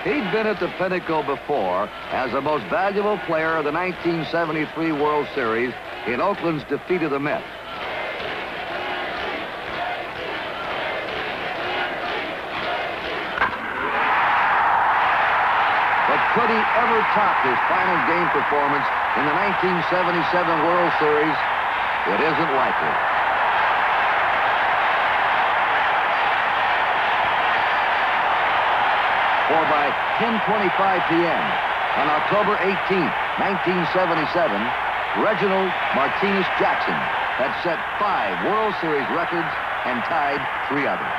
He'd been at the pinnacle before as the most valuable player of the 1973 World Series in Oakland's defeat of the Mets. But could he ever top his final game performance in the 1977 World Series? It isn't likely. For by 10:25 p.m. on October 18, 1977, Reginald Martinez Jackson had set 5 World Series records and tied 3 others.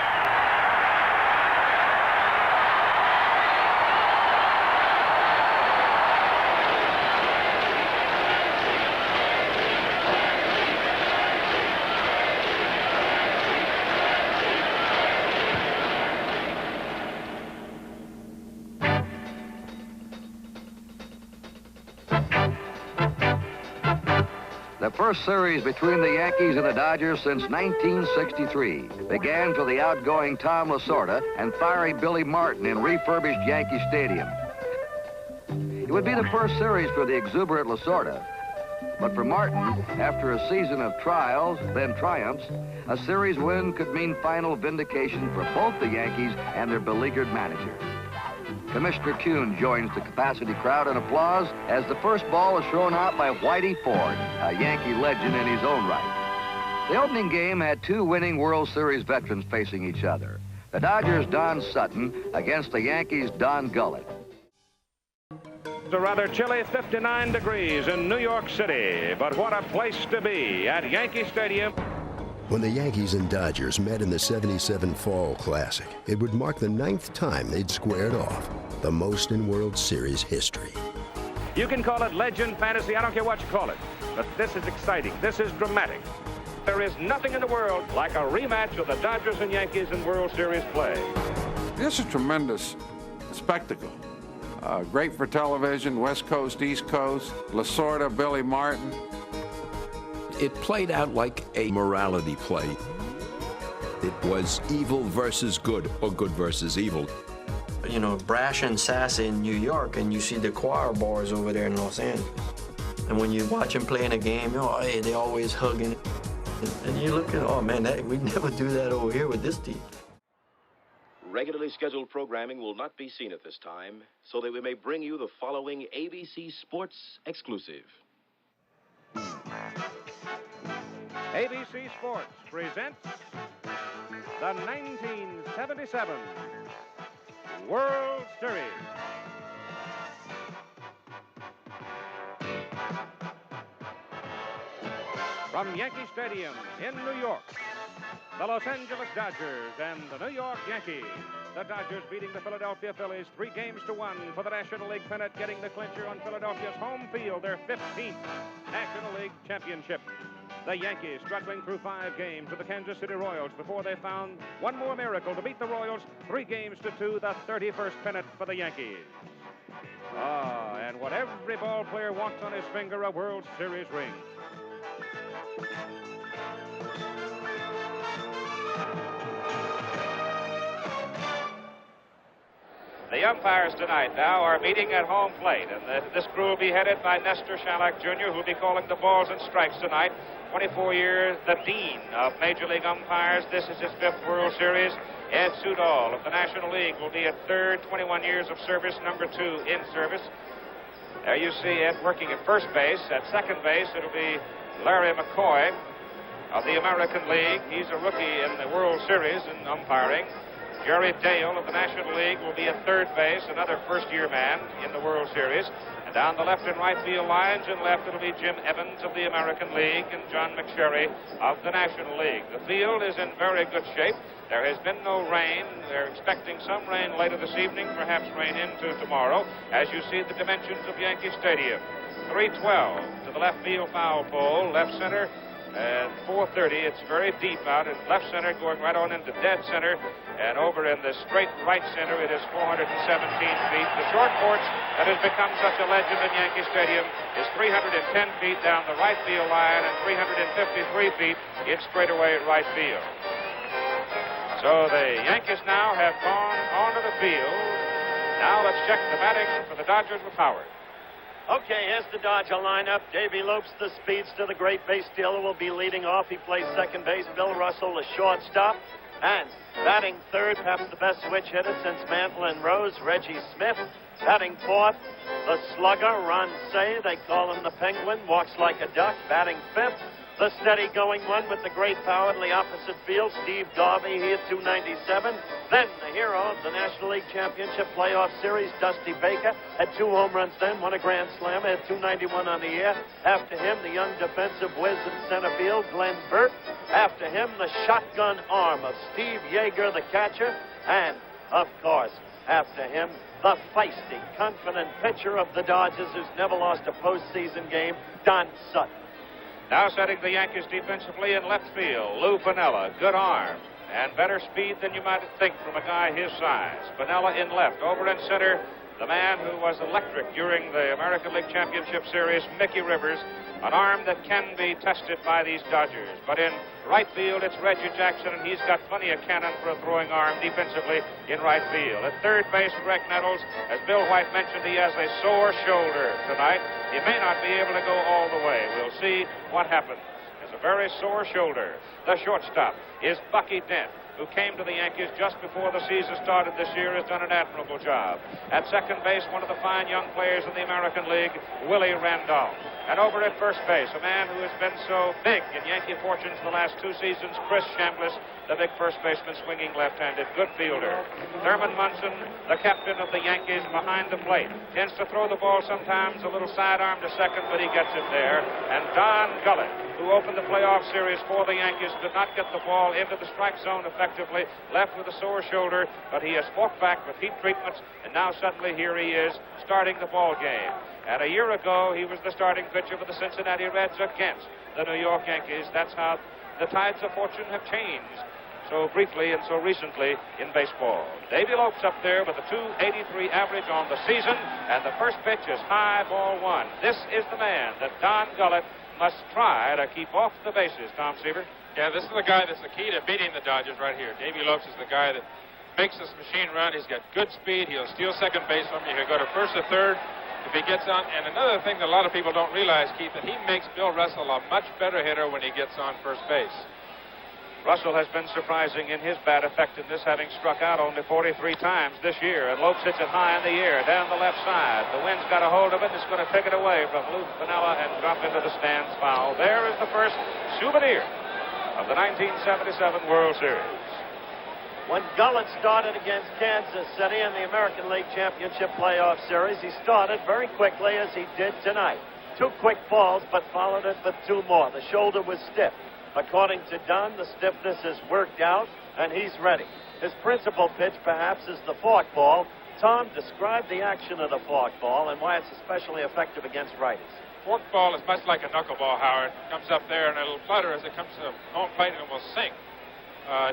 The first series between the Yankees and the Dodgers since 1963 began for the outgoing Tom Lasorda and fiery Billy Martin in refurbished Yankee Stadium. It would be the first series for the exuberant Lasorda, but for Martin, after a season of trials, then triumphs, a series win could mean final vindication for both the Yankees and their beleaguered manager. Commissioner Kuhn joins the capacity crowd in applause as the first ball is thrown out by Whitey Ford, a Yankee legend in his own right. The opening game had 2 winning World Series veterans facing each other. The Dodgers' Don Sutton against the Yankees' Don Gullett. It's a rather chilly 59 degrees in New York City, but what a place to be at Yankee Stadium. When the Yankees and Dodgers met in the '77 Fall Classic, it would mark the 9th time they'd squared off, the most in World Series history. You can call it legend, fantasy, I don't care what you call it, but this is exciting, this is dramatic. There is nothing in the world like a rematch of the Dodgers and Yankees in World Series play. This is a tremendous spectacle. Great for television, West Coast, East Coast, Lasorda, Billy Martin. It played out like a morality play. It was evil versus good, or good versus evil. You know, brash and sassy in New York, and you see the choir boys over there in Los Angeles. And when you watch them playing a game, you know, hey, they always hugging. And you look at, oh man, we'd never do that over here with this team. Regularly scheduled programming will not be seen at this time, so that we may bring you the following ABC Sports exclusive. ABC Sports presents the 1977 World Series. From Yankee Stadium in New York, the Los Angeles Dodgers and the New York Yankees. The Dodgers beating the Philadelphia Phillies 3-1 for the National League pennant, getting the clincher on Philadelphia's home field, their 15th National League championship. The Yankees struggling through 5 games with the Kansas City Royals before they found one more miracle to beat the Royals 3-2, the 31st pennant for the Yankees. And what every ball player wants on his finger, a World Series ring. The umpires tonight now are meeting at home plate, and this crew will be headed by Nestor Shalak Jr., who will be calling the balls and strikes tonight. 24 years, the dean of Major League umpires. This is his 5th World Series. Ed Sudol of the National League will be at 3rd, 21 years of service, number 2 in service. There you see Ed working at first base. At second base, it'll be Larry McCoy of the American League. He's a rookie in the World Series in umpiring. Jerry Dale of the National League will be at third base, another first-year man in the World Series. And down the left and right field lines, and left it'll be Jim Evans of the American League and John McSherry of the National League. The field is in very good shape. There has been no rain. They're expecting some rain later this evening, perhaps rain into tomorrow, as you see the dimensions of Yankee Stadium. 312 to the left field foul pole, left center. At 4:30, it's very deep out in left center, going right on into dead center, and over in the straight right center, it is 417 feet. The short porch that has become such a legend in Yankee Stadium is 310 feet down the right field line and 353 feet in straightaway right field. So the Yankees now have gone onto the field Now let's check the batting for the Dodgers with Howard. Okay, here's the Dodger lineup. Davey Lopes, the speedster, the great base stealer, will be leading off. He plays second base. Bill Russell, the shortstop. And batting third, perhaps the best switch hitter since Mantle and Rose, Reggie Smith. Batting fourth, the slugger, Ron Say. They call him the Penguin. Walks like a duck. Batting fifth, the steady-going one with the great power in the opposite field, Steve Garvey. He at 297. Then the hero of the National League Championship Playoff Series, Dusty Baker, had 2 home runs then, won a Grand Slam, had 291 on the year. After him, the young defensive whiz in center field, Glenn Burt. After him, the shotgun arm of Steve Yeager, the catcher. And, of course, after him, the feisty, confident pitcher of the Dodgers who's never lost a postseason game, Don Sutton. Now setting the Yankees defensively in left field, Lou Piniella, good arm, and better speed than you might think from a guy his size. Piniella in left, over in center, the man who was electric during the American League Championship Series, Mickey Rivers, an arm that can be tested by these Dodgers. But in right field, it's Reggie Jackson, and he's got plenty of cannon for a throwing arm defensively in right field. At third base, Greg Nettles, as Bill White mentioned, he has a sore shoulder tonight. He may not be able to go all the way. We'll see what happens. It's a very sore shoulder. The shortstop is Bucky Dent, who came to the Yankees just before the season started this year, has done an admirable job. At second base, one of the fine young players in the American League, Willie Randolph. And over at first base, a man who has been so big in Yankee fortunes the last 2 seasons, Chris Chambliss, the big first baseman, swinging left-handed, good fielder. Thurman Munson, the captain of the Yankees, behind the plate. Tends to throw the ball sometimes a little sidearm to second, but he gets it there. And Don Gullett, who opened the playoff series for the Yankees, did not get the ball into the strike zone effectively, left with a sore shoulder, but he has fought back with heat treatments, and now suddenly here he is starting the ball game. And a year ago, he was the starting pitcher for the Cincinnati Reds against the New York Yankees. That's how the tides of fortune have changed so briefly and so recently in baseball. Davey Lopes up there with a 283 average on the season, and the first pitch is high, ball 1. This is the man that Don Gullett must try to keep off the bases, Tom Seaver. Yeah, this is the guy that's the key to beating the Dodgers right here. Davey Lopes is the guy that makes this machine run. He's got good speed. He'll steal second base from you. He'll go to first or third if he gets on. And another thing that a lot of people don't realize, Keith, that he makes Bill Russell a much better hitter when he gets on first base. Russell has been surprising in his bat effectiveness, having struck out only 43 times this year. And Lopes hits it high in the air, down the left side. The wind's got a hold of it, and it's going to take it away from Lou Piniella and drop into the stands foul. There is the first souvenir of the 1977 World Series. When Gullett started against Kansas City in the American League Championship Playoff Series, he started very quickly as he did tonight. 2 quick balls, but followed it with 2 more. The shoulder was stiff. According to Dunn, the stiffness is worked out, and he's ready. His principal pitch, perhaps, is the forkball. Tom, describe the action of the forkball and why it's especially effective against righties. Forkball is much like a knuckleball, Howard. Comes up there, and it'll flutter as it comes to home plate, and it will sink.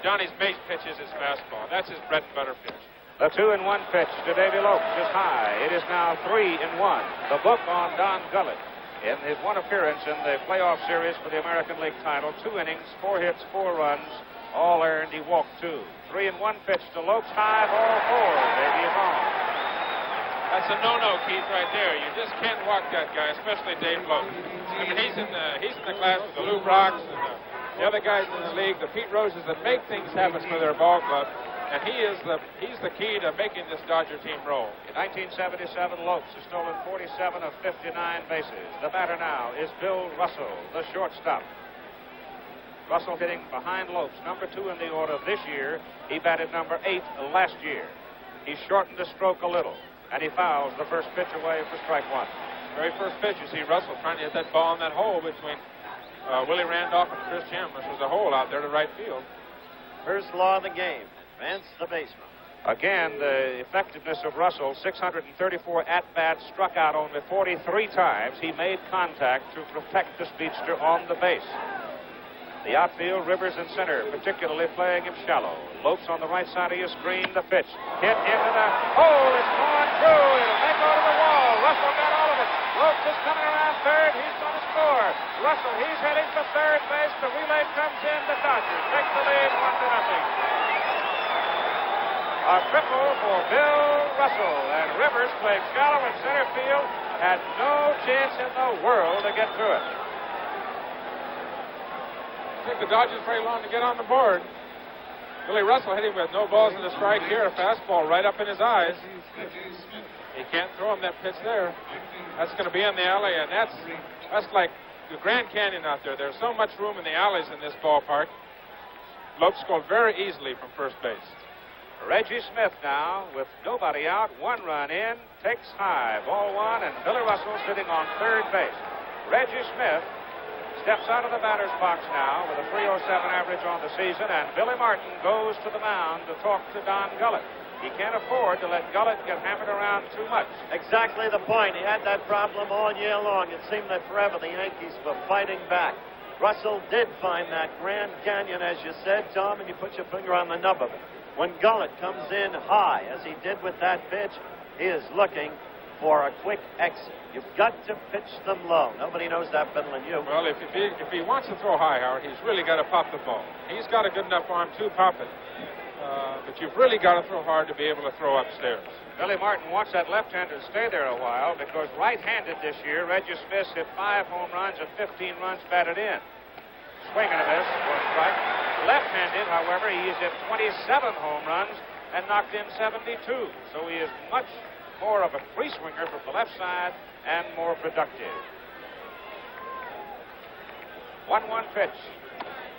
Donnie's base pitch is his fastball. That's his bread and butter pitch. The 2-1 pitch to Davey Lopes is high. It is now 3-1. The book on Don Gullett in his 1 appearance in the playoff series for the American League title. 2 innings, 4 hits, 4 runs, all earned. He walked 2. 3-1 pitch to Lopes, high, ball 4. Davey is on. That's a no-no, Keith, right there. You just can't walk that guy, especially Dave Lopes. I mean, he's in the class with the Lou Brocks and the other guys in the league, the Pete Roses that make things happen for their ball club. And he's the key to making this Dodger team roll. In 1977, Lopes has stolen 47 of 59 bases. The batter now is Bill Russell, the shortstop. Russell hitting behind Lopes, number 2 in the order this year. He batted number 8 last year. He shortened the stroke a little, and he fouls the first pitch away for strike 1. Very first pitch, you see Russell trying to hit that ball in that hole between Willie Randolph and Chris Chambliss. There's a hole out there to right field. First law of the game. Vance the baseman. Again, the effectiveness of Russell, 634 at-bats, struck out only 43 times. He made contact to protect the speedster on the base. The outfield, Rivers in center, particularly playing him shallow. Lopes on the right side of your screen, the pitch. Hit into the hole, it's gone through. It'll make go to the wall. Russell got all of it. Lopes is coming around third. He's going to score. Russell, he's heading for third base. The relay comes in. The Dodgers take the lead 1-0. A triple for Bill Russell. And Rivers, playing shallow in center field, had no chance in the world to get through it. It took the Dodgers very long to get on the board. Billy Russell hit him with no balls in the strike here. A fastball right up in his eyes. He can't throw him that pitch there. That's going to be in the alley, and that's like the Grand Canyon out there. There's so much room in the alleys in this ballpark. Lopes scored very easily from first base. Reggie Smith now with nobody out, 1 run in, takes high, ball 1, and Billy Russell sitting on third base. Reggie Smith steps out of the batter's box now with a .307 average on the season, and Billy Martin goes to the mound to talk to Don Gullett. He can't afford to let Gullett get hammered around too much. Exactly the point. He had that problem all year long. It seemed that forever the Yankees were fighting back. Russell did find that Grand Canyon, as you said, Tom, and you put your finger on the nub of it. When Gullett comes in high, as he did with that pitch, he is looking for a quick exit. You've got to pitch them low. Nobody knows that better than you. Well, if he wants to throw high, Howard, he's really got to pop the ball. He's got a good enough arm to pop it. But you've really got to throw hard to be able to throw upstairs. Billy Martin wants that left-hander to stay there a while because right-handed this year, Reggie Smith hit 5 home runs and 15 runs batted in. Swing and a miss for a strike. Left-handed, however, he's hit 27 home runs and knocked in 72. So he is much more of a free swinger from the left side and more productive. 1-1 pitch.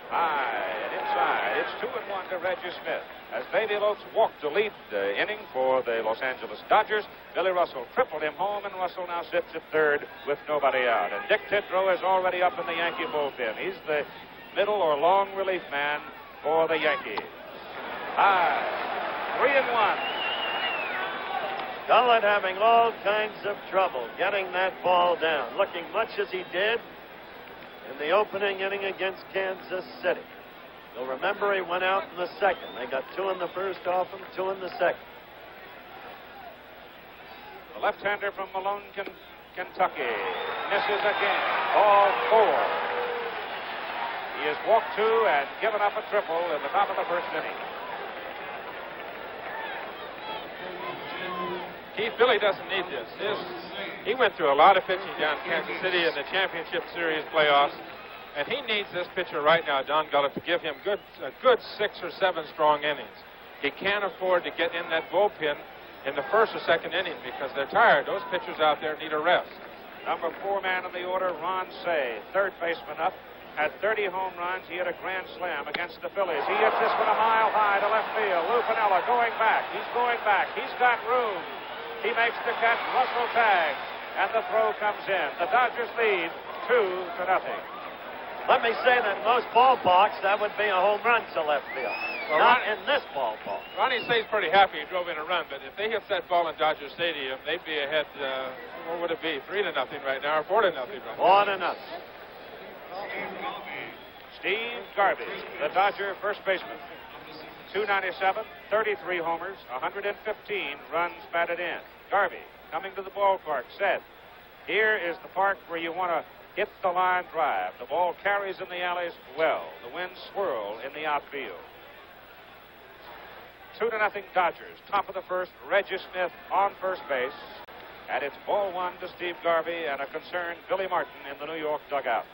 High and inside. It's 2-1 to Reggie Smith. As Baby Lopes walked to lead the inning for the Los Angeles Dodgers, Billy Russell tripled him home, and Russell now sits at third with nobody out. And Dick Tidrow is already up in the Yankee bullpen. He's the middle or long relief man for the Yankees. High. 3-1. Gullett having all kinds of trouble getting that ball down, looking much as he did in the opening inning against Kansas City. You'll remember he went out in the second. They got 2 in the first off him, 2 in the second. The left-hander from Malone, Kentucky, misses again. Ball 4. He has walked 2 and given up a triple in the top of the first inning. Keith, Billy doesn't need this. He went through a lot of pitching down in Kansas City in the championship series playoffs, and he needs this pitcher right now, Don Gullett, to give him a good 6 or 7 strong innings. He can't afford to get in that bullpen in the first or second inning because they're tired. Those pitchers out there need a rest. Number 4 man in the order, Ron Say, third baseman up, had 30 home runs. He hit a grand slam against the Phillies. He hits this one a mile high to left field. Lou Piniella going back. He's going back. He's got room. He makes the catch. Russell tags, and the throw comes in. The Dodgers lead 2-0. Let me say that in most ballparks, that would be a home run to left field. Well, Not in this ballpark. Ronnie Say's pretty happy he drove in a run, but if they hit that ball in Dodger Stadium, they'd be ahead, what would it be, 3-0 right now, or 4-0 right now? 4-0. Steve Garvey, the Dodger first baseman. 297, 33 homers, 115 runs batted in. Garvey coming to the ballpark said, here is the park where you want to hit the line drive. The ball carries in the alleys well. The winds swirl in the outfield. 2-0 Dodgers. Top of the first, Reggie Smith on first base. And it's ball 1 to Steve Garvey and a concerned Billy Martin in the New York dugout.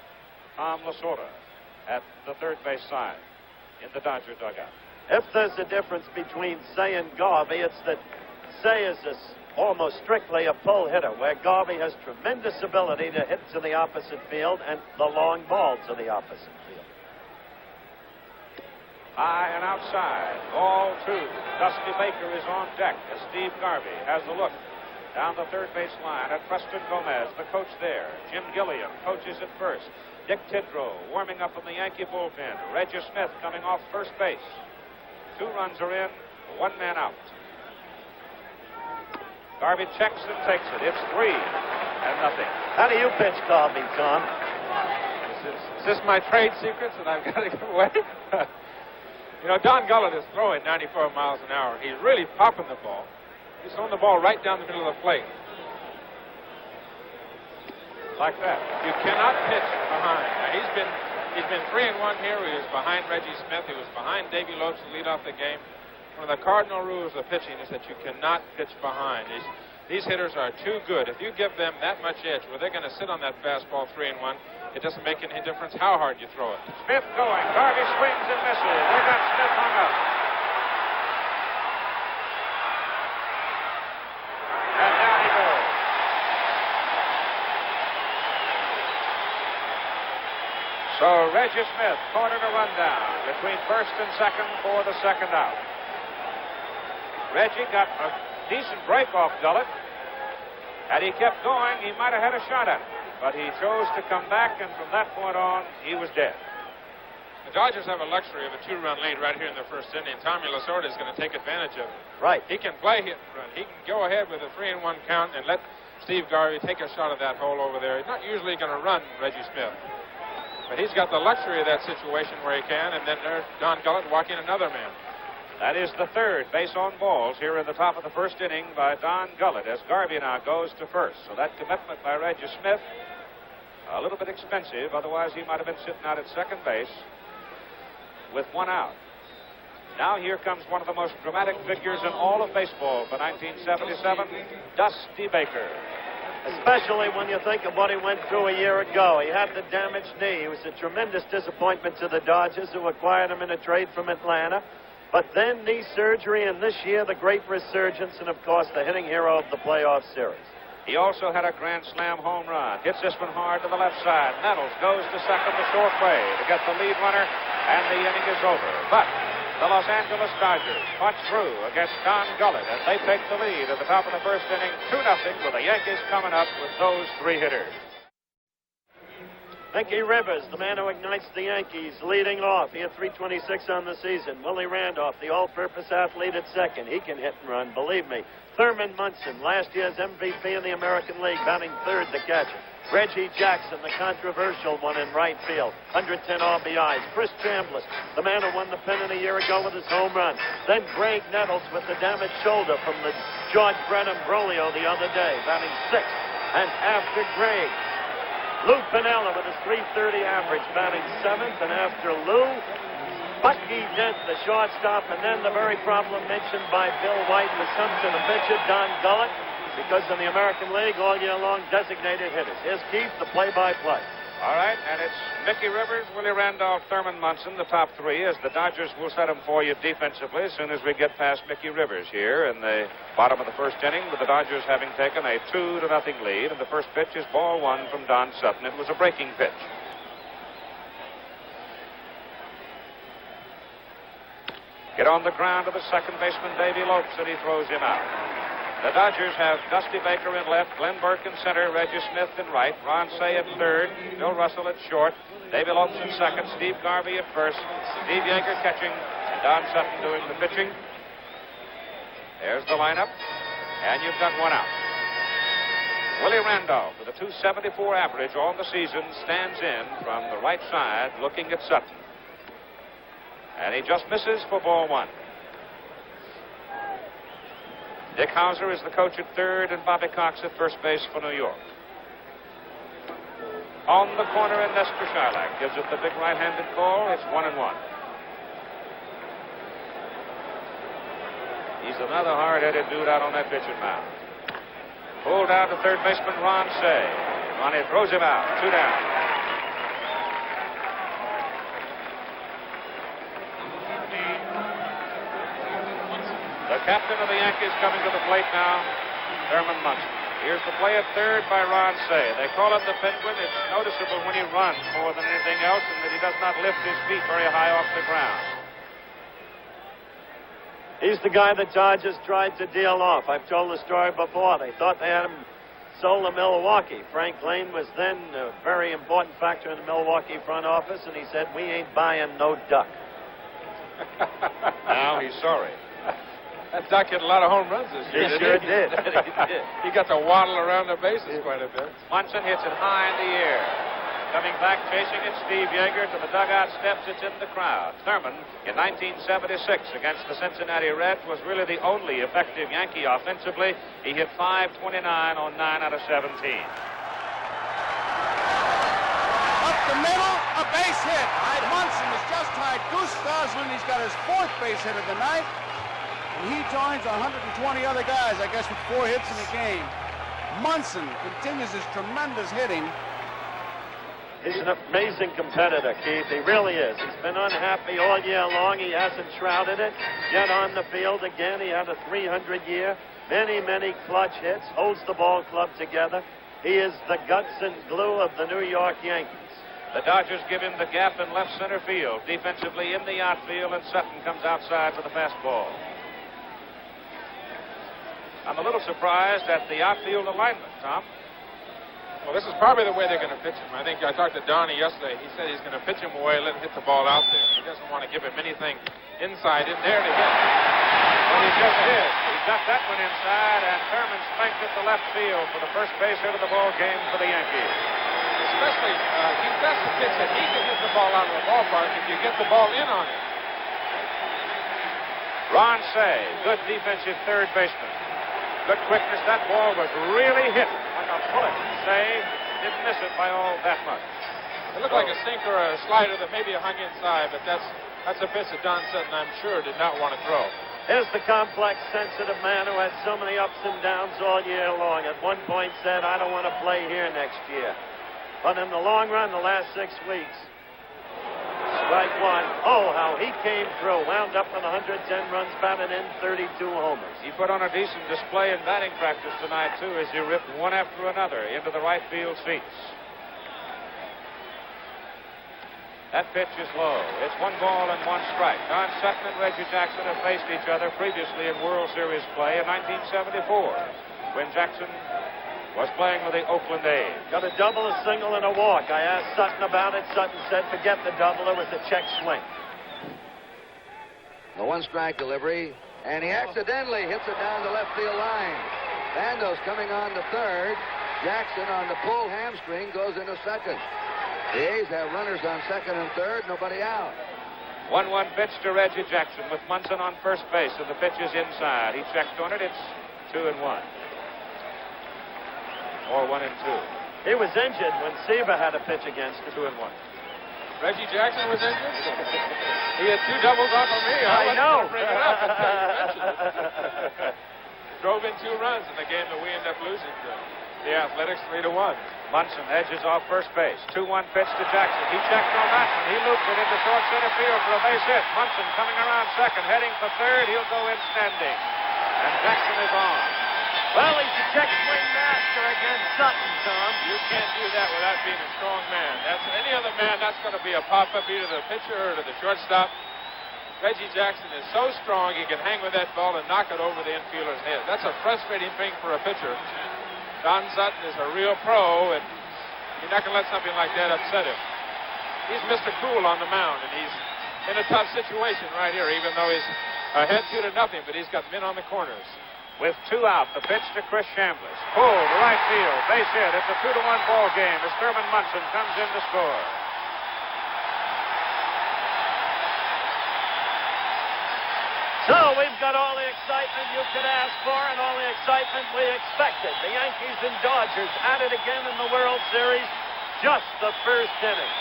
Tom Lasorda at the third base side in the Dodger dugout. If there's a difference between Say and Garvey, it's that Say is almost strictly a pull hitter, where Garvey has tremendous ability to hit to the opposite field and the long ball to the opposite field. High and outside, ball 2. Dusty Baker is on deck as Steve Garvey has a look down the third base line at Preston Gomez, the coach there. Jim Gilliam coaches at first. Dick Tidrow warming up in the Yankee bullpen. Reggie Smith coming off first base. 2 runs are in, 1 man out. Garvey checks and takes it. It's 3-0. How do you pitch Garvey, Tom? Is this my trade secrets that I've got to give away? You know, Don Gullett is throwing 94 miles an hour. He's really popping the ball. He's throwing the ball right down the middle of the plate. Like that. You cannot pitch behind. Now, he's been 3-1 here. He was behind Reggie Smith. He was behind Davey Lopes to lead off the game. one of the cardinal rules of pitching is that you cannot pitch behind. These hitters are too good. If you give them that much edge where they're going to sit on that fastball 3-1, it doesn't make any difference how hard you throw it. Smith going. Garvey swings and misses. They got Smith hung up. And down he goes. So Reggie Smith caught in a rundown between first and second for the second out. Reggie got a decent break off Gullett. Had he kept going, he might have had a shot at it. But he chose to come back, and from that point on, he was dead. The Dodgers have a luxury of a 2-run lead right here in the first inning. Tommy Lasorda is going to take advantage of it. Right. He can play hit and run. He can go ahead with a 3-1 count and let Steve Garvey take a shot at that hole over there. He's not usually going to run Reggie Smith. But he's got the luxury of that situation where he can, and then there's Don Gullett walking another man. That is the third base on balls here in the top of the first inning by Don Gullett as Garvey now goes to first. So that commitment by Reggie Smith, a little bit expensive. Otherwise, he might have been sitting out at second base with one out. Now here comes one of the most dramatic figures in all of baseball for 1977, Dusty Baker. Especially when you think of what he went through a year ago. He had the damaged knee. He was a tremendous disappointment to the Dodgers, who acquired him in a trade from Atlanta. But then knee surgery, and this year the great resurgence, and of course the hitting hero of the playoff series. He also had a grand slam home run. Hits this one hard to the left side. Nettles goes to second the short way to get the lead runner, and the inning is over. But the Los Angeles Dodgers punch through against Don Gullett, and they take the lead at the top of the first inning, 2-0, with the Yankees coming up with those three hitters. Mickey Rivers, the man who ignites the Yankees, leading off. He had 326 on the season. Willie Randolph, the all-purpose athlete at second. He can hit and run, believe me. Thurman Munson, last year's MVP in the American League, batting third, the catcher. Reggie Jackson, the controversial one in right field, 110 RBIs. Chris Chambliss, the man who won the pennant a year ago with his home run. Then Greg Nettles with the damaged shoulder from the George Brett imbroglio the other day, batting sixth. And after Greg, Lou Piniella with his .330 average, batting seventh. And after Lou, Bucky Dent, the shortstop, and then the very problem mentioned by Bill White, the Simpson, the pitcher, Don Gullett, because in the American League, all year long, designated hitters. Here's Keith, the play-by-play. All right, and it's Mickey Rivers, Willie Randolph, Thurman Munson, the top three, as the Dodgers will set them for you defensively as soon as we get past Mickey Rivers here in the bottom of the first inning, with the Dodgers having taken a 2-0 lead. And the first pitch is ball one from Don Sutton. It was a breaking pitch. Get on the ground to the second baseman, Davy Lopes, and he throws him out. The Dodgers have Dusty Baker in left, Glenn Burke in center, Reggie Smith in right, Ron Say at third, Bill Russell at short, Davy Lopes in second, Steve Garvey at first, Steve Yeager catching, and Don Sutton doing the pitching. There's the lineup, and you've got one out. Willie Randolph, with a .274 average all the season, stands in from the right side looking at Sutton. And he just misses for ball one. Dick Hauser is the coach at third, and Bobby Cox at first base for New York. On the corner, and Nestor Shylock gives it the big right-handed call. It's 1-1. He's another hard-headed dude out on that pitching mound. Pulled out to third baseman Ron Say. Ronnie throws him out. 2 down. The captain of the Yankees coming to the plate now, Thurman Munson. Here's the play at third by Ron Say. They call him the Penguin. It's noticeable when he runs more than anything else, and that he does not lift his feet very high off the ground. He's the guy the Dodgers tried to deal off. I've told the story before. They thought they had him sold to Milwaukee. Frank Lane was then a very important factor in the Milwaukee front office, and he said, "We ain't buying no duck." Now he's sorry. That duck hit a lot of home runs this year. He sure did. He got to waddle around the bases quite a bit. Munson hits it high in the air. Coming back, chasing it, Steve Yeager to the dugout steps. It's in the crowd. Thurman, in 1976 against the Cincinnati Reds, was really the only effective Yankee offensively. He hit .529 on 9 out of 17. Up the middle, a base hit. Munson has just tied Goose Goslin. He's got his 4th base hit of the night. and he joins 120 other guys, I guess, with 4 hits in the game. Munson continues his tremendous hitting. He's an amazing competitor, Keith. He really is. He's been unhappy all year long. He hasn't shrouded it. Yet on the field again, he had a 300 year. Many, many clutch hits. Holds the ball club together. He is the guts and glue of the New York Yankees. The Dodgers give him the gap in left center field. Defensively in the outfield, and Sutton comes outside for the fastball. I'm a little surprised at the outfield alignment, Tom. Well, this is probably the way they're going to pitch him. I think I talked to Donnie yesterday. He said he's going to pitch him away, let him hit the ball out there. He doesn't want to give him anything inside in there to hit. Well, he just did. He got that one inside, and Thurman spanked it to left field for the first base hit of the ball game for the Yankees. Especially, that's the pitch that he can hit the ball out of the ballpark if you get the ball in on it. Ron Say, good defensive third baseman. Good quickness. That ball was really hit like a bullet. Say didn't miss it by all that much. It looked like a sinker or a slider that maybe hung inside, but that's a pitch that Don Sutton, I'm sure, did not want to throw. Here's the complex, sensitive man who had so many ups and downs all year long. At one point said, I don't want to play here next year. But in the long run, the last 6 weeks, strike one. Oh, how he came through. Wound up with 110 runs, batted in 32 homers. He put on a decent display in batting practice tonight, too, as he ripped one after another into the right field seats. That pitch is low. It's 1 ball and 1 strike. Don Sutton and Reggie Jackson have faced each other previously in World Series play in 1974, when Jackson was playing with the Oakland A's. Got a double, a single, and a walk. I asked Sutton about it. Sutton said, forget the double. It was a check swing. The 1-strike delivery, and he accidentally hits it down the left field line. Bando's coming on to third. Jackson on the pulled hamstring goes into second. The A's have runners on second and third, nobody out. 1-1 pitch to Reggie Jackson with Munson on first base, and the pitch is inside. He checked on it. It's 2-1. Or 1-2. He was injured when Seaver had a pitch against him. 2-1. Reggie Jackson was injured? He had 2 doubles off of me. I know. Bring it up until you mentioned it. Drove in 2 runs in the game that we ended up losing to the Athletics 3-1. Munson edges off first base. 2-1 pitch to Jackson. He checked on that one. He looped it into short center field for a base hit. Munson coming around second, heading for third. He'll go in standing. And Jackson is on. Well, he's a check swing master against Sutton, Tom. You can't do that without being a strong man. That's any other man, that's going to be a pop-up either to the pitcher or to the shortstop. Reggie Jackson is so strong he can hang with that ball and knock it over the infielder's head. That's a frustrating thing for a pitcher. Don Sutton is a real pro, and you're not going to let something like that upset him. He's Mr. Cool on the mound, and he's in a tough situation right here, even though he's ahead 2-0, but he's got men on the corners. With 2 out, the pitch to Chris Chambliss. Pull to right field. Base hit. It's a 2-1 ball game as Thurman Munson comes in to score. So we've got all the excitement you could ask for and all the excitement we expected. The Yankees and Dodgers at it again in the World Series, just the first inning.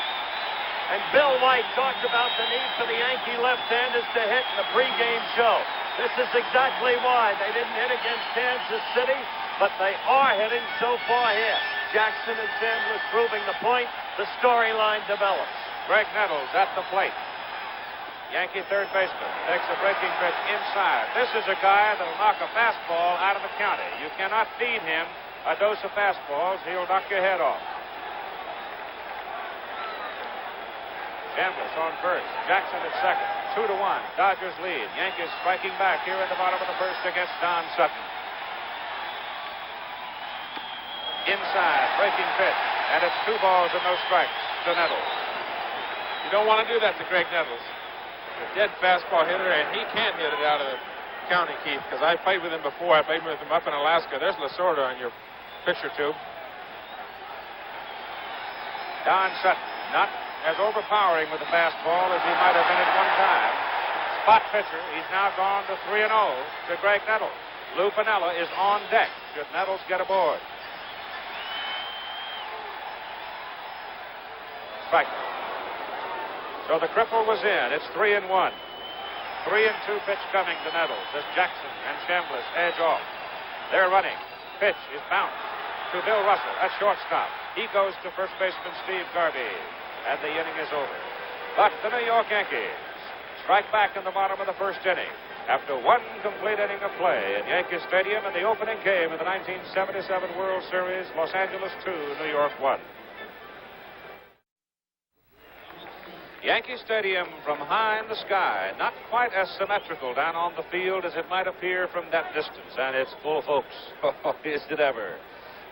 And Bill White talked about the need for the Yankee left-handers to hit in the pregame show. This is exactly why they didn't hit against Kansas City, but they are hitting so far here. Jackson and Chambliss proving the point. The storyline develops. Greg Nettles at the plate. Yankee third baseman takes a breaking pitch inside. This is a guy that'll knock a fastball out of the county. You cannot feed him a dose of fastballs. He'll knock your head off. Chambliss on first. Jackson at second. 2-1. Dodgers lead. Yankees striking back here in the bottom of the first against Don Sutton. Inside, breaking pitch. And it's 2 balls and no strikes to Nettles. You don't want to do that to Greg Nettles. A dead fastball hitter, and he can't hit it out of the county, Keith, because I played with him before. I played with him up in Alaska. There's Lasorda on your picture, too. Don Sutton, not as overpowering with the fastball as he might have been at one time. Spot pitcher. He's now gone to 3-0 to Greg Nettles. Lou Piniella is on deck should Nettles get aboard. Strike. So the cripple was in. It's 3-1. 3-2 pitch coming to Nettles as Jackson and Chambliss edge off. They're running. Pitch is bounced to Bill Russell at shortstop. He goes to first baseman Steve Garvey, and the inning is over. But the New York Yankees strike back in the bottom of the first inning after one complete inning of play at Yankee Stadium in the opening game of the 1977 World Series. Los Angeles 2, New York 1. Yankee Stadium from high in the sky, not quite as symmetrical down on the field as it might appear from that distance, and it's full of folks. Oh, is it ever?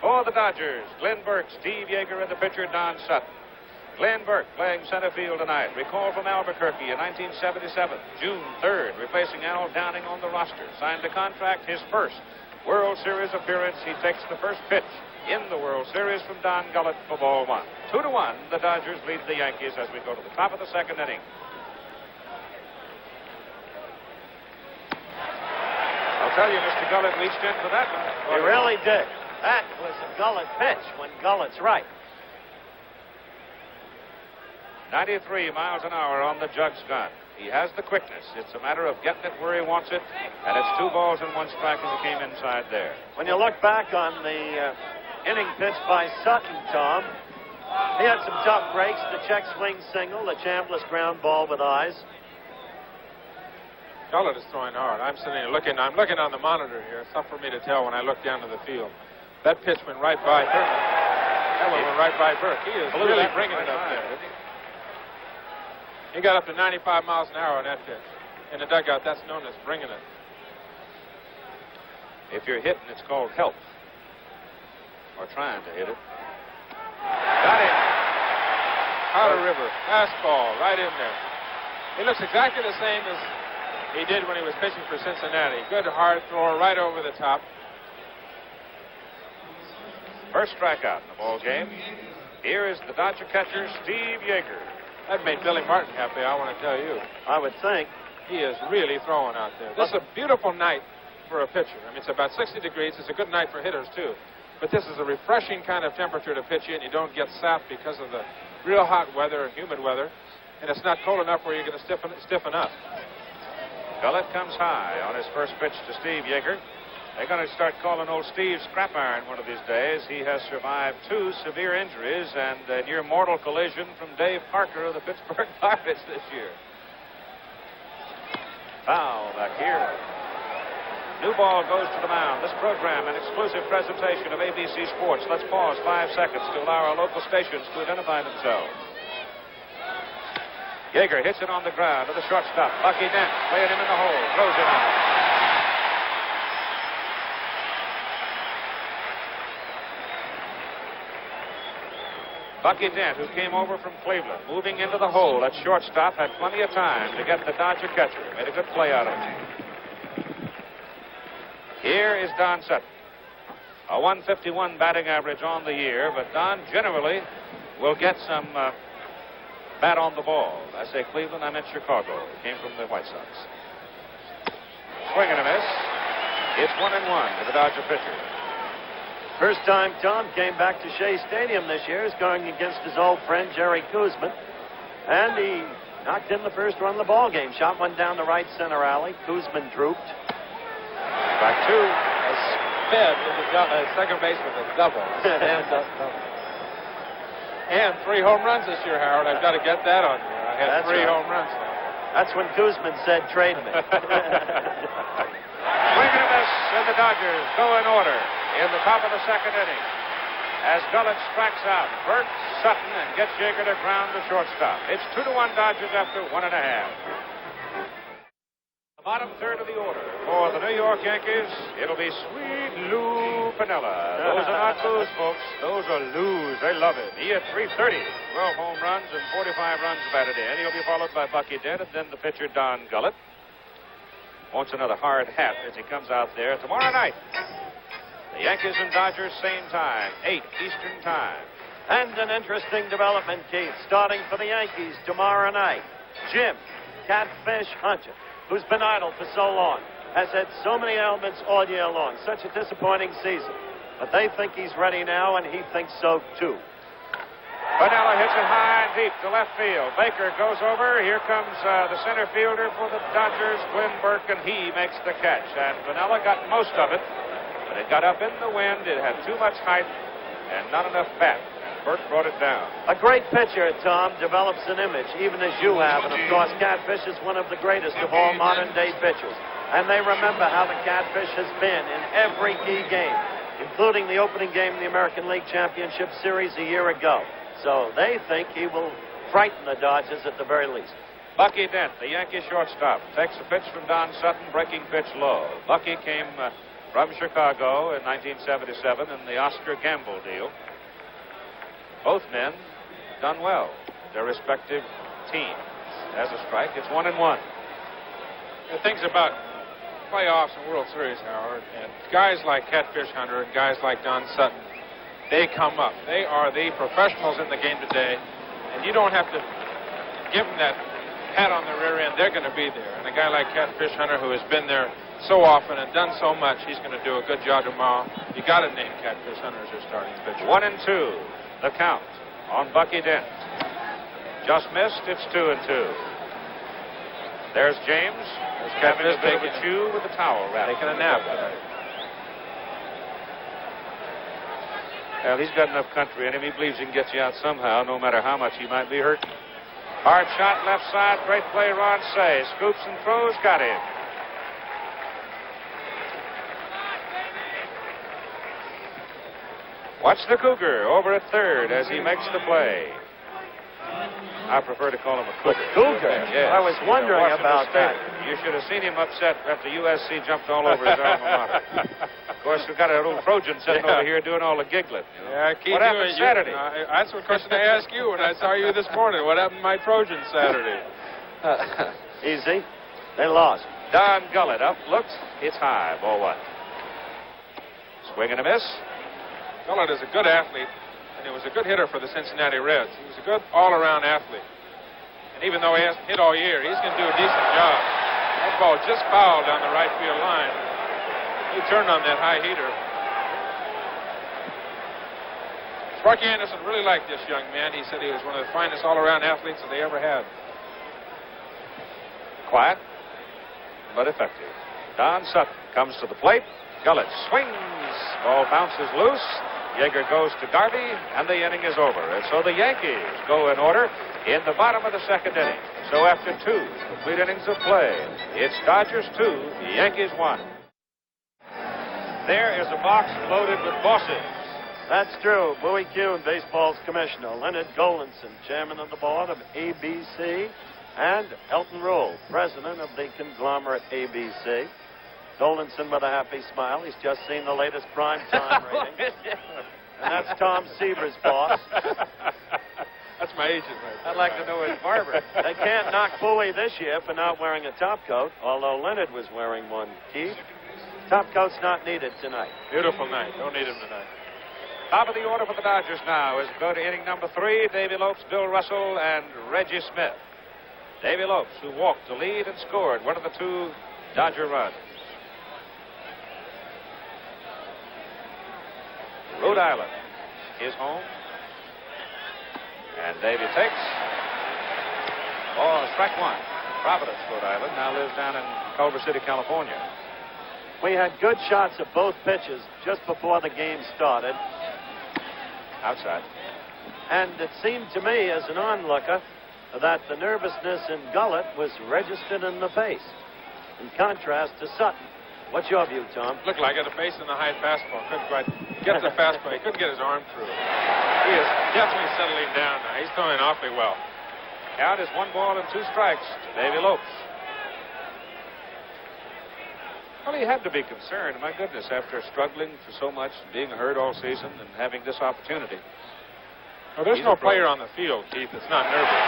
For the Dodgers, Glenn Burke, Steve Yeager, and the pitcher Don Sutton. Glenn Burke playing center field tonight, recalled from Albuquerque in 1977, June 3rd, replacing Al Downing on the roster. Signed a contract, his first World Series appearance. He takes the first pitch in the World Series from Don Gullett for ball one. 2-1, the Dodgers lead the Yankees as we go to the top of the second inning. I'll tell you, Mr. Gullett reached in for that one. He really did. That was a Gullett pitch when Gullett's right. 93 miles an hour on the Jugs gun. He has the quickness. It's a matter of getting it where he wants it, and it's 2 balls and 1 strike as he came inside there. When you look back on the inning pitch by Sutton, Tom, he had some tough breaks. The check swing single, the Chambliss ground ball with eyes. Gullett is throwing hard. I'm sitting here looking. I'm looking on the monitor here. It's tough for me to tell when I look down to the field. That pitch went right by Burke. That one went right by Burke. He is really bringing it up there, isn't he? He got up to 95 miles an hour on that pitch. In the dugout, that's known as bringing it. If you're hitting, it's called help. Or trying to hit it. Got him. Powder River, fastball, right in there. He looks exactly the same as he did when he was pitching for Cincinnati. Good hard thrower right over the top. First strikeout in the ball game. Here is the Dodger catcher, Steve Yeager. That made Billy Martin happy, I want to tell you. I would think. He is really throwing out there. This is a beautiful night for a pitcher. I mean, it's about 60 degrees. It's a good night for hitters, too. But this is a refreshing kind of temperature to pitch in. You don't get sapped because of the real hot weather, humid weather. And it's not cold enough where you're going to stiffen up. Gullett comes high on his first pitch to Steve Yeager. They're going to start calling old Steve scrap iron one of these days. He has survived 2 severe injuries and a near mortal collision from Dave Parker of the Pittsburgh Pirates this year. Foul back here. New ball goes to the mound. This program, an exclusive presentation of ABC Sports. Let's pause 5 seconds to allow our local stations to identify themselves. Yeager hits it on the ground to the shortstop. Bucky Dent playing him in the hole. Throws him out. Bucky Dent, who came over from Cleveland, moving into the hole at shortstop, had plenty of time to get the Dodger catcher. Made a good play out of it. Here is Don Sutton. A 151 batting average on the year, but Don generally will get some bat on the ball. I say Cleveland, I meant Chicago. Came from the White Sox. Swing and a miss. It's 1-1 to the Dodger pitcher. First time Tom came back to Shea Stadium this year is going against his old friend Jerry Koosman. And he knocked in the first run of the ball game. Shot one down the right center alley. Koosman drooped. Back 2. A sped with the second base with a double. And 3 home runs this year, Howard. I've got to get that on you. I had 3 home runs now. That's when Koosman said, trade me. Swing and a miss, and the Dodgers go in order in the top of the second inning. As Gullett strikes out Burke, Sutton, and gets Yeager to ground to shortstop. It's 2-1 Dodgers after 1.5. The bottom third of the order for the New York Yankees, it'll be Sweet Lou Piniella. Those are not Lou's, folks. Those are Lou's. They love it. He had 330, 12 home runs, and 45 runs batted in. He'll be followed by Bucky Dent, and then the pitcher Don Gullett. Wants another hard hat as he comes out there tomorrow night. The Yankees and Dodgers, same time, 8 Eastern time. And an interesting development, Keith, starting for the Yankees tomorrow night. Jim Catfish Hunter, who's been idle for so long, has had so many ailments all year long. Such a disappointing season. But they think he's ready now, and he thinks so, too. Vanilla hits it high and deep to left field. Baker goes over. Here comes the center fielder for the Dodgers, Glenn Burke, and he makes the catch. And Vanilla got most of it, but it got up in the wind. It had too much height and not enough bat. Burke brought it down. A great pitcher, Tom, develops an image, even as you have. And, of course, Catfish is one of the greatest of all modern-day pitchers. And they remember how the Catfish has been in every key game, including the opening game of the American League Championship Series a year ago. So they think he will frighten the Dodgers at the very least. Bucky Dent, the Yankee shortstop, takes a pitch from Don Sutton, breaking pitch low. Bucky came from Chicago in 1977 in the Oscar Gamble deal. Both men done well, their respective teams. As a strike, it's 1-1. The things about playoffs and World Series, Howard, and guys like Catfish Hunter and guys like Don Sutton, they come up. They are the professionals in the game today, and you don't have to give them that pat on the rear end. They're going to be there. And a guy like Catfish Hunter, who has been there so often and done so much, he's going to do a good job tomorrow. You got to name Catfish Hunter as your starting pitcher. 1-2. The count on Bucky Dent. Just missed. It's 2-2. There's James. There's having a bit of a chew with a towel wrapped. Taking a nap. Well, he's got enough country in him. He believes he can get you out somehow, no matter how much he might be hurt. Hard shot left side. Great play, Ron Say. Scoops and throws. Got him. Watch the Cougar over at third as he makes the play. I prefer to call him a Cougar. Cougar? Yes. I was wondering about that. You should have seen him upset after USC jumped all over his alma mater. Of course, we've got a little Trojan sitting over here doing all the giggling. You know? Yeah, keep what happened Saturday? That's the question I asked you when I saw you this morning. What happened to my Trojan Saturday? Easy. They lost. Don Gullett up, looks, it's high, ball one. Swing and a miss. Gullett is a good athlete, and he was a good hitter for the Cincinnati Reds. He was a good all-around athlete. And even though he hasn't hit all year, he's going to do a decent job. That ball just fouled down the right field line. He turned on that high heater. Sparky Anderson really liked this young man. He said he was one of the finest all-around athletes that they ever had. Quiet, but effective. Don Sutton comes to the plate. Gullett swings. Ball bounces loose. Yeager goes to Garvey, and the inning is over. And so the Yankees go in order in the bottom of the second inning. So after 2 complete innings of play, it's Dodgers 2, Yankees 1. There is a box loaded with bosses. That's true. Bowie Kuhn, baseball's commissioner. Leonard Golinson, chairman of the board of ABC. And Elton Rule, president of the conglomerate ABC. Golinson with a happy smile. He's just seen the latest prime time rating. And that's Tom Seaver's boss. That's my agent right there. I'd like to know his barber. They can't knock Bowie this year for not wearing a top coat, although Leonard was wearing one, Keith. Top coat's not needed tonight. Beautiful night. Don't need him tonight. Top of the order for the Dodgers now is go to inning number 3. Davy Lopes, Bill Russell, and Reggie Smith. Davy Lopes, who walked to lead and scored one of the 2 Dodger runs. Rhode Island is home. And Davy takes. Strike 1. Providence, Rhode Island, now lives down in Culver City, California. We had good shots of both pitches just before the game started. Outside. And it seemed to me, as an onlooker, that the nervousness in Gullett was registered in the face, in contrast to Sutton. What's your view, Tom? Looked like it. A base in the high fastball. Couldn't quite get the fastball. He couldn't get his arm through. He is definitely settling down now. He's throwing awfully well. Count is 1 ball and 2 strikes to Davy Lopes. Well, he had to be concerned, my goodness, after struggling for so much, being hurt all season, and having this opportunity. Well, there's no player on the field, Keith, that's not nervous.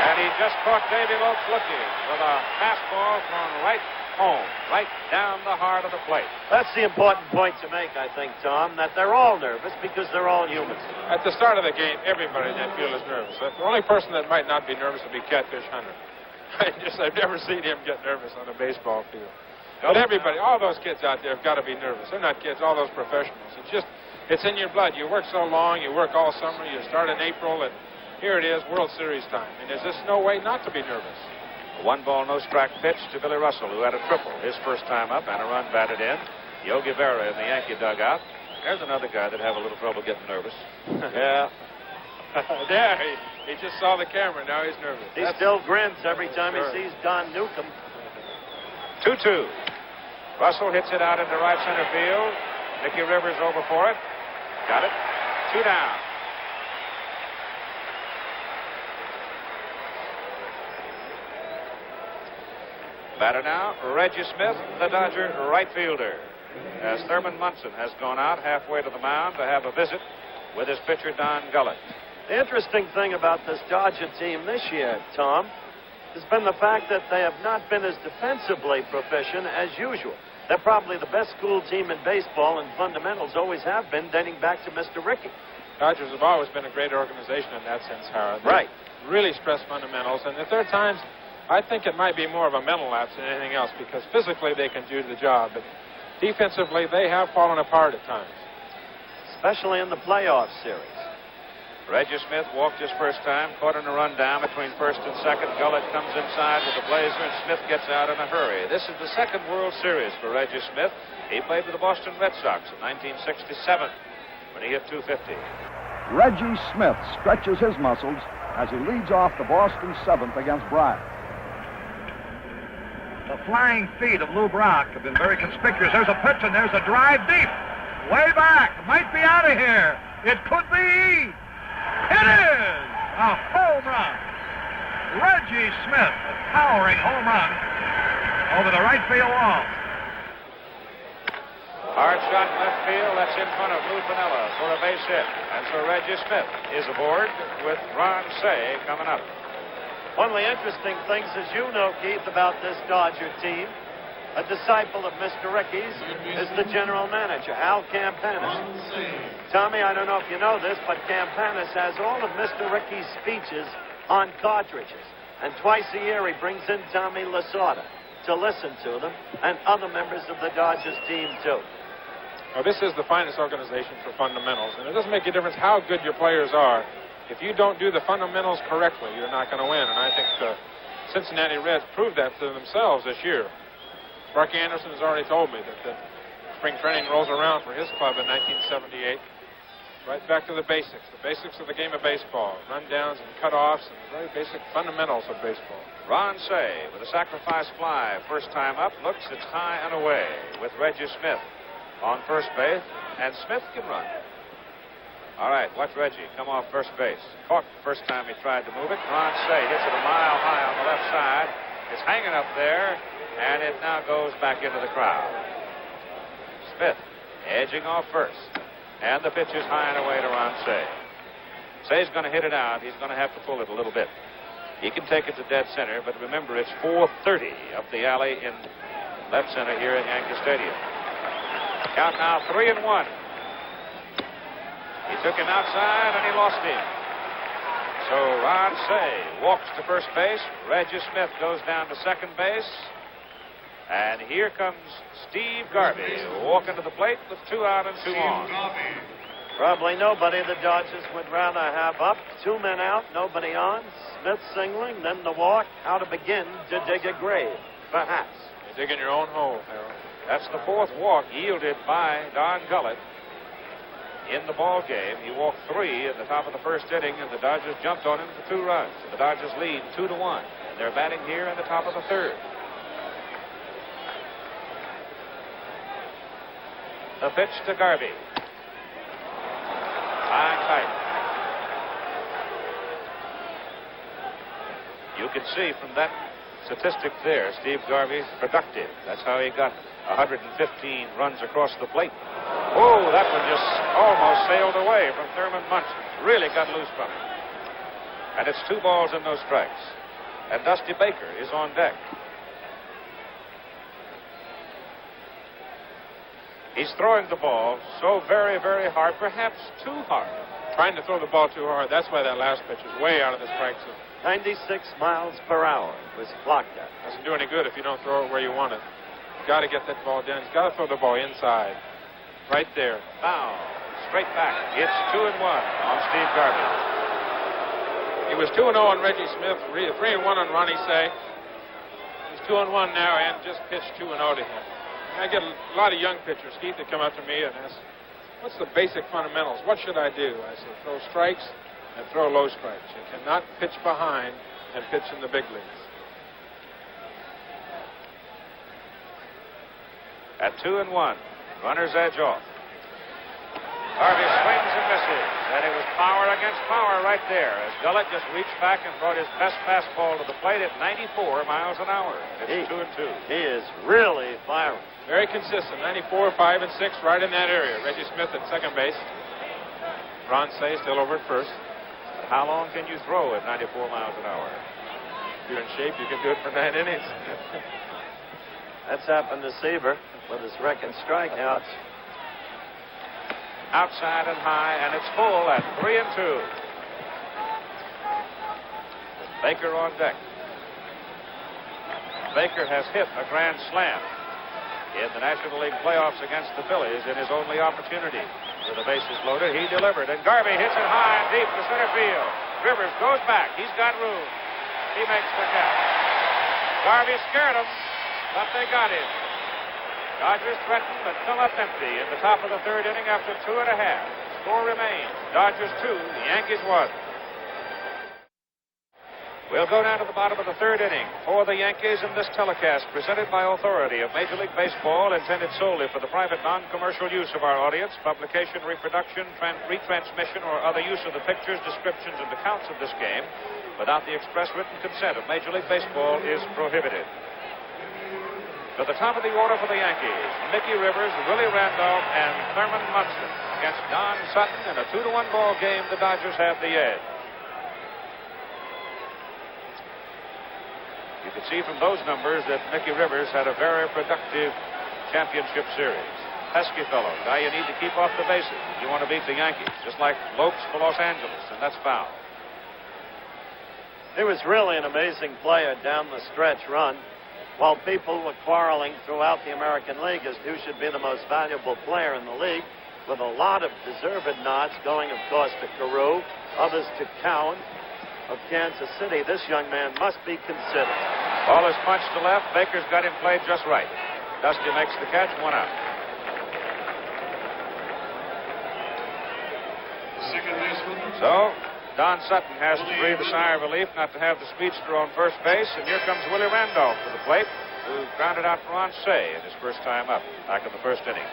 And he just caught Davy Lopes looking with a fastball thrown right home, right down the heart of the plate. That's the important point to make, I think, Tom, that they're all nervous because they're all humans. At the start of the game, everybody in that field is nervous. The only person that might not be nervous would be Catfish Hunter. I've never seen him get nervous on a baseball field. But everybody, all those kids out there have got to be nervous. They're not kids, all those professionals. It's just It's in your blood. You work so long, you work all summer, you start in April, and here it is, World Series time. And there's just no way not to be nervous. A 1-ball, no-strike pitch to Billy Russell, who had a triple his first time up and a run batted in. Yogi Berra in the Yankee dugout. There's another guy that have a little trouble getting nervous. Yeah. There, he just saw the camera. Now he's nervous. He still grins every time he sees Don Newcomb. 2-2. Russell hits it out into right center field. Mickey Rivers over for it. Got it. 2 down. Batter now, Reggie Smith, the Dodger right fielder, as Thurman Munson has gone out halfway to the mound to have a visit with his pitcher, Don Gullett. The interesting thing about this Dodger team this year, Tom, has been the fact that they have not been as defensively proficient as usual. They're probably the best school team in baseball, and fundamentals always have been, dating back to Mr. Rickey. Dodgers have always been a great organization in that sense, Howard. Right. Really stress fundamentals, and if there are times, I think it might be more of a mental lapse than anything else, because physically they can do the job, but defensively they have fallen apart at times. Especially in the playoff series. Reggie Smith walked his first time, caught in a run down between first and second. Gullett comes inside with the blazer, and Smith gets out in a hurry. This is the second World Series for Reggie Smith. He played with the Boston Red Sox in 1967 when he hit .250. Reggie Smith stretches his muscles as he leads off the Boston 7th against Bryant. The flying feet of Lou Brock have been very conspicuous. There's a pitch and there's a drive deep. Way back. Might be out of here. It could be. It is a home run. Reggie Smith, a towering home run over the right field wall. Hard shot left field. That's in front of Lou Piniella for a base hit. And so Reggie Smith is aboard with Ron Cey coming up. One of the interesting things, as you know, Keith, about this Dodger team, a disciple of Mr. Rickey's, is the general manager, Al Campanis. Tommy, I don't know if you know this, but Campanis has all of Mr. Rickey's speeches on cartridges. And twice a year he brings in Tommy Lasorda to listen to them, and other members of the Dodgers team, too. Well, this is the finest organization for fundamentals, and it doesn't make a difference how good your players are. If you don't do the fundamentals correctly, you're not going to win. And I think the Cincinnati Reds proved that to themselves this year. Sparky Anderson has already told me that spring training rolls around for his club in 1978. Right back to the basics of the game of baseball. Rundowns and cutoffs and the very basic fundamentals of baseball. Ron Cey with a sacrifice fly. First time up, looks, it's high and away with Reggie Smith on first base, and Smith can run. All right, watch Reggie come off first base. Caught the first time he tried to move it. Ron Cey hits it a mile high on the left side. It's hanging up there, and it now goes back into the crowd. Smith edging off first, and the pitch is high and away to Ron Cey. Cey's going to hit it out. He's going to have to pull it a little bit. He can take it to dead center, but remember, it's 430 up the alley in left center here at Yankee Stadium. Count now 3-1. He took him outside, and he lost him. So Ron Cey walks to first base. Reggie Smith goes down to second base. And here comes Steve Garvey walking to the plate with 2 out and 2 on. Probably nobody the Dodgers would rather have up. 2 men out, nobody on. Smith singling, then the walk. How to begin to dig a grave, perhaps. You're digging your own hole, Harold. That's the 4th walk yielded by Don Gullett in the ball game. He walked 3 at the top of the first inning, and the Dodgers jumped on him for 2 runs. So the Dodgers lead 2-1. And they're batting here in the top of the 3rd. The pitch to Garvey. High and tight. You can see from that statistic there, Steve Garvey's productive. That's how he got 115 runs across the plate. Oh, that one just almost sailed away from Thurman Munson. Really got loose from him. And it's 2 balls and no strikes. And Dusty Baker is on deck. He's throwing the ball so very, very hard, perhaps too hard. Trying to throw the ball too hard. That's why that last pitch is way out of the strike zone. 96 miles per hour was clocked at. Doesn't do any good if you don't throw it where you want it. You've got to get that ball down. He's got to throw the ball inside. Right there. Foul. straight back. It's 2-1 on Steve Garvey. He was 2-0 on Reggie Smith, 3-1 on Ronnie Say. He's 2-1 now and just pitched 2-0 to him. And I get a lot of young pitchers, Keith, that come up to me and ask, what's the basic fundamentals? What should I do? I say, throw strikes and throw low strikes. You cannot pitch behind and pitch in the big leagues. At 2-1, runner's edge off. Harvey swings and misses, and it was power against power right there as Gullett just reached back and brought his best fastball to the plate at 94 miles an hour. It's 2-2. He is really firing. Very consistent, 94, 5, and 6, right in that area. Reggie Smith at second base. Ron Say still over at first. But how long can you throw at 94 miles an hour? If you're in shape, you can do it for 9 innings. That's happened to Seaver with his record strikeouts. Outside and high, and it's full at 3-2. Baker on deck. Baker has hit a grand slam in the National League playoffs against the Phillies in his only opportunity. With the bases loaded, he delivered, and Garvey hits it high and deep to center field. Rivers goes back. He's got room. He makes the catch. Garvey scared him, but they got him. Dodgers threatened but come up empty in the top of the third inning after 2.5. Score remains. Dodgers 2, the Yankees 1. We'll go down to the bottom of the third inning for the Yankees in this telecast presented by authority of Major League Baseball, intended solely for the private non-commercial use of our audience. Publication, reproduction, retransmission, or other use of the pictures, descriptions, and accounts of this game without the express written consent of Major League Baseball is prohibited. To the top of the order for the Yankees, Mickey Rivers, Willie Randolph, and Thurman Munson. Against Don Sutton in a 2-1 ball game, the Dodgers have the edge. You can see from those numbers that Mickey Rivers had a very productive championship series. Pesky fellow, guy you need to keep off the bases if you want to beat the Yankees, just like Lopes for Los Angeles, and that's foul. He was really an amazing player down the stretch run. While people were quarreling throughout the American League as to who should be the most valuable player in the league, with a lot of deserved nods going, of course, to Carew, others to Cowan of Kansas City, this young man must be considered. Ball is punched to left. Baker's got him played just right. Dusty makes the catch, 1 out. So, Don Sutton has to breathe a sigh of relief not to have the speedster on first base, and here comes Willie Randolph to the plate, who grounded out for Ron Say in his first time up, back in the first inning.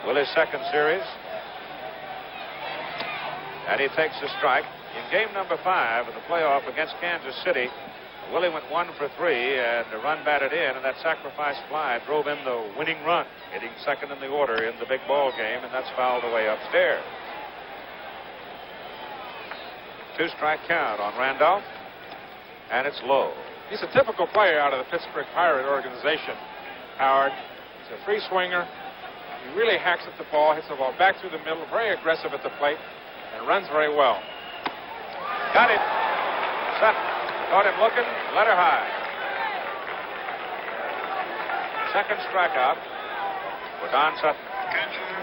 Willie's second series, and he takes a strike. In game number 5 of the playoff against Kansas City, Willie went 1 for 3, and a run batted in, and that sacrifice fly drove in the winning run, hitting second in the order in the big ball game, and that's fouled away upstairs. 2-strike count on Randolph, and it's low. He's a typical player out of the Pittsburgh Pirate organization, Howard. He's a free swinger. He really hacks at the ball, hits the ball back through the middle, very aggressive at the plate, and runs very well. Got it. Sutton caught him looking, let her high. Second strikeout for Don Sutton.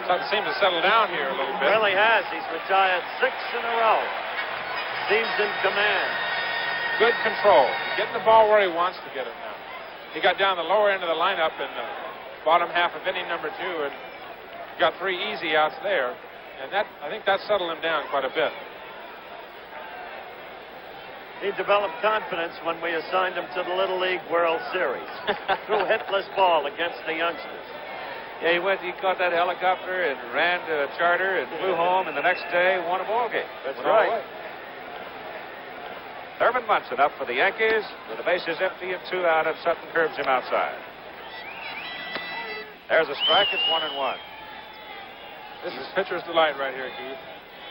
Sutton seems to settle down here a little bit. Really has. He's retired 6 in a row. Seems in command. Good control. He's getting the ball where he wants to get it now. He got down the lower end of the lineup in the bottom half of inning number 2 and got 3 easy outs there. And that, I think that settled him down quite a bit. He developed confidence when we assigned him to the Little League World Series. Threw hitless ball against the youngsters. Yeah, he caught that helicopter and ran to a charter and flew home, and the next day won a ball game. That's right. Thurman Munson up for the Yankees with the bases empty and 2 out, and Sutton curbs him outside. There's a strike. It's 1-1. This is pitcher's delight right here, Keith.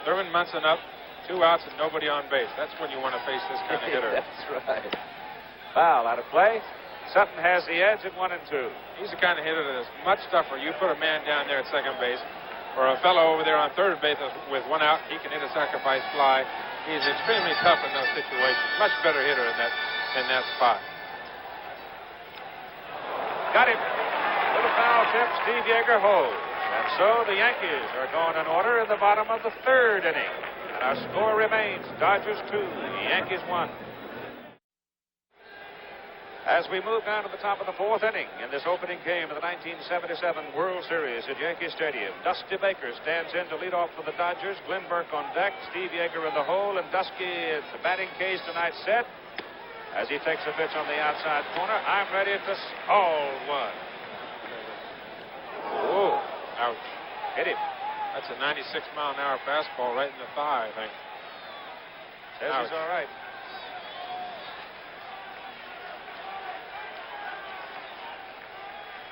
Thurman Munson up, 2 outs and nobody on base. That's when you want to face this kind of hitter. That's right. Foul out of play. Sutton has the edge at 1-2. He's the kind of hitter that is much tougher. You put a man down there at second base, or a fellow over there on third base with 1 out, he can hit a sacrifice fly. He's extremely tough in those situations. Much better hitter in that spot. Got him. Little foul tip. Steve Yeager holds. And And so the Yankees are going in order in the bottom of the third inning. And our score remains Dodgers 2, Yankees 1. As we move down to the top of the fourth inning in this opening game of the 1977 World Series at Yankee Stadium, Dusty Baker stands in to lead off for the Dodgers. Glenn Burke on deck, Steve Yeager in the hole, and Dusty at the batting cage tonight set. As he takes a pitch on the outside corner, I'm ready to call one. Oh, ouch. Hit him. That's a 96-mile-an-hour fastball right in the thigh, I think. Says Ouch. he's all right.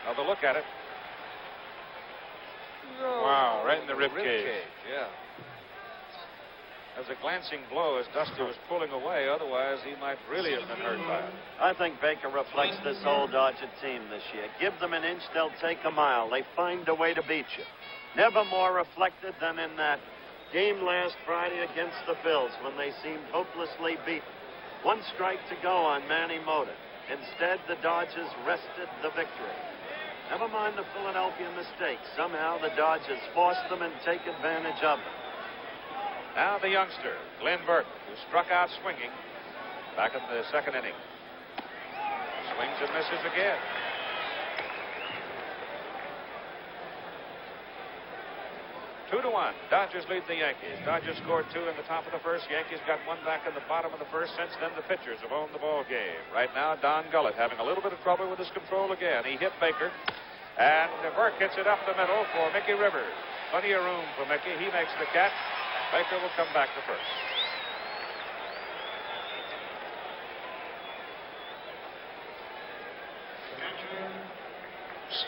Another look at it. Wow, right in the rib cage. Yeah. That was a glancing blow as Dusty was pulling away. Otherwise, he might really have been hurt by it. I think Baker reflects this whole Dodger team this year. Give them an inch, they'll take a mile. They find a way to beat you. Never more reflected than in that game last Friday against the Phils when they seemed hopelessly beaten. One strike to go on Manny Mota. Instead, the Dodgers wrested the victory. Never mind the Philadelphia mistakes. Somehow the Dodgers forced them and take advantage of them. Now the youngster, Glenn Burke, who struck out swinging back in the second inning. Swings and misses again. Two to one. Dodgers lead the Yankees. Dodgers scored 2 in the top of the first. Yankees got 1 back in the bottom of the first. Since then, the pitchers have owned the ball game. Right now, Don Gullett having a little bit of trouble with his control again. He hit Baker, and Burke hits it up the middle for Mickey Rivers. Plenty of room for Mickey. He makes the catch. Baker will come back to first.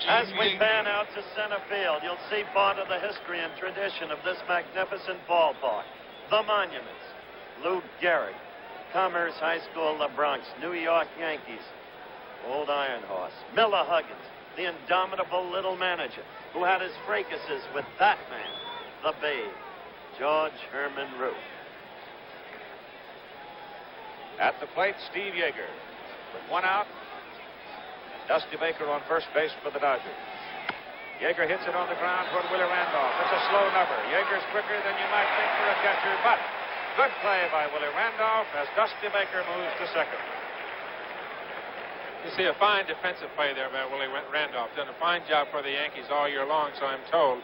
As we pan out to center field, you'll see part of the history and tradition of this magnificent ballpark. The monuments. Lou Gehrig, Commerce High School, the Bronx, New York Yankees, Old Iron Horse, Miller Huggins, the indomitable little manager who had his fracases with that man, the Babe, George Herman Root. At the plate, Steve Yeager with 1 out. Dusty Baker on first base for the Dodgers. Yeager hits it on the ground toward Willie Randolph. It's a slow number. Yeager's quicker than you might think for a catcher, but good play by Willie Randolph as Dusty Baker moves to second. You see a fine defensive play there by Willie Randolph. Done a fine job for the Yankees all year long, so I'm told.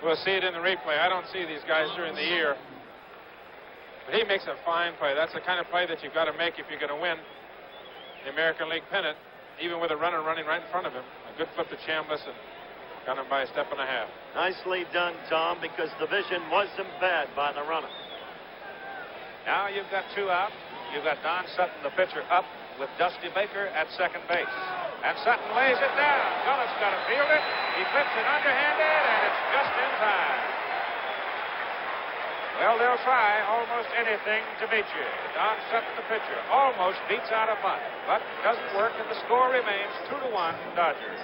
We'll see it in the replay. I don't see these guys during the year. But he makes a fine play. That's the kind of play that you've got to make if you're going to win the American League pennant, even with a runner running right in front of him. A good flip to Chambliss and got him by a step and a half. Nicely done, Tom, because the vision wasn't bad by the runner. Now you've got 2 out. You've got Don Sutton, the pitcher, up with Dusty Baker at second base. And Sutton lays it down. Gullett's got to field it. He flips it underhanded, and it's just in time. Well, they'll try almost anything to beat you. Don Sutton, the pitcher, almost beats out a bunt, but doesn't work, and the score remains 2-1 Dodgers.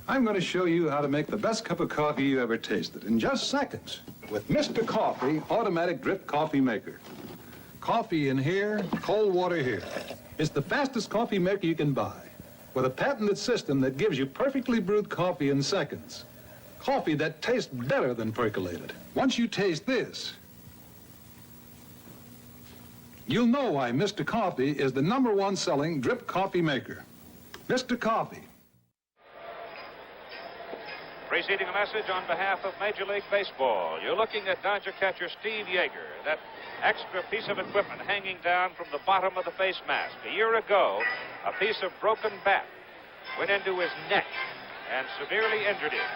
I'm going to show you how to make the best cup of coffee you ever tasted in just seconds with Mr. Coffee Automatic Drip Coffee Maker. Coffee in here, cold water here. It's the fastest coffee maker you can buy with a patented system that gives you perfectly brewed coffee in seconds. Coffee that tastes better than percolated. Once you taste this, you'll know why Mr. Coffee is the #1 selling drip coffee maker. Mr. Coffee. Preceding a message on behalf of Major League Baseball. You're looking at Dodger catcher Steve Yeager. That extra piece of equipment hanging down from the bottom of the face mask. A year ago, a piece of broken bat went into his neck and severely injured him.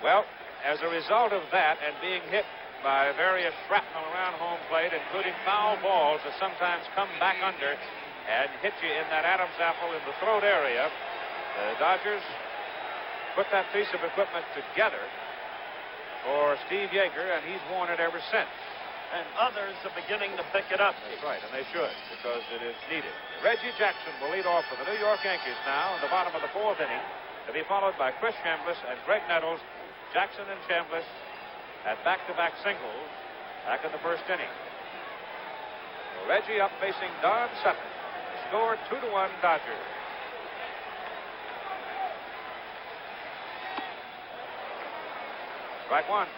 Well, as a result of that and being hit by various shrapnel around home plate, including foul balls that sometimes come back under and hit you in that Adam's apple in the throat area, the Dodgers put that piece of equipment together for Steve Yeager, and he's worn it ever since. And others are beginning to pick it up. That's right, and they should, because it is needed. Reggie Jackson will lead off for the New York Yankees now in the bottom of the 4th inning, to be followed by Chris Chambliss and Greg Nettles. Jackson and Chambliss had back-to-back singles back in the first inning. So Reggie up facing Don Sutton. Score 2-1 Dodgers. Strike one.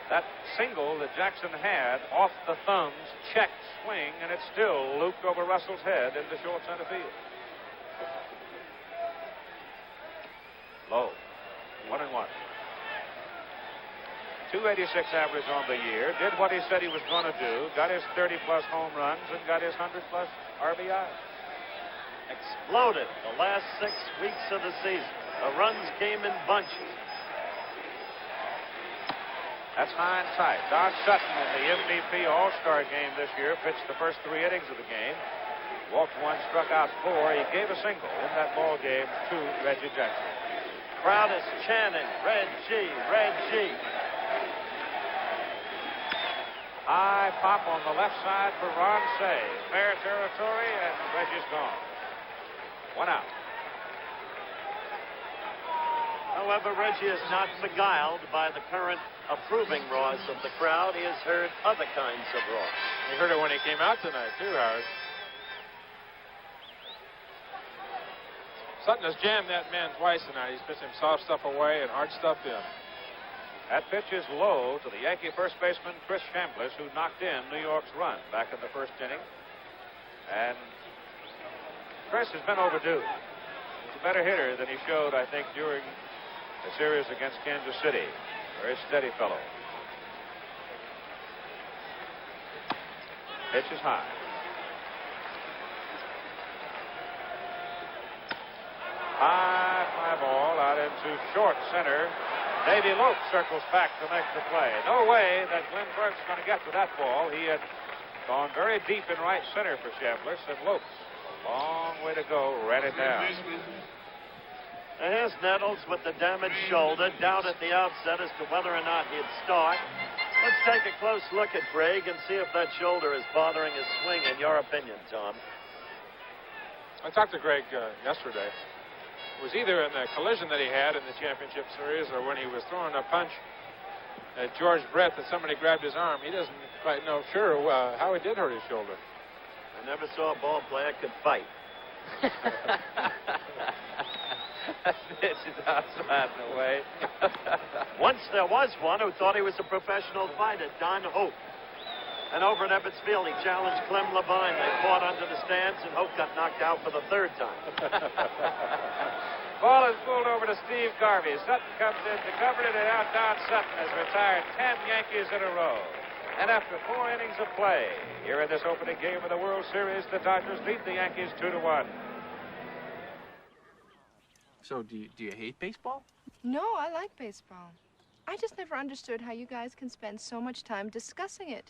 That single that Jackson had off the thumbs, checked swing, and it still looped over Russell's head into short center field. Low. 1-1. 286 average on the year. Did what he said he was going to do. Got his 30-plus home runs and got his 100-plus RBI. Exploded the last 6 weeks of the season. The runs came in bunches. That's high and tight. Don Sutton in the MVP All-Star game this year pitched the first 3 innings of the game. Walked 1, struck out 4. He gave a single in that ball game to Reggie Jackson. Crowd is chanting, Red G, Red G. High pop on the left side for Ron Say. Fair territory, and Reggie's gone. 1 out. However, Reggie is not beguiled by the current approving roars of the crowd. He has heard other kinds of roars. He heard it when he came out tonight, too, Howard. Sutton has jammed that man twice tonight. He's pitched him soft stuff away and hard stuff in. That pitch is low to the Yankee first baseman, Chris Chambliss, who knocked in New York's run back in the first inning. And Chris has been overdue. He's a better hitter than he showed, I think, during the series against Kansas City. Very steady fellow. Pitch is high. High fly ball out into short center. Davy Lopes circles back to make the play. No way that Glenn Burke's going to get to that ball. He had gone very deep in right center for Chambliss, and Lopes, long way to go, ran it down. And here's Nettles with the damaged shoulder. Doubt at the outset as to whether or not he'd start. Let's take a close look at Greg and see if that shoulder is bothering his swing, in your opinion, Tom. I talked to Greg yesterday. It was either in the collision that he had in the championship series or when he was throwing a punch at George Brett that somebody grabbed his arm. He doesn't quite know how he did hurt his shoulder. I never saw a ball player could fight. Pitch is outside in the way. Once there was one who thought he was a professional fighter, Don Hope. And over at Ebbets Field, he challenged Clem Levine. They fought under the stands, and Hope got knocked out for the 3rd time. Ball is pulled over to Steve Garvey. Sutton comes in to cover it, and out Don Sutton has retired 10 Yankees in a row. And after 4 innings of play, here in this opening game of the World Series, the Dodgers beat the Yankees 2-1. So, do you hate baseball? No, I like baseball. I just never understood how you guys can spend so much time discussing it.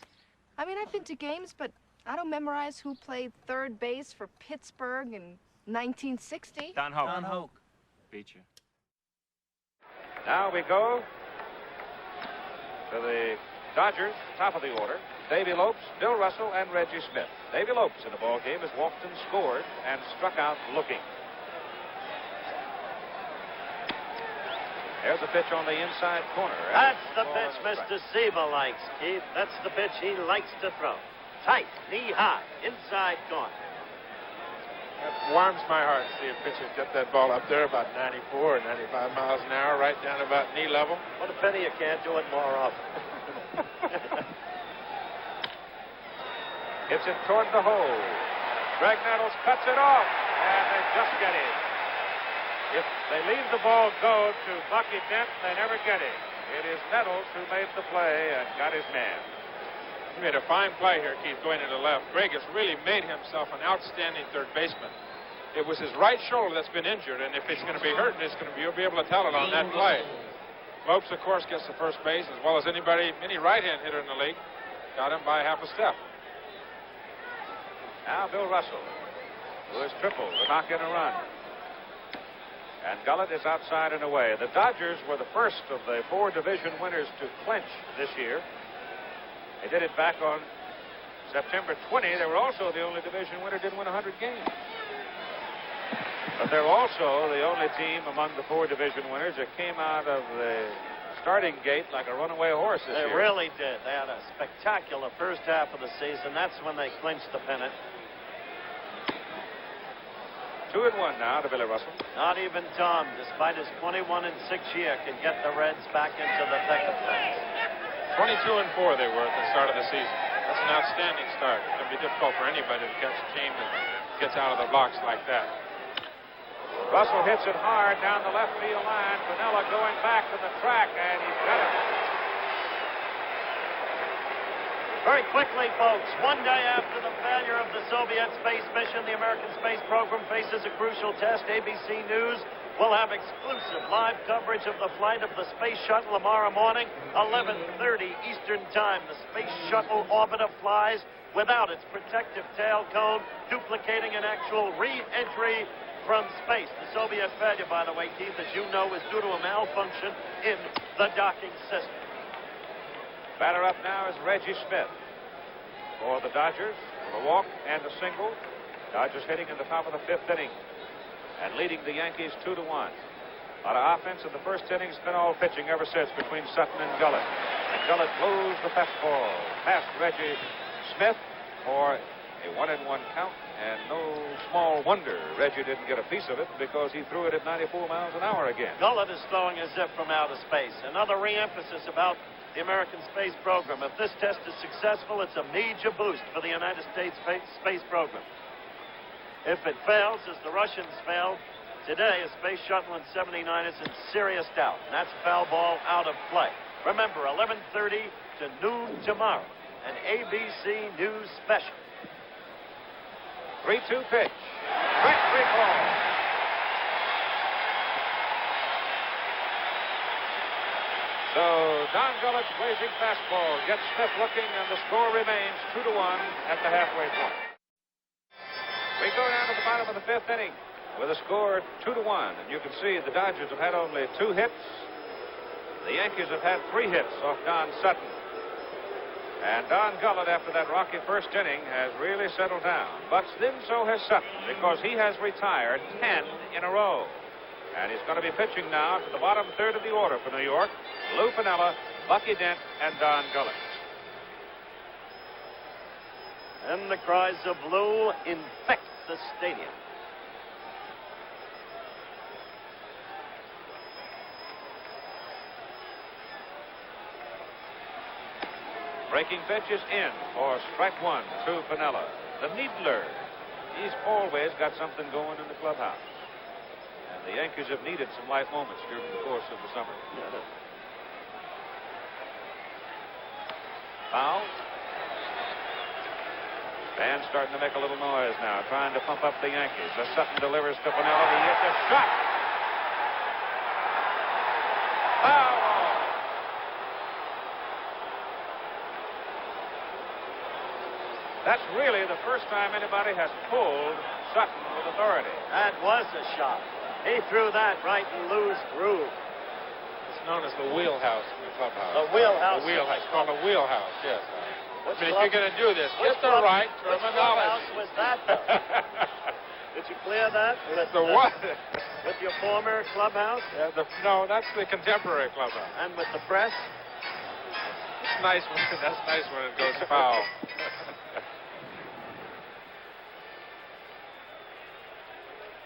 I mean, I've been to games, but I don't memorize who played 3rd base for Pittsburgh in 1960. Don Hoke. Don Hoke. Beat you. Now we go to the Dodgers, top of the order. Davy Lopes, Bill Russell, and Reggie Smith. Davy Lopes in the ball game has walked and scored and struck out looking. There's a pitch on the inside corner. That's the pitch Mr. Siebel likes, Keith. That's the pitch he likes to throw. Tight, knee high, inside corner. It warms my heart to see a pitcher get that ball up there about 94 or 95 miles an hour, right down to about knee level. What a pity you can't do it more often. Hits it toward the hole. Greg Nettles cuts it off, and they just get in. If they leave the ball go to Bucky Dent, they never get him. It is Nettles who made the play and got his man. He made a fine play here, Keith, going into left. Greg has really made himself an outstanding 3rd baseman. It was his right shoulder that's been injured, and if it's going to be hurt, you'll be able to tell it on that play. Lopes, of course, gets to first base as well as any right-hand hitter in the league. Got him by half a step. Now Bill Russell, who has tripled to knock in a run. And Gullett is outside and away. The Dodgers were the first of the 4 division winners to clinch this year. They did it back on September 20. They were also the only division winner didn't win 100 games. But they're also the only team among the 4 division winners that came out of the starting gate like a runaway horse this year. They really did. They had a spectacular first half of the season. That's when they clinched the pennant. 2-1 now to Billy Russell. Not even Tom, despite his 21-6 year, can get the Reds back into the thick of things. 22-4 they were at the start of the season. That's an outstanding start. It's going to be difficult for anybody to catch a team that gets out of the blocks like that. Russell hits it hard down the left field line. Piniella going back to the track, and he's got it. Very quickly, folks, one day after the failure of the Soviet space mission, the American space program faces a crucial test. ABC News will have exclusive live coverage of the flight of the space shuttle tomorrow morning, 11:30 Eastern Time. The space shuttle orbiter flies without its protective tail cone, duplicating an actual re-entry from space. The Soviet failure, by the way, Keith, as you know, is due to a malfunction in the docking system. Batter up now is Reggie Smith for the Dodgers. A walk and a single. Dodgers hitting in the top of the 5th inning and leading the Yankees 2-1. A lot of offense in the first inning. It's been all pitching ever since between Sutton and Gullett. And Gullett blows the fastball past Reggie Smith for a 1-1 count. And no small wonder Reggie didn't get a piece of it, because he threw it at 94 miles an hour again. Gullett is throwing as if from outer space. Another re-emphasis about the American space program. If this test is successful, it's a major boost for the United States space program. If it fails, as the Russians failed today, a space shuttle in '79 is in serious doubt. And that's foul ball out of play. Remember, 11:30 to noon tomorrow, an ABC News special. 3-2 pitch. Strike 3 ball. So Don Gullett's blazing fastball gets Smith looking, and the score remains 2-1 at the halfway point. We go down to the bottom of the 5th inning with a score 2-1, and you can see the Dodgers have had only 2 hits. The Yankees have had 3 hits off Don Sutton. And Don Gullett, after that rocky first inning, has really settled down. But then so has Sutton, because he has retired 10 in a row. And he's going to be pitching now to the bottom 3rd of the order for New York. Lou Piniella, Bucky Dent, and Don Gullett. And the cries of Lou infect the stadium. Breaking pitch is in for strike 1 to Piniella. The Needler. He's always got something going in the clubhouse. And the Yankees have needed some light moments during the course of the summer. Foul. Fans starting to make a little noise now, trying to pump up the Yankees. As Sutton delivers to Piniella, he hits a shot. Foul. That's really the first time anybody has pulled Sutton with authority. That was a shot. He threw that right in Lou's groove. It's known as the wheelhouse in the clubhouse. The wheelhouse. The wheelhouse. It's called a wheelhouse, yes. Which I mean, if you're going to do this, get the right terminology. Which was that, though? Did you clear that? With the what? With your former clubhouse? No, that's the contemporary clubhouse. And with the press? It's nice when, that's nice when it goes foul.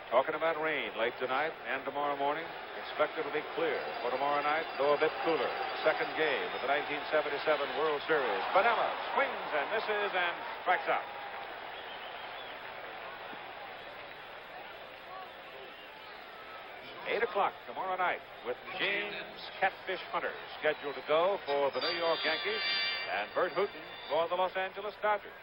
Talking about rain late tonight and tomorrow morning. Expected to be clear for tomorrow night, though a bit cooler. Second game of the 1977 World Series. Piniella swings and misses and strikes out. Eight o'clock tomorrow night with James Catfish Hunter scheduled to go for the New York Yankees and Bert Hooton for the Los Angeles Dodgers.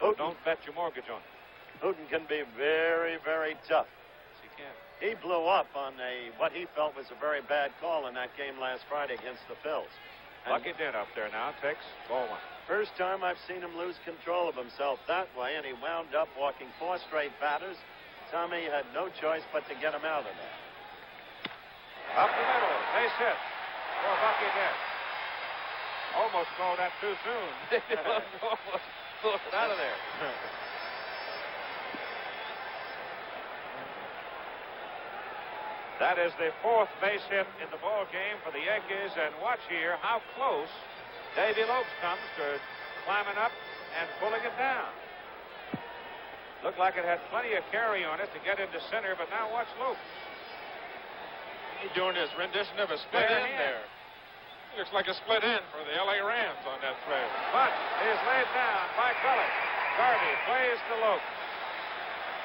So don't bet your mortgage on it. Hooton can be very, very tough. Yes, he can. He blew up on what he felt was a very bad call in that game last Friday against the Phils. Bucky Dent up there now, takes ball 1. First time I've seen him lose control of himself that way, and he wound up walking 4 straight batters. Tommy had no choice but to get him out of there. Up the middle, base hit for Bucky Dent. Almost called that too soon. Almost pulled it out of there. That is the 4th base hit in the ball game for the Yankees, and watch here how close Davy Lopes comes to climbing up and pulling it down. Looked like it had plenty of carry on it to get into center, but now watch Lopes. He's doing his rendition of a split end there. Looks like a split end for the L.A. Rams on that play. Bunt is laid down by Gullett. Garvey plays to Lopes.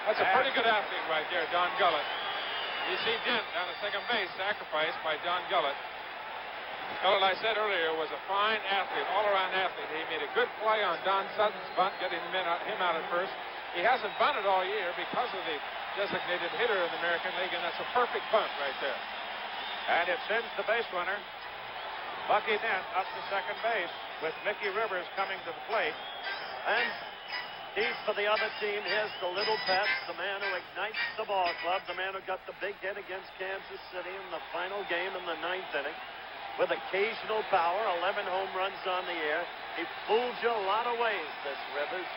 That's a pretty good athlete right there, Don Gullett. You see Dent down at second base, sacrificed by Don Gullett. Gullett, I said earlier, was a fine athlete, all-around athlete. He made a good play on Don Sutton's bunt, getting him out at first. He hasn't bunted all year because of the designated hitter in the American League, and that's a perfect bunt right there. And it sends the base runner, Bucky Dent, up to second base with Mickey Rivers coming to the plate. And he's for the other team. Here's the little pet, the man who ignites the ball club, the man who got the big hit against Kansas City in the final game in the 9th inning. With occasional power, 11 home runs on the year. He fools you a lot of ways, this Rivers.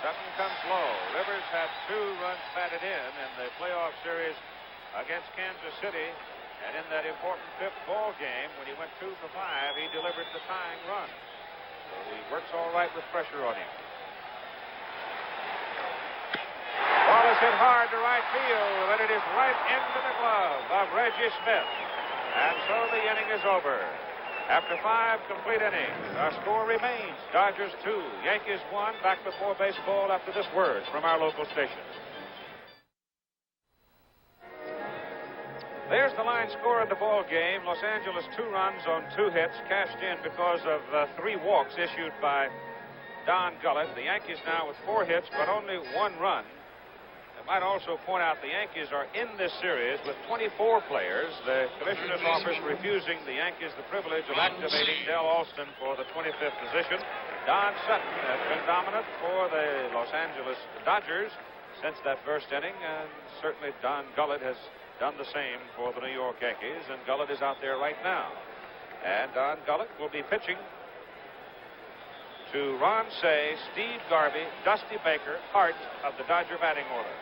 Sutton comes low. Rivers had 2 runs batted in the playoff series against Kansas City. And in that important 5th ball game, when he went 2 for 5, he delivered the tying run. So he works all right with pressure on him. Ball is hit hard to right field, and it is right into the glove of Reggie Smith. And so the inning is over. After 5 complete innings, our score remains Dodgers 2, Yankees 1. Back with more baseball after this word from our local station. There's the line score of the ball game. Los Angeles 2 runs on 2 hits, cashed in because of 3 walks issued by Don Gullett. The Yankees now with 4 hits, but only 1 run. I might also point out the Yankees are in this series with 24 players. The commissioner's office refusing the Yankees the privilege of activating Del Alston for the 25th position. Don Sutton has been dominant for the Los Angeles Dodgers since that first inning, and certainly Don Gullett has done the same for the New York Yankees, and Gullett is out there right now. And Don Gullett will be pitching to Ron Say, Steve Garvey, Dusty Baker, Hart of the Dodger batting order.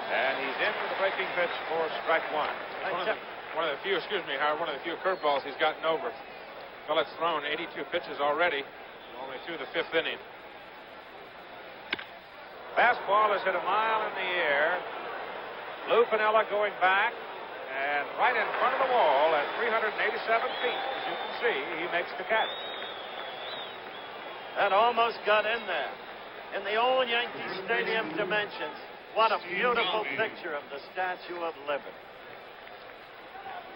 And he's in with the breaking pitch for strike 1. One of the few, Howard, one of the few curveballs he's gotten over. Gullett's thrown 82 pitches already, only through the 5th inning. Fastball is hit a mile in the air. Lou Piniella going back, and right in front of the wall at 387 feet, as you can see, he makes the catch. That almost got in there. In the old Yankee Stadium dimensions, what a beautiful picture of the Statue of Liberty.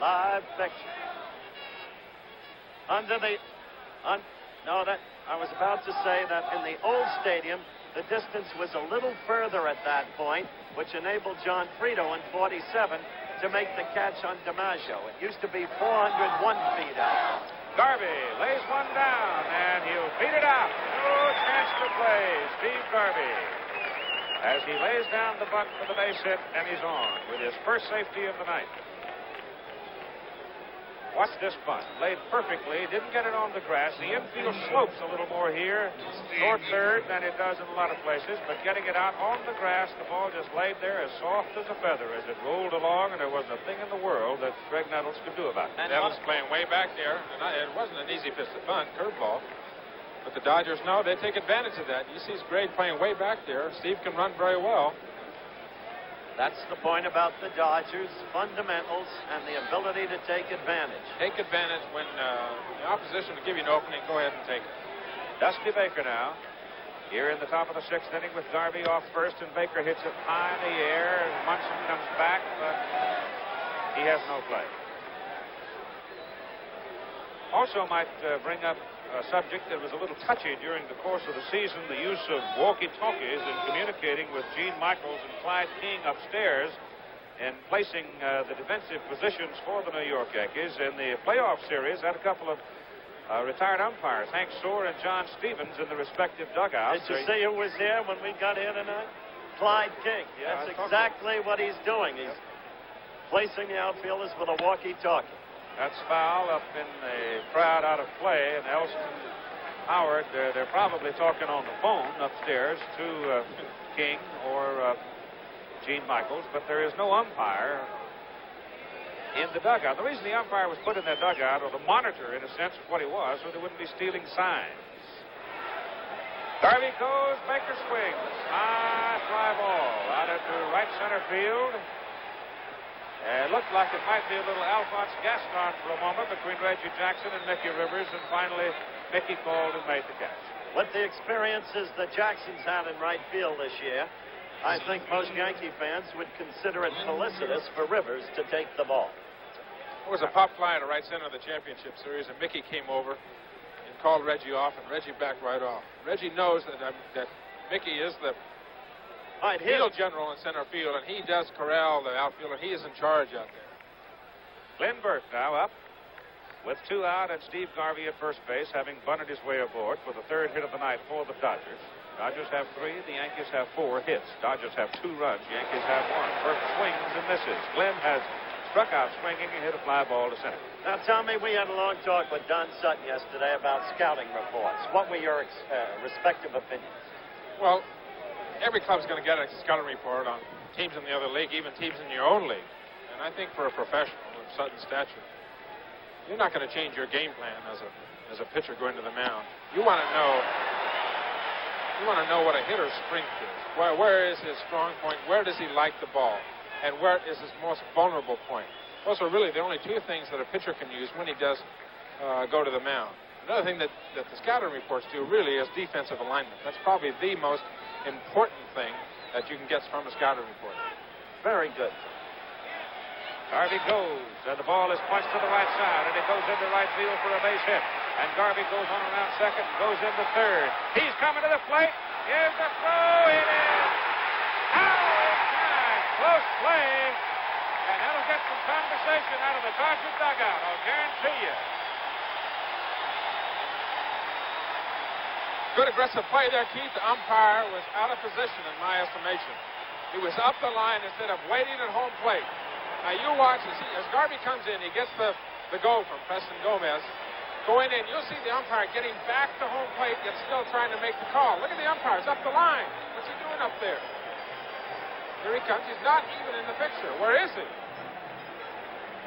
Live picture. I was about to say that in the old stadium, the distance was a little further at that point, which enabled John Frito in 47 to make the catch on DiMaggio. It used to be 401 feet out. Garvey lays one down, and he'll beat it out. No chance to play. Steve Garvey, as he lays down the bunt for the base hit, and he's on with his first safety of the night. Watch this bunt. Laid perfectly. Didn't get it on the grass. The infield slopes a little more here toward third than it does in a lot of places, but getting it out on the grass, the ball just laid there as soft as a feather as it rolled along, and there wasn't a thing in the world that Greg Nettles could do about it. Nettles playing way back there. And it wasn't an easy pitch to bunt, curveball. But the Dodgers know they take advantage of that. You see Greg playing way back there. Steve can run very well. That's the point about the Dodgers, fundamentals and the ability to take advantage. Take advantage when the opposition will give you an opening. Go ahead and take it. Dusty Baker now, here in the top of the 6th inning with Garvey off first, and Baker hits it high in the air, and Munson comes back, but he has no play. Also might bring up a subject that was a little touchy during the course of the season, the use of walkie-talkies in communicating with Gene Michaels and Clyde King upstairs in placing the defensive positions for the New York Yankees. In the playoff series, had a couple of retired umpires, Hank Soar and John Stevens, in the respective dugouts. Did you see who was here when we got here tonight? Clyde King. Yeah, that's exactly what he's doing. He's placing the outfielders with a walkie-talkie. That's foul up in the crowd out of play, and Elston Howard, they're probably talking on the phone upstairs to King or Gene Michaels, but there is no umpire in the dugout. The reason the umpire was put in that dugout, or the monitor in a sense of what he was, so they wouldn't be stealing signs. Garvey goes, Baker swings. High fly ball out into right center field. It looked like it might be a little Alphonse Gaston for a moment between Reggie Jackson and Mickey Rivers, and finally Mickey called and made the catch. With the experiences that Jackson's had in right field this year, I think most Yankee fans would consider it felicitous for Rivers to take the ball. There was a pop fly to right center of the championship series, and Mickey came over and called Reggie off, and Reggie backed right off. Reggie knows that Mickey is the field general in center field, and he does corral the outfield, and he is in charge out there. Glenn Burke now up with 2 out, and Steve Garvey at first base, having bunted his way aboard for the 3rd hit of the night for the Dodgers. Dodgers have 3, the Yankees have 4 hits. Dodgers have 2 runs, Yankees have 1. Burke swings and misses. Glenn has struck out swinging and hit a fly ball to center. Now, Tommy, we had a long talk with Don Sutton yesterday about scouting reports. What were your respective opinions? Well, every club's going to get a scouting report on teams in the other league, even teams in your own league. And I think for a professional of Sutton's stature, you're not going to change your game plan as a pitcher going to the mound. You want to know what a hitter's strength is. Where is his strong point? Where does he like the ball? And where is his most vulnerable point? Those are really the only 2 things that a pitcher can use when he does go to the mound. Another thing that the scouting reports do really is defensive alignment. That's probably the most important thing that you can get from a scouting report. Very good. Garvey goes, and the ball is punched to the right side, and it goes into right field for a base hit. And Garvey goes on around second and goes into third. He's coming to the plate. Here's the throw. It is out in time. Close play. And that'll get some conversation out of the Dodger dugout, I'll guarantee you. Good aggressive play there, Keith. The umpire was out of position in my estimation. He was up the line instead of waiting at home plate. Now you watch as Garvey comes in, he gets the go from Preston Gomez. Going in, you'll see the umpire getting back to home plate, yet still trying to make the call. Look at the umpire, he's up the line. What's he doing up there? Here he comes, he's not even in the picture. Where is he?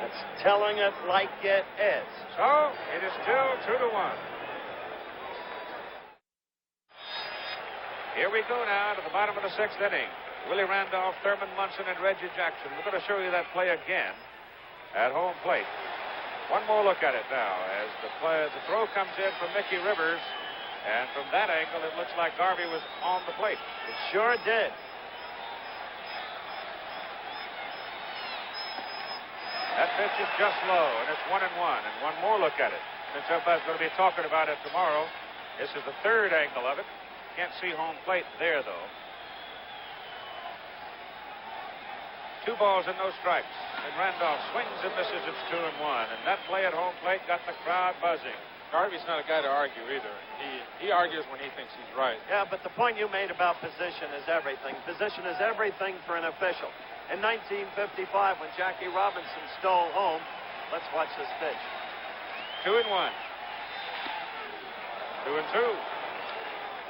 That's telling it like it is. So, it is still 2-1. Here we go now to the bottom of the 6th inning. Willie Randolph, Thurman Munson, and Reggie Jackson. We're going to show you that play again at home plate. One more look at it now as the throw comes in from Mickey Rivers, and from that angle it looks like Garvey was on the plate. It sure did. That pitch is just low, and it's 1-1. And one more look at it. Since everybody's going to be talking about it tomorrow, this is the 3rd angle of it. Can't see home plate there, though. 2 balls and no strikes. And Randolph swings and misses. It's 2-1. And that play at home plate got the crowd buzzing. Garvey's not a guy to argue either. He argues when he thinks he's right. Yeah, but the point you made about position is everything. Position is everything for an official. In 1955, when Jackie Robinson stole home, let's watch this pitch. 2-1. 2-2.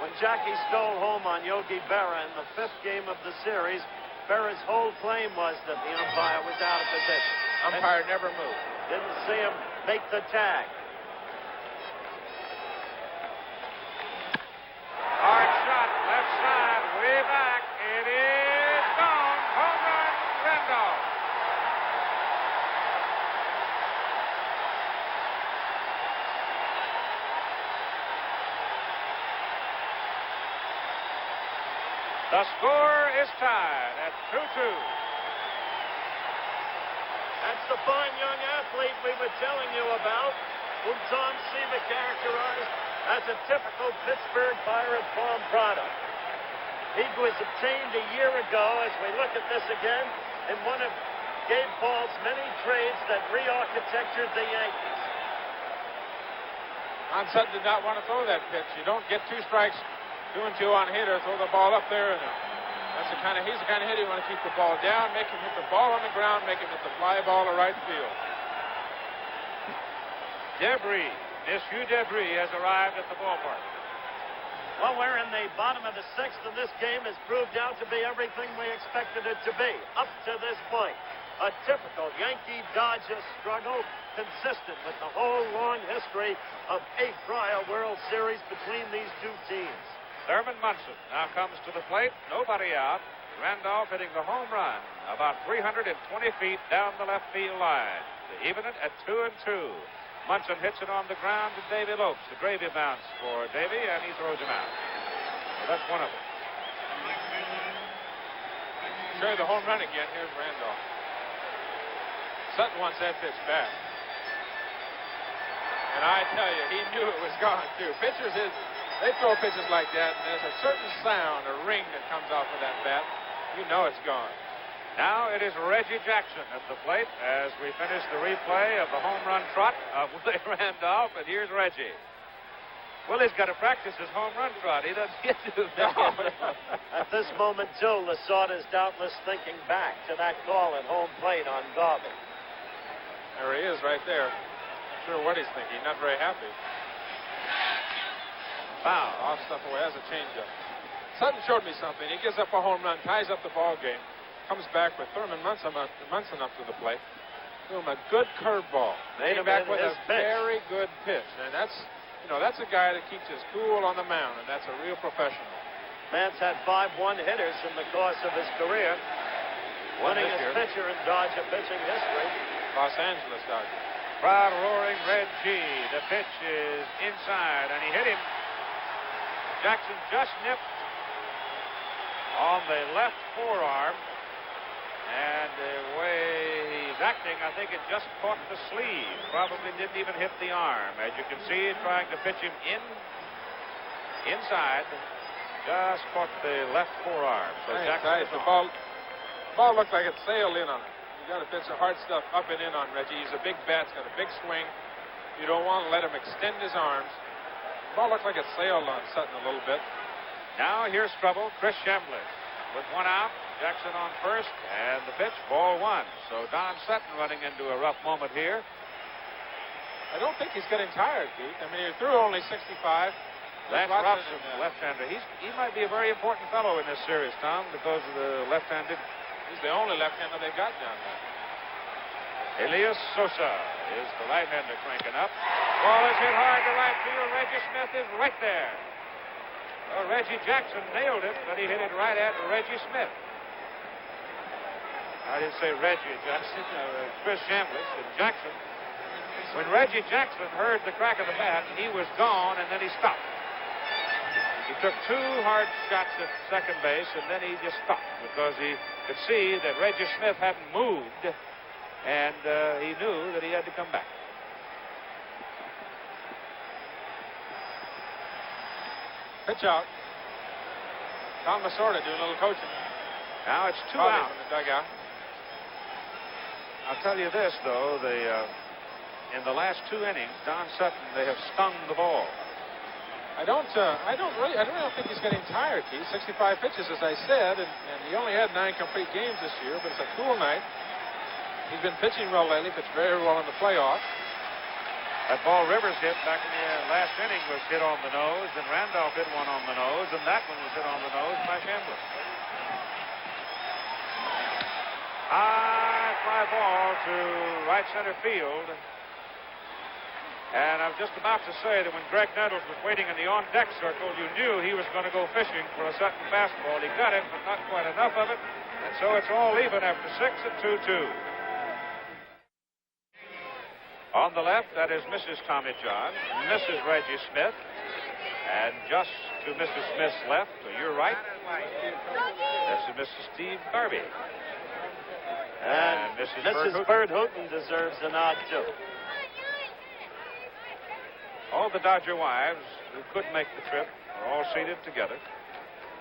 When Jackie stole home on Yogi Berra in the 5th game of the series, Berra's whole claim was that the umpire was out of position. Umpire never moved. Didn't see him make the tag. Hard shot, left side, way back. It is gone. Home run, Randolph. The score is tied at 2-2. That's the fine young athlete we were telling you about, whom Tom Seaver characterized as a typical Pittsburgh Pirate farm product. He was obtained a year ago, as we look at this again, in one of Gabe Paul's many trades that re-architectured the Yankees. Don Sutton did not want to throw that pitch. You don't get 2 strikes, 2-2 on a hitter, throw the ball up there, and he's the kind of hitter you want to keep the ball down, make him hit the ball on the ground, make him hit the fly ball to right field. Monsieur Debris has arrived at the ballpark. Well, we're in the bottom of the 6th, and this game has proved out to be everything we expected it to be up to this point. A typical Yankee-Dodger struggle, consistent with the whole long history of 8 prior World Series between these 2 teams. Thurman Munson now comes to the plate. Nobody out. Randolph hitting the home run about 320 feet down the left field line to even it at 2-2. Munson hits it on the ground to Davy Lopes. The gravy bounce for Davy, and he throws him out. So that's one of them. Sure, the home run again. Here's Randolph. Sutton wants that pitch back. And I tell you, he knew it was gone, too. Pitchers, they throw pitches like that, and there's a certain sound, a ring that comes off of that bat. You know it's gone. Now it is Reggie Jackson at the plate as we finish the replay of the home run trot of Willie Randolph, and here's Reggie. Willie's got to practice his home run trot. He doesn't get to. At this moment, Joe Lasorda is doubtless thinking back to that call at home plate on Garvey. There he is right there. Not sure what he's thinking. Not very happy. Foul. Off stuff away. Has a changeup. Sutton showed me something. He gives up a home run, ties up the ball game, comes back with Thurman Munson up to the plate. Threw him a good curveball. Came back with a very good pitch. And that's a guy that keeps his cool on the mound, and that's a real professional. Man's had 5 one-hitters in the course of his career. Winningest pitcher in Dodger pitching history. Los Angeles Dodgers. Crowd roaring Reggie. The pitch is inside, and he hit him. Jackson just nipped on the left forearm, and the way he's acting, I think it just caught the sleeve. Probably didn't even hit the arm. As you can see, trying to pitch him inside, just caught the left forearm. So Jackson is the ball looked like it sailed in on him. You got to pitch the hard stuff up and in on Reggie. He's a big bat, he's got a big swing. You don't want to let him extend his arms. The ball looked like it sailed on Sutton a little bit. Now here's trouble. Chris Chambliss with 1 out. Jackson on first, and the pitch, ball 1. So Don Sutton running into a rough moment here. I don't think he's getting tired, Keith. I mean, he threw only 65. Lance Robson, left-hander. He might be a very important fellow in this series, Tom, because of the left-handed. He's the only left-hander they've got down there. Elias Sosa is the right-hander cranking up. Ball is hit hard to right field. Reggie Smith is right there. Well, Reggie Jackson nailed it, but he hit it right at Reggie Smith. I didn't say Reggie Jackson, Chris Chambliss and Jackson. When Reggie Jackson heard the crack of the bat, he was gone, and then he stopped. He took 2 hard shots at second base, and then he just stopped because he could see that Reggie Smith hadn't moved, and he knew that he had to come back. Pitch out. Tom Lasorda doing a little coaching. Now it's 2 out. From the dugout. I'll tell you this, though. In the last 2 innings, Don Sutton, they have stung the ball. I don't really think he's getting tired, Keith. 65 pitches, as I said, and he only had 9 complete games this year, but it's a cool night. He's been pitching well lately, pitched very well in the playoffs. That ball Rivers hit back in the last inning was hit on the nose, and Randolph hit one on the nose, and that one was hit on the nose by Chambliss. High fly ball to right center field. And I'm just about to say that when Greg Nettles was waiting in the on-deck circle, you knew he was going to go fishing for a Sutton fastball. He got it, but not quite enough of it. And so it's all even after 6 and 2-2. On the left, that is Mrs. Tommy John, Mrs. Reggie Smith. And just to Mrs. Smith's left, to your right, this is Mrs. Steve Garvey. And Mrs. Bird Houghton deserves a nod, too. All the Dodger wives who could make the trip are all seated together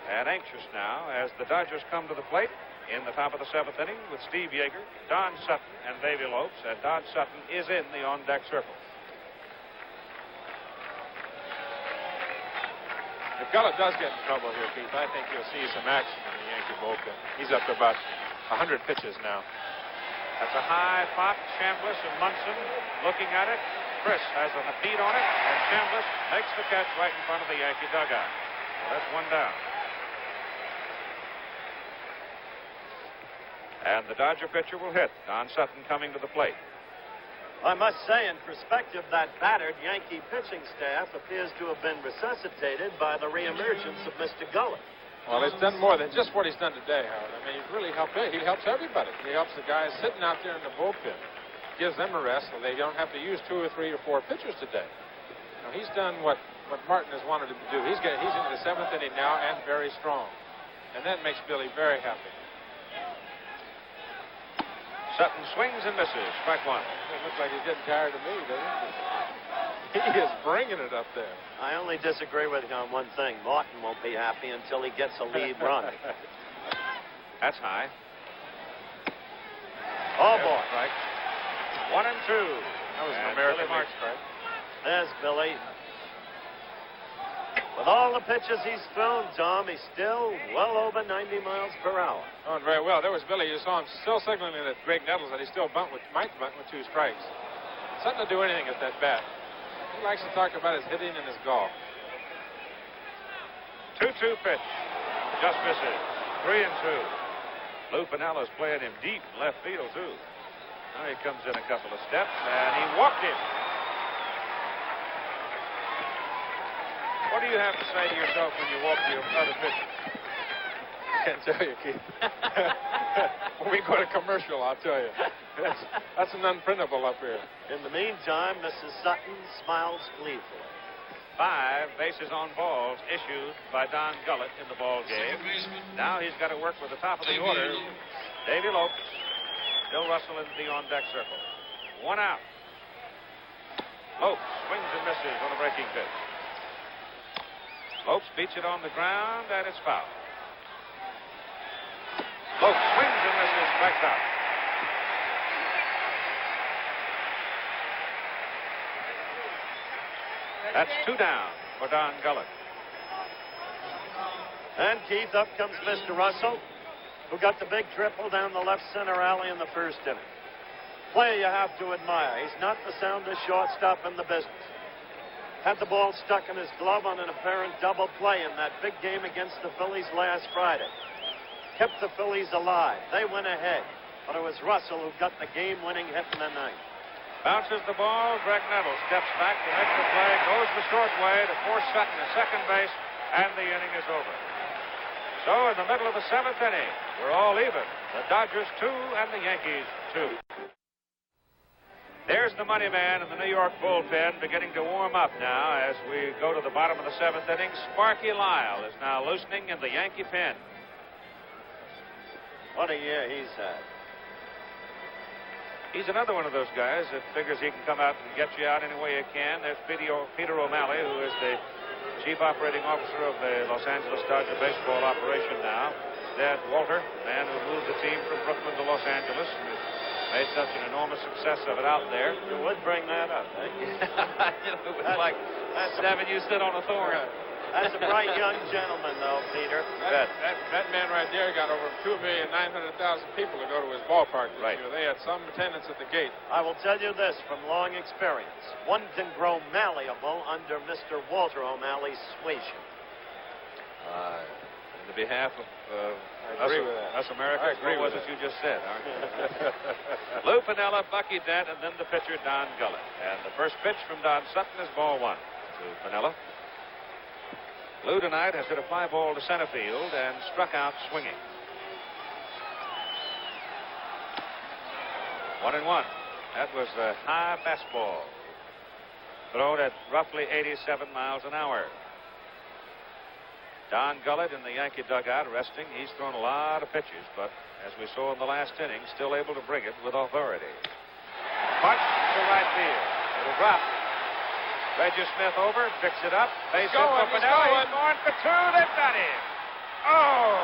and anxious now as the Dodgers come to the plate in the top of the 7th inning with Steve Yeager, Don Sutton, and Davy Lopes, and Don Sutton is in the on-deck circle. If Gullett does get in trouble here, Keith, I think you'll see some action in the Yankee bullpen. He's up to about 100 pitches now. That's a high pop. Chambliss and Munson looking at it. Chris has a beat on it, and Chambliss makes the catch right in front of the Yankee dugout. So that's 1 down. And the Dodger pitcher will hit. Don Sutton coming to the plate. I must say, in perspective, that battered Yankee pitching staff appears to have been resuscitated by the reemergence of Mr. Gullett. Well, he's done more than just what he's done today, Howard. I mean, he's really helped. He helps everybody. He helps the guys sitting out there in the bullpen. Gives them a rest so they don't have to use 2 or 3 or 4 pitchers today. Now, he's done what Martin has wanted him to do. He's in the 7th inning now and very strong. And that makes Billy very happy. Sutton swings and misses. Strike one. It looks like he's getting tired of me, doesn't he? He is bringing it up there. I only disagree with you on one thing. Martin won't be happy until he gets a lead run. That's high. Oh, boy. Strike. 1 and 2. That was an American League strike. There's Billy. With all the pitches he's thrown, Tom, he's still well over 90 miles per hour. Going very well. There was Billy. You saw him still signaling at Greg Nettles that he still might bunt with 2 strikes. Sutton will do anything at that bat. He likes to talk about his hitting and his golf. 2-2 pitch. Just misses. 3 and 2. Lou Pinella's playing him deep in left field, too. Now he comes in a couple of steps, and he walked him. What do you have to say to yourself when you walk your other pitcher? Can't tell you, Keith. When we go to commercial, I'll tell you. That's an unprintable up here. In the meantime, Mrs. Sutton smiles gleefully. 5 bases on balls issued by Don Gullett in the ball game. Now he's got to work with the top of the order. Davy Lopes, Bill Russell in the on-deck circle. 1 out. Lopes swings and misses on a breaking pitch. Lopes beats it on the ground, and it's foul. Lopes swings and misses, strikes out. That's 2 down for Don Gullett. And Keith, up comes Mr. Russell, who got the big triple down the left center alley in the first inning. Player you have to admire. He's not the soundest shortstop in the business. Had the ball stuck in his glove on an apparent double play in that big game against the Phillies last Friday. Kept the Phillies alive. They went ahead. But it was Russell who got the game-winning hit in the ninth. Bounces the ball. Greg Nettles steps back to make the play. Goes the short way to force Sutton to second base. And the inning is over. So in the middle of the 7th inning, we're all even. The Dodgers 2 and the Yankees 2. There's the money man in the New York bullpen beginning to warm up now as we go to the bottom of the 7th inning. Sparky Lyle is now loosening in the Yankee pen. What a year he's had. He's another one of those guys that figures he can come out and get you out any way he can. There's Peter O'Malley, who is the chief operating officer of the Los Angeles Dodger baseball operation now. His dad, Walter, the man who moved the team from Brooklyn to Los Angeles, and made such an enormous success of it out there. You would bring that up, eh? It was like having you sit on a thorn. That's a bright young gentleman, though, Peter. That man right there got over 2,900,000 people to go to his ballpark this year. They had some attendance at the gate. I will tell you this from long experience. One can grow malleable under Mr. Walter O'Malley's suasion. On behalf of us Americans, what was it you just said, aren't you? Lou Piniella, Bucky Dent, and then the pitcher, Don Gullett. And the first pitch from Don Sutton is ball 1 to Piniella. Lou tonight has hit a fly ball to center field and struck out swinging. 1-1. That was a high fastball thrown at roughly 87 miles an hour. Don Gullett in the Yankee dugout resting. He's thrown a lot of pitches, but as we saw in the last inning, still able to bring it with authority. Punch to right field. It'll drop. Reggie Smith over, picks it up. Base hit for Piniella. He's going for 2. They've got him. Oh!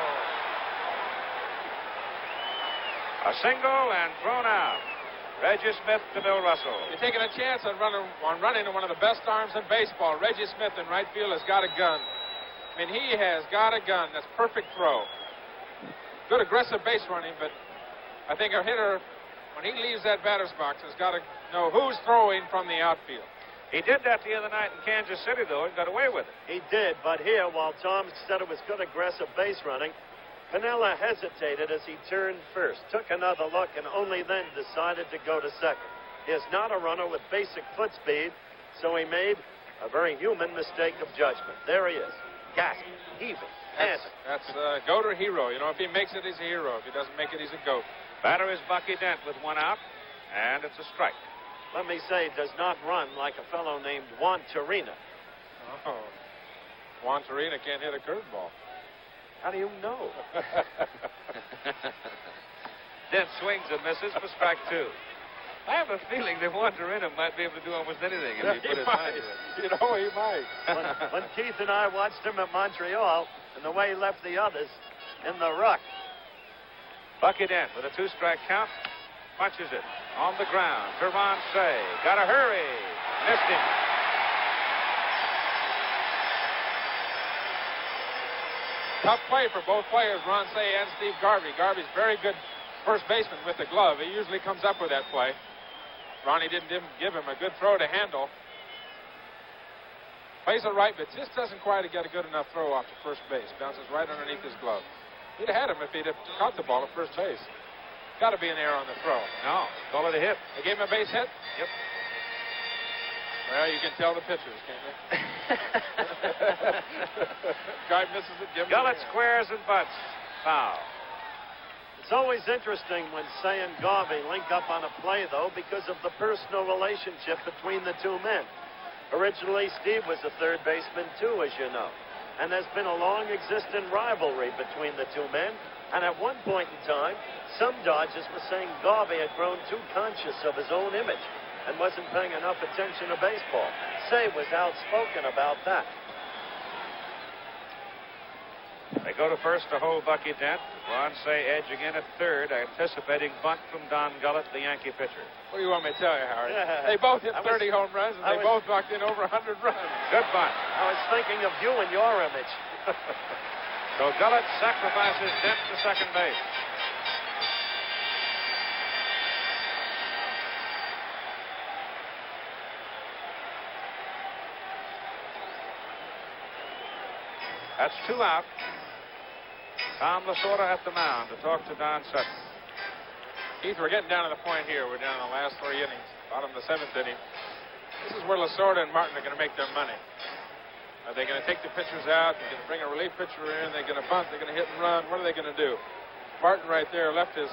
A single and thrown out. Reggie Smith to Bill Russell. You're taking a chance on running to one of the best arms in baseball. Reggie Smith in right field has got a gun. I mean, he has got a gun. That's perfect throw. Good aggressive base running, but I think a hitter, when he leaves that batter's box, has got to know who's throwing from the outfield. He did that the other night in Kansas City, though, and got away with it. He did, but here, while Tom said it was good aggressive base running, Piniella hesitated as he turned first, took another look, and only then decided to go to second. He is not a runner with basic foot speed, so he made a very human mistake of judgment. There he is, gasping, heaving, panting. That's goat or hero. You know, if he makes it, he's a hero. If he doesn't make it, he's a goat. Batter is Bucky Dent with one out, and it's a strike. Let me say, does not run like a fellow named Juan Torina. Oh, Juan Torina can't hit a curveball. How do you know? Dent swings and misses for strike two. I have a feeling that Juan Torina might be able to do almost anything if he put his mind to it. You know, he might. when Keith and I watched him at Montreal, and the way he left the others in the ruck. Bucky Dent with a two-strike count, punches it on the ground to Ron Cey. Got to hurry. Missed him. Tough play for both players, Ron Cey and Steve Garvey. Garvey's very good first baseman with the glove. He usually comes up with that play. Ronnie didn't give him a good throw to handle. Plays it right, but just doesn't quite get a good enough throw off to first base. Bounces right underneath his glove. He'd have had him if he'd have caught the ball at first base. Got to be an error on the throw. No, call it a hit. They gave him a base hit? Yep. Well, you can tell the pitchers, can't you? Guy misses it, give him Gullett squares and butts. Foul. It's always interesting when Cey and Garvey link up on a play, though, because of the personal relationship between the two men. Originally, Steve was a third baseman, too, as you know. And there's been a long existing rivalry between the two men. And at one point in time, some Dodgers were saying Garvey had grown too conscious of his own image and wasn't paying enough attention to baseball. Cey was outspoken about that. They go to first to hold Bucky Dent. Ron Cey edging in at third, anticipating bunt from Don Gullett, the Yankee pitcher. What do you want me to tell you, Howard? They both hit 30 home runs, and they both knocked in over 100 runs. Good bunt. I was thinking of you and your image. So Gullett sacrifices Dent to second base. That's two out. Tom Lasorda at the mound to talk to Don Sutton. Keith, we're getting down to the point here. We're down in the last 3 innings, bottom of the 7th inning. This is where Lasorda and Martin are going to make their money. Are they going to take the pitchers out? They're going to bring a relief pitcher in. They're going to bunt. They're going to hit and run. What are they going to do? Martin right there left his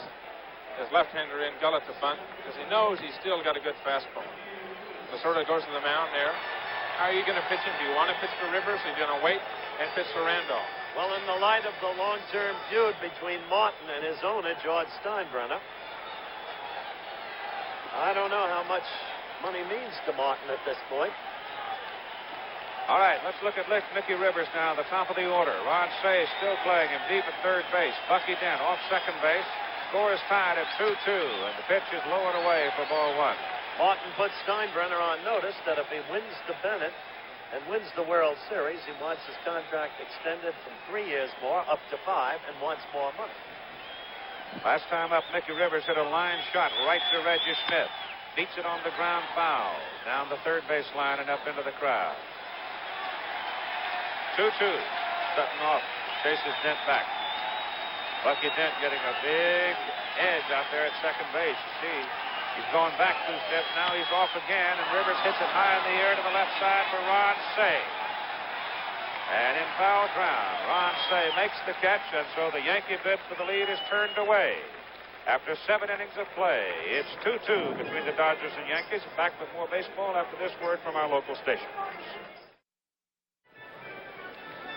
left-hander in, Gullett to bunt, because he knows he's still got a good fastball. Lasorda goes to the mound there. How are you going to pitch him? Do you want to pitch for Rivers, or are you going to wait and pitch for Randolph? Well, in the light of the long-term feud between Martin and his owner, George Steinbrenner, I don't know how much money means to Martin at this point. All right, let's look at Mickey Rivers now, the top of the order. Ron Cey still playing him deep at third base. Bucky Dent off second base. Score is tied at 2-2, and the pitch is lowered away for ball one. Martin puts Steinbrenner on notice that if he wins the Bennett and wins the World Series, he wants his contract extended from 3 years more up to 5 and wants more money. Last time up, Mickey Rivers hit a line shot right to Reggie Smith. Beats it on the ground foul. Down the third base line and up into the crowd. 2-2. Sutton off. Chases Dent back. Bucky Dent getting a big edge out there at second base. You see, he's going back 2 steps. Now he's off again, and Rivers hits it high in the air to the left side for Ron Cey. And in foul ground, Ron Cey makes the catch, and so the Yankee bid for the lead is turned away. After 7 innings of play, it's 2-2 between the Dodgers and Yankees. Back with more baseball after this word from our local station.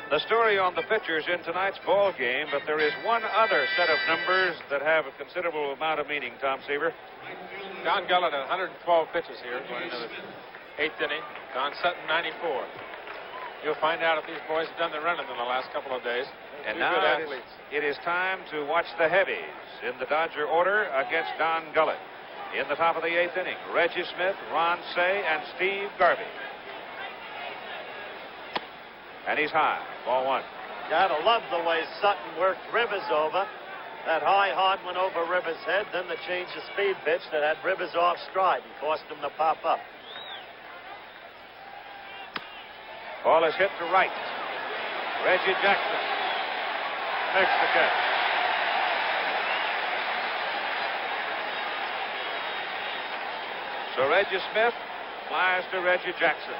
The story on the pitchers in tonight's ball game, but there is one other set of numbers that have a considerable amount of meaning, Tom Seaver. Don Gullett at 112 pitches here, going into the 8th inning. Don Sutton, 94. You'll find out if these boys have done the running in the last couple of days. And now it is time to watch the heavies in the Dodger order against Don Gullett. In the top of the 8th inning, Reggie Smith, Ron Cey, and Steve Garvey. And he's high. Ball one. Gotta love the way Sutton worked Rivers over. That high hard went over Rivers' head, then the change of speed pitch that had Rivers off stride and forced him to pop up. Ball is hit to right. Reggie Jackson makes the catch. So Reggie Smith flies to Reggie Jackson.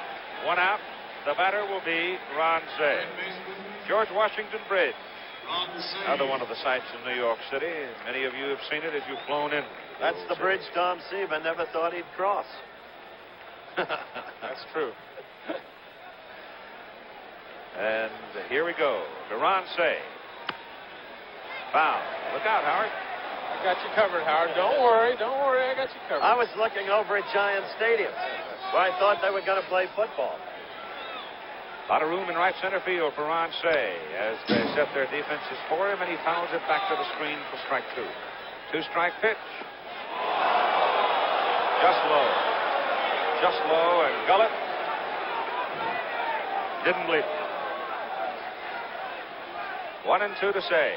1 out. The batter will be Ron Cey. George Washington Bridge. Another one of the sights in New York City. Many of you have seen it as you've flown in. That's the bridge Tom Seaman never thought he'd cross. That's true. And here we go. To Ron Cey. Foul. Look out, Howard. I got you covered, Howard. Don't worry. Don't worry. I got you covered. I was looking over at Giant Stadium, where I thought they were going to play football. A lot of room in right center field for Ron Cey as they set their defenses for him, and he fouls it back to the screen for strike 2. 2-strike pitch. Just low. Just low, and Gullett didn't bleed. 1-2 to Cey.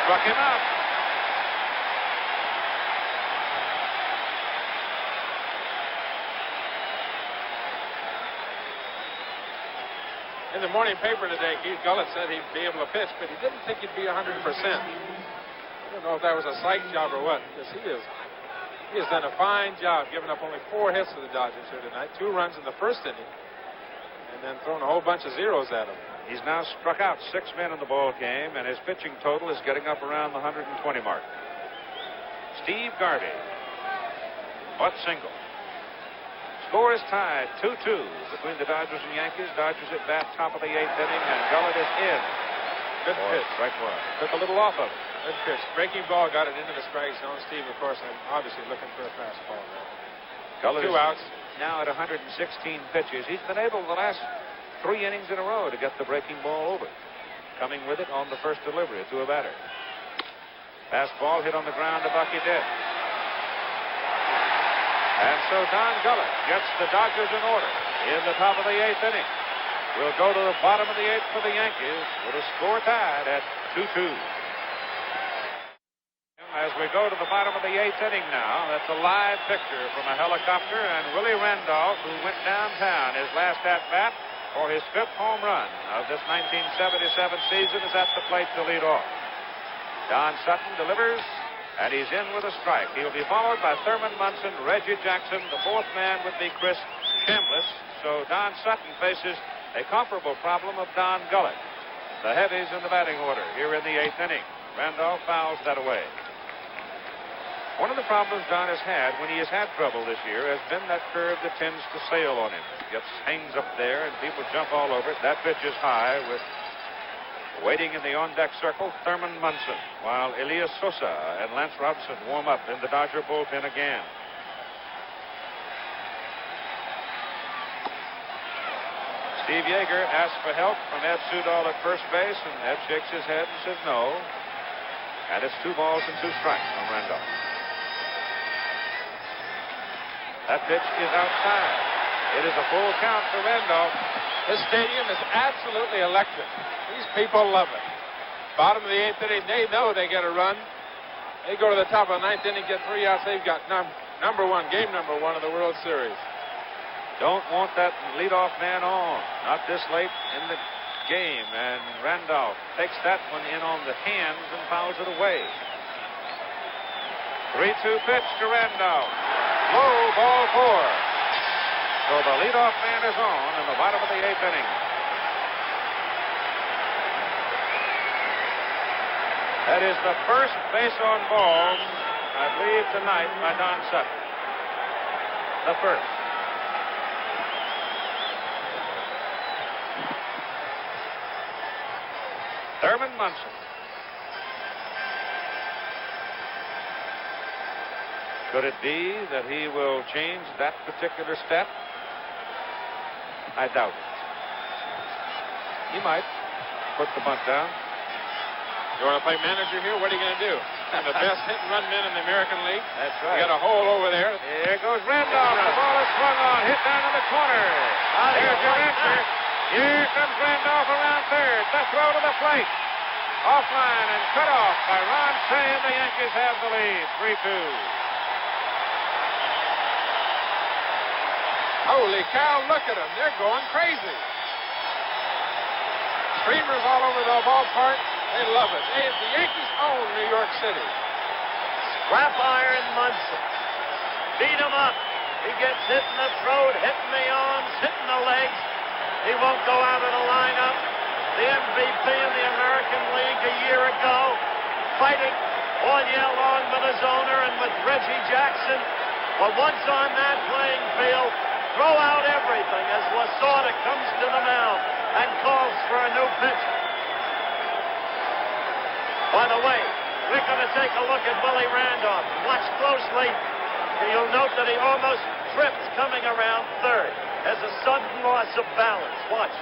Struck him out. In the morning paper today, Keith Gullett said he'd be able to pitch, but he didn't think he'd be 100%. I don't know if that was a psych job or what, because he has done a fine job, giving up only 4 hits to the Dodgers here tonight, 2 runs in the first inning, and then throwing a whole bunch of zeros at him. He's now struck out 6 men in the ball game, and his pitching total is getting up around the 120 mark. Steve Garvey, butt single. Score is tied 2-2 between the Dodgers and Yankees. Dodgers at bat, top of the 8th inning, and Gullett is in. Good pitch. Strike 1. Took a little off of it. Good pitch. Breaking ball got it into the strike zone. Steve, of course, obviously looking for a fastball. Gullett 2 outs. Now at 116 pitches. He's been able the last 3 innings in a row to get the breaking ball over. Coming with it on the first delivery to a batter. Fastball hit on the ground to Bucky Dent. And so Don Gullett gets the Dodgers in order in the top of the 8th inning. We'll go to the bottom of the 8th for the Yankees with a score tied at 2-2. As we go to the bottom of the 8th inning now, that's a live picture from a helicopter, and Willie Randolph, who went downtown his last at-bat for his 5th home run of this 1977 season, is at the plate to lead off. Don Sutton delivers, and he's in with a strike. He'll be followed by Thurman Munson, Reggie Jackson. The 4th man would be Chris Chambliss. So Don Sutton faces a comparable problem of Don Gullett. The heavies in the batting order here in the 8th inning. Randolph fouls that away. One of the problems Don has had when he has had trouble this year has been that curve that tends to sail on him. Hangs up there, and people jump all over it. That pitch is high with waiting in the on-deck circle, Thurman Munson, while Elias Sosa and Lance Robson warm up in the Dodger bullpen again. Steve Yeager asks for help from Ed Sudol at first base, and Ed shakes his head and says no. And it's 2 balls and 2 strikes from Randolph. That pitch is outside. It is a full count for Randolph. This stadium is absolutely electric. These people love it. Bottom of the 8th inning, they know they get a run. They go to the top of the 9th inning, get 3 outs. They've got number 1, game number 1 of the World Series. Don't want that leadoff man on. Not this late in the game. And Randolph takes that one in on the hands and fouls it away. 3-2 pitch to Randolph. Low, ball 4. So the leadoff man is on in the bottom of the 8th inning. That is the first base on balls, I believe, tonight by Don Sutton. The first. Thurman Munson. Could it be that he will change that particular step? I doubt it. He might put the bunt down. You want to play manager here? What are you going to do? The best hit and run men in the American League. That's right. You got a hole over there. Here goes Randolph. The ball is swung on. Hit down in the corner. There's your answer. Here comes Randolph around third. The throw to the plate. Offline and cut off by Ron Cey, and the Yankees have the lead. 3-2. Holy cow, look at them. They're going crazy. Streamers all over the ballpark. They love it. The Yankees own New York City. Scrap iron Munson. Beat him up. He gets hit in the throat, hit in the arms, hit in the legs. He won't go out of the lineup. The MVP in the American League a year ago, fighting all year long with his owner and with Reggie Jackson. But once on that playing field, throw out everything as Lasorda comes to the mound and calls for a new pitch. By the way, we're going to take a look at Willie Randolph. Watch closely. You'll note that he almost tripped coming around third. Has a sudden loss of balance. Watch.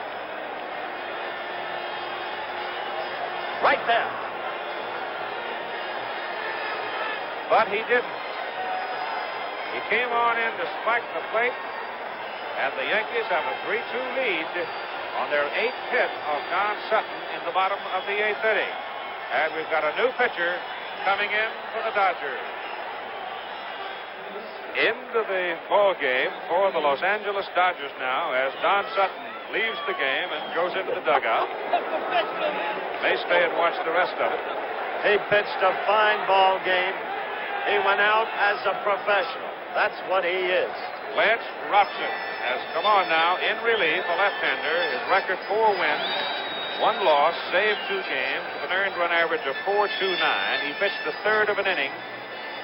Right there. But he didn't. He came on in to spike the plate, and the Yankees have a 3-2 lead on their 8th hit of Don Sutton in the bottom of the 8th inning. And we've got a new pitcher coming in for the Dodgers. Into the ball game for the Los Angeles Dodgers now as Don Sutton leaves the game and goes into the dugout. May stay and watch the rest of it. He pitched a fine ball game. He went out as a professional. That's what he is. Lance Robson has come on now in relief, a left-hander. His record 4 wins, 1 loss, saved 2 games with an earned run average of .429. He pitched the third of an inning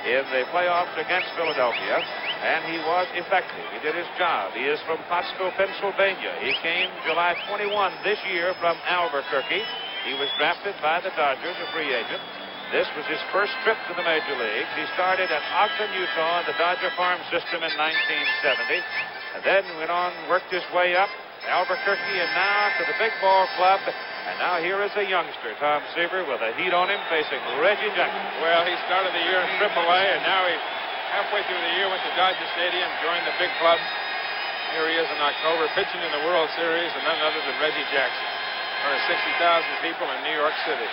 in the playoffs against Philadelphia, and he was effective. He did his job. He is from Pottsville, Pennsylvania. He came July 21 this year from Albuquerque. He was drafted by the Dodgers, a free agent. This was his first trip to the major leagues. He started at Ogden, Utah, in the Dodger farm system in 1970, and then went on, worked his way up Albuquerque, and now to the big ball club. And now here is a youngster, Tom Seaver, with a heat on him, facing Reggie Jackson. Well, he started the year in AAA, and now he's halfway through the year, went to Dodger Stadium, joined the big club. Here he is in October, pitching in the World Series, and none other than Reggie Jackson. There are 60,000 people in New York City.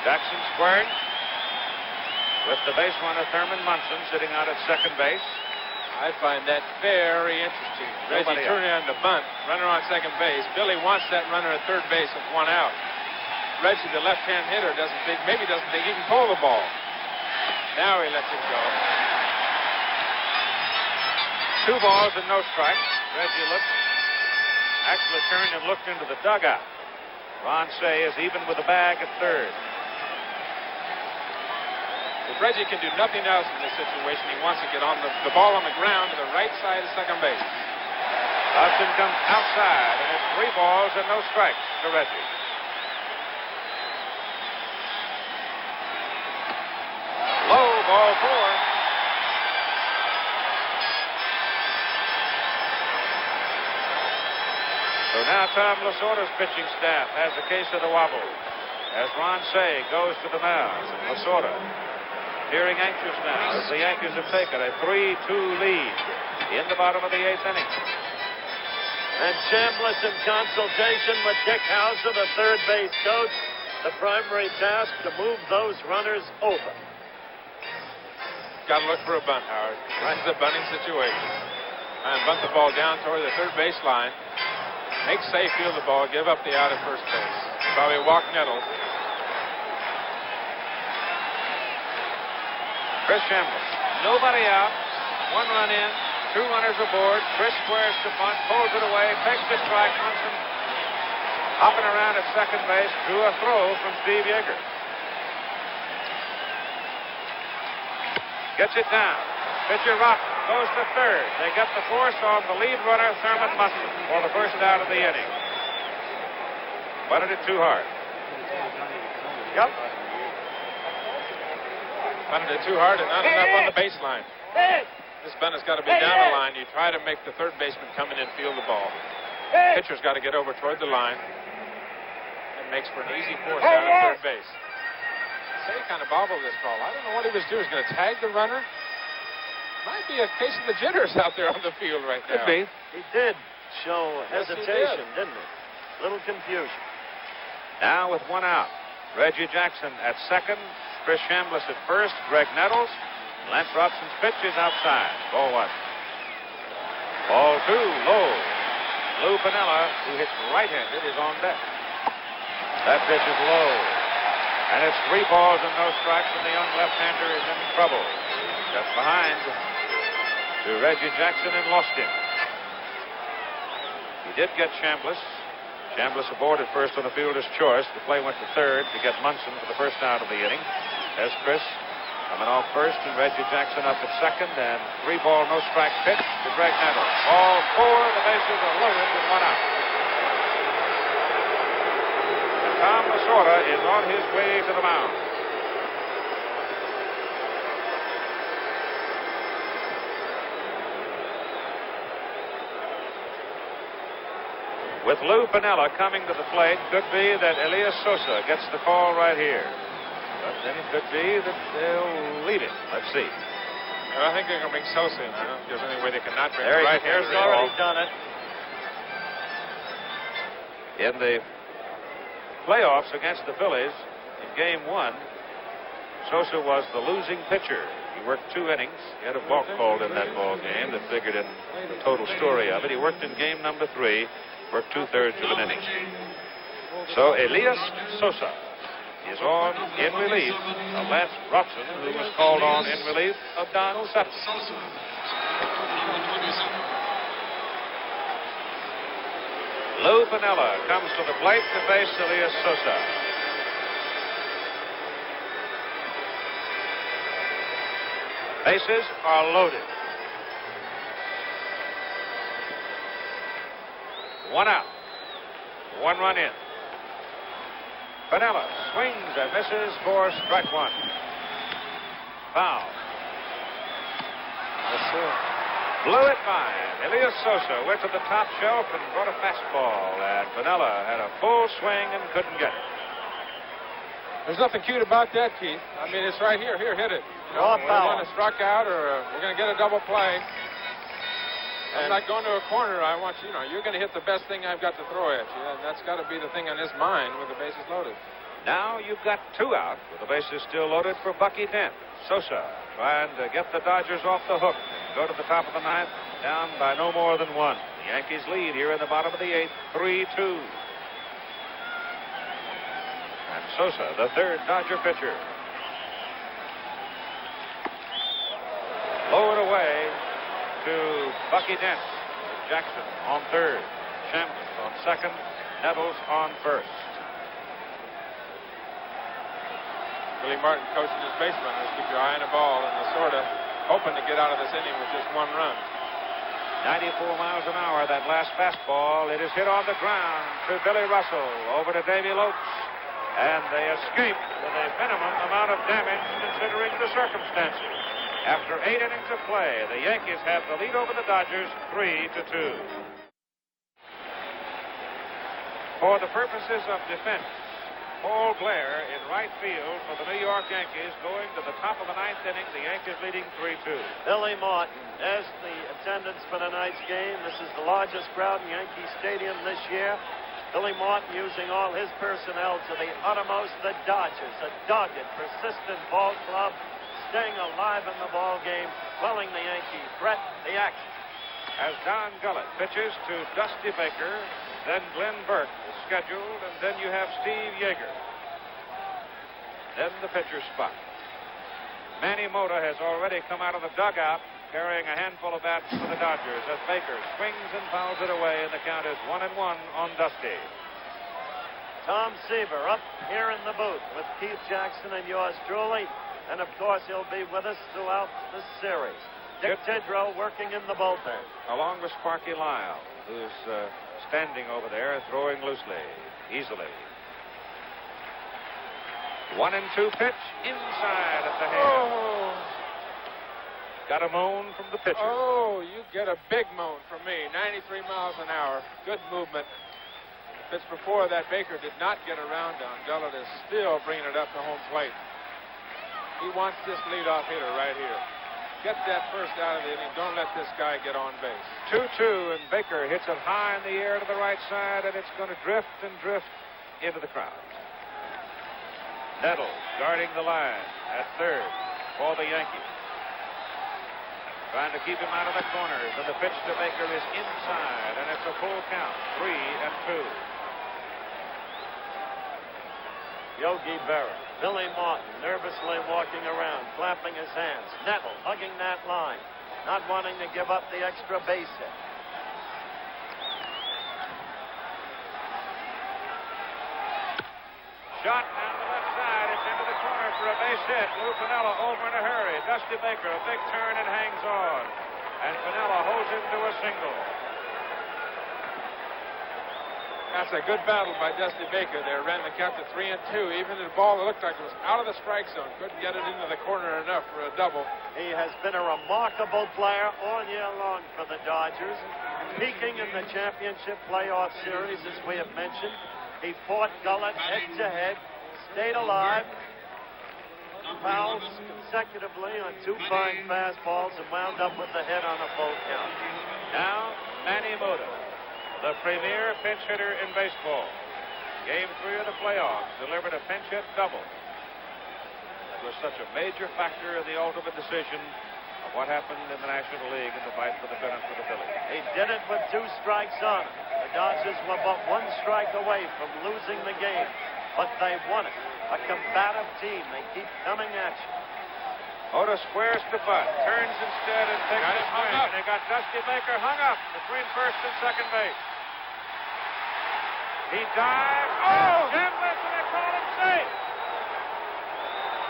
Jackson squared with the base runner Thurman Munson sitting out at second base. I find that very interesting. Reggie turning on the bunt, runner on second base. Billy wants that runner at third base with 1 out. Reggie, the left-hand hitter, maybe doesn't think he can pull the ball. Now he lets it go. 2 balls and no strikes. Reggie actually turned and looked into the dugout. Ron Say is even with the bag at third. If Reggie can do nothing else in this situation, he wants to get on the ball on the ground to the right side of second base. Austin comes outside, and it's 3 balls and no strikes to Reggie. Low, ball 4. So now Tom Lasorda's pitching staff has a case of the wobble as Ron Say goes to the mound. Lasorda appearing anxious now as the Yankees have taken a 3-2 lead in the bottom of the 8th inning. And Chambliss in consultation with Dick Hauser, the third base coach, the primary task to move those runners over. Got to look for a bunt, Howard. This is a bunting situation. And bunt the ball down toward the third base line. Make Say field the ball, give up the out at first base. Probably walk Nettles. Chris Chambliss. Nobody out. 1 run in. 2 runners aboard. Chris squares to bunt, pulls it away, takes the strike. Munson hopping around at second base, drew a throw from Steve Yeager. Gets it down. Pitcher Rotten goes to third. They get the force on the lead runner, Thurman Munson, for the first out of the inning. Bunted it too hard. Yep. Bunted it too hard and not enough on the baseline. This bunt has got to be down the line. You try to make the third baseman come in and field the ball. Pitcher's got to get over toward the line. It makes for an easy force out of third base. Say kind of bobbled this call. I don't know what he was doing. He was going to tag the runner. Might be a case of the jitters out there on the field right now. Could be. He did show hesitation, didn't he? Little confusion. Now with 1 out. Reggie Jackson at second. Chris Chambliss at first. Greg Nettles. Lance Robson's pitch is outside. Ball 1. Ball 2, low. Lou Piniella, who hits right-handed, is on deck. That pitch is low. And it's 3 balls and no strikes, and the young left-hander is in trouble. Got behind to Reggie Jackson and lost him. He did get Chambliss. Chambliss aboard at first on the fielder's choice. The play went to third to get Munson for the first out of the inning. There's Chris coming off first, and Reggie Jackson up at second, and 3 ball, no strike pitch to Greg Nettles. Ball 4, the bases are loaded with 1 out. And Tom Lasorda is on his way to the mound. With Lou Piniella coming to the plate, could be that Elias Sosa gets the call right here. But then it could be that they'll leave it. Let's see. Well, I think they're going to bring Sosa in. I don't think there's any way they cannot bring There him right here. He's already done it. In the playoffs against the Phillies in Game 1, Sosa was the losing pitcher. He worked 2 innings. He had a balk called in that ball game that figured in the total story of it. He worked in game number 3. Worked 2/3 of an inning. So Elias Sosa is on in relief of Lance Robson, who was called on in relief of Don Sutton. Lou Piniella comes to the plate to face Elias Sosa. Bases are loaded. 1 out. 1 run in. Piniella swings and misses for strike 1. Foul. Blew it by. Elias Sosa went to the top shelf and brought a fastball, and Piniella had a full swing and couldn't get it. There's nothing cute about that, Keith. I mean, it's right here. Here, hit it. You know, one is struck out, or we're going to get a double play. I'm not going to a corner. I want you, you're going to hit the best thing I've got to throw at you. And that's got to be the thing on his mind with the bases loaded. Now you've got 2 out with the bases still loaded for Bucky Dent. Sosa trying to get the Dodgers off the hook and go to the top of the 9th, down by no more than 1. The Yankees lead here in the bottom of the 8th, 3-2. And Sosa, the 3rd Dodger pitcher. Low and away to Bucky Dent. Jackson on 3rd. Chambliss on 2nd. Nettles on 1st. Billy Martin coaching his base runners. Keep your eye on the ball, and Lasorda hoping to get out of this inning with just 1 run. 94 miles an hour, that last fastball. It is hit on the ground to Billy Russell. Over to Davy Lopes. And they escape with a minimum amount of damage considering the circumstances. After 8 innings of play, the Yankees have the lead over the Dodgers 3-2. For the purposes of defense, Paul Blair in right field for the New York Yankees, going to the top of the 9th inning, the Yankees leading 3-2. Billy Martin as the attendance for tonight's game. This is the largest crowd in Yankee Stadium this year. Billy Martin using all his personnel to the uttermost. The Dodgers, a dogged, persistent ball club, staying alive in the ball game, quelling the Yankee threat, the action. As Don Gullett pitches to Dusty Baker, then Glenn Burke is scheduled, and then you have Steve Yeager. Then the pitcher's spot. Manny Mota has already come out of the dugout carrying a handful of bats for the Dodgers as Baker swings and fouls it away, and the count is 1-1 on Dusty. Tom Seaver up here in the booth with Keith Jackson and yours truly. And, of course, he'll be with us throughout the series. Dick Tidrow working in the bullpen. Along with Sparky Lyle, who's standing over there, throwing loosely, easily. 1-2 pitch inside at the head. Oh. Got a moan from the pitcher. Oh, you get a big moan from me. 93 miles an hour. Good movement. The pitch before that, Baker did not get around on. Gullett is still bringing it up to home plate. He wants this leadoff hitter right here. Get that first out of the inning. Don't let this guy get on base. 2-2, and Baker hits it high in the air to the right side, and it's going to drift and drift into the crowd. Nettles guarding the line at 3rd for the Yankees. Trying to keep him out of the corners, and the pitch to Baker is inside, and it's a full count, 3-2. Yogi Berra. Billy Martin nervously walking around, clapping his hands. Nettle hugging that line, not wanting to give up the extra base hit. Shot down the left side. It's into the corner for a base hit. Lou Piniella over in a hurry. Dusty Baker, a big turn and hangs on. And Piniella holds him to a single. That's a good battle by Dusty Baker there. Ran the count to 3-2. Even the ball looked like it was out of the strike zone. Couldn't get it into the corner enough for a double. He has been a remarkable player all year long for the Dodgers. Peaking in the championship playoff series, as we have mentioned. He fought Gullett head-to-head, stayed alive, fouls consecutively on 2 fine fastballs, and wound up with a hit on a full count. Now, Manny Mota, the premier pinch hitter in baseball. Game 3 of the playoffs, delivered a pinch hit double. That was such a major factor in the ultimate decision of what happened in the National League in the fight for the pennant for the Phillies. He did it with 2 strikes on him. The Dodgers were but 1 strike away from losing the game, but they won it. A combative team. They keep coming at you. Mota squares to butt, turns instead and takes a swing, and they got Dusty Baker hung up between first and second base. He dives. Oh! Chambliss, and they call him safe.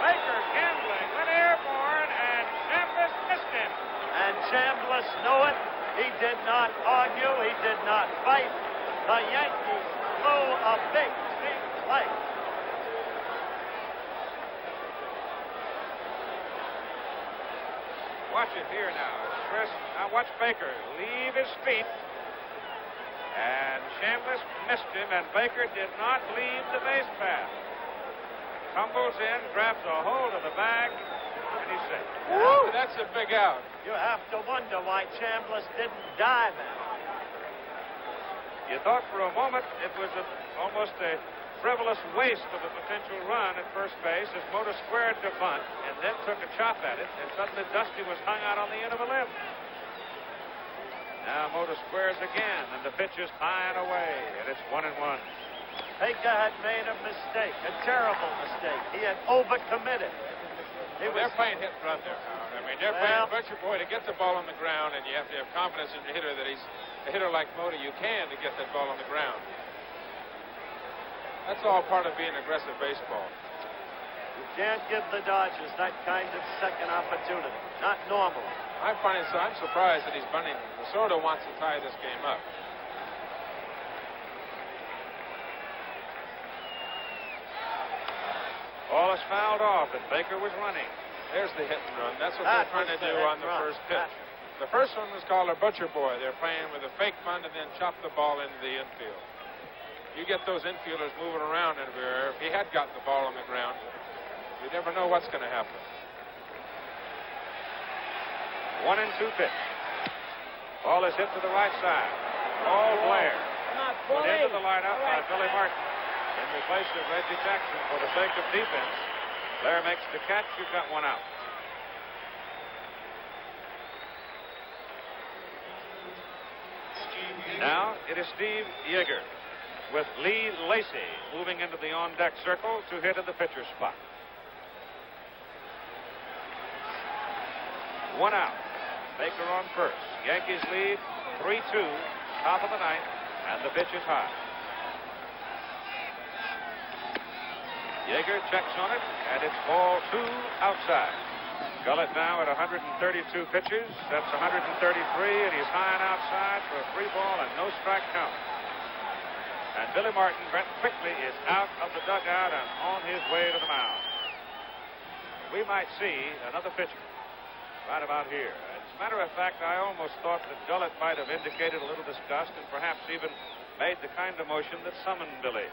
Baker gambling, went airborne, and Chambliss missed him. And Chambliss knew it. He did not argue. He did not fight. The Yankees blew a big play. Watch it here now. Chris, now watch Baker leave his feet. And Chambliss missed him, and Baker did not leave the base path. Tumbles in, grabs a hold of the bag, and he's safe. Woo! That's a big out. You have to wonder why Chambliss didn't dive out. You thought for a moment it was almost a frivolous waste of a potential run at first base as Mota squared to bunt and then took a chop at it, and suddenly Dusty was hung out on the end of a limb. Now Mota squares again, and the pitch is high and away, and it's 1-1. Baker had made a mistake, a terrible mistake. He had overcommitted. They're playing hit and run there now. I mean, they're playing Butcher Boy to get the ball on the ground, and you have to have confidence in your hitter that he's a hitter like Mota. You can to get that ball on the ground. That's all part of being aggressive baseball. You can't give the Dodgers that kind of second opportunity. Not normal. I'm surprised that he's bunting. Lasorda wants to tie this game up. Ball is fouled off, and Baker was running. There's the hit and run. That's what they're trying to do on the first pitch. The first one was called a Butcher Boy. They're playing with a fake bunt and then chop the ball into the infield. You get those infielders moving around everywhere. If he had gotten the ball on the ground, you never know what's going to happen. 1-2 pitch. Ball is hit to the right side. Ball Blair. Put into the lineup by Billy Martin. In place of Reggie Jackson for the sake of defense. Blair makes the catch. You've got 1 out. Now it is Steve Yeager with Lee Lacy moving into the on-deck circle to hit in the pitcher's spot. 1 out. Baker on first. Yankees lead 3-2, top of the 9th, and the pitch is high. Yeager checks on it, and it's ball 2 outside. Gullett now at 132 pitches. That's 133, and he's high and outside for a 3-ball and no strike count. And Billy Martin quickly is out of the dugout and on his way to the mound. We might see another pitcher right about here. As a matter of fact, I almost thought that Gullett might have indicated a little disgust and perhaps even made the kind of motion that summoned Billy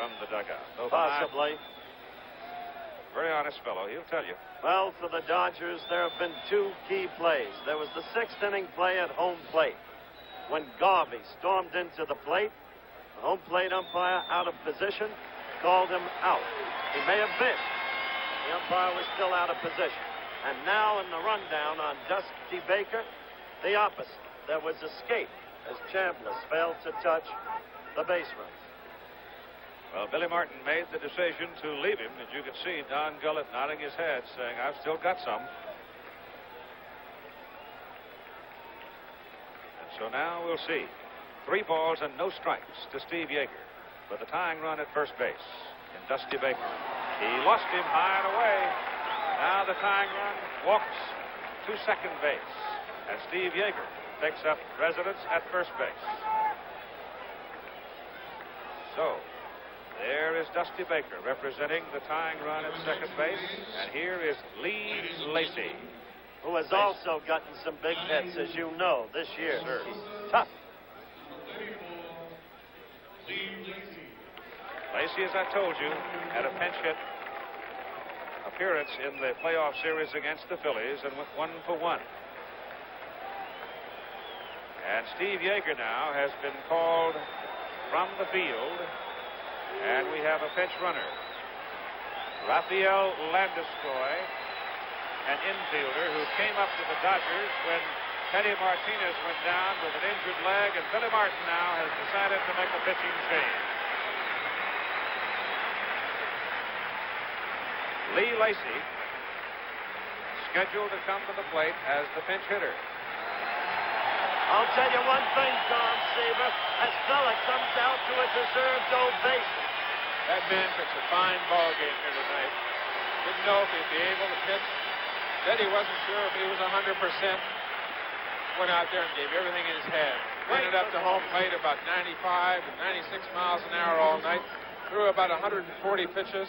from the dugout. Possibly. Very honest fellow, he'll tell you. Well, for the Dodgers, there have been 2 key plays. There was the 6th inning play at home plate when Garvey stormed into the plate. The home plate umpire, out of position, called him out. He may have missed. The umpire was still out of position. And now in the rundown on Dusty Baker, the opposite. There was escape as Chambliss failed to touch the base runners. Well, Billy Martin made the decision to leave him, and you can see Don Gullett nodding his head, saying, I've still got some. And so now we'll see. 3 balls and no strikes to Steve Yeager for the tying run at first base in Dusty Baker. He lost him high and away. Now the tying run walks to second base, and Steve Yeager takes up residence at first base. So there is Dusty Baker representing the tying run at second base, and here is Lee Lacy, who has also gotten some big hits, as you know, this year. Sure. He's tough. Lacy, as I told you, had a pinch hit appearance in the playoff series against the Phillies and went 1 for 1. And Steve Yeager now has been called from the field, and we have a pinch runner. Rafael Landeskog, an infielder who came up to the Dodgers when Teddy Martinez went down with an injured leg, and Billy Martin now has decided to make a pitching change. Lee Lacy scheduled to come to the plate as the pinch hitter. I'll tell you one thing, Tom Seaver, as Gullett comes out to a deserved ovation. That man pitched a fine ball game here tonight. Didn't know if he'd be able to pitch. Said he wasn't sure if he was 100%. Went out there and gave everything in his head. Ended up to home plate about 95 and 96 miles an hour all night. Threw about 140 pitches.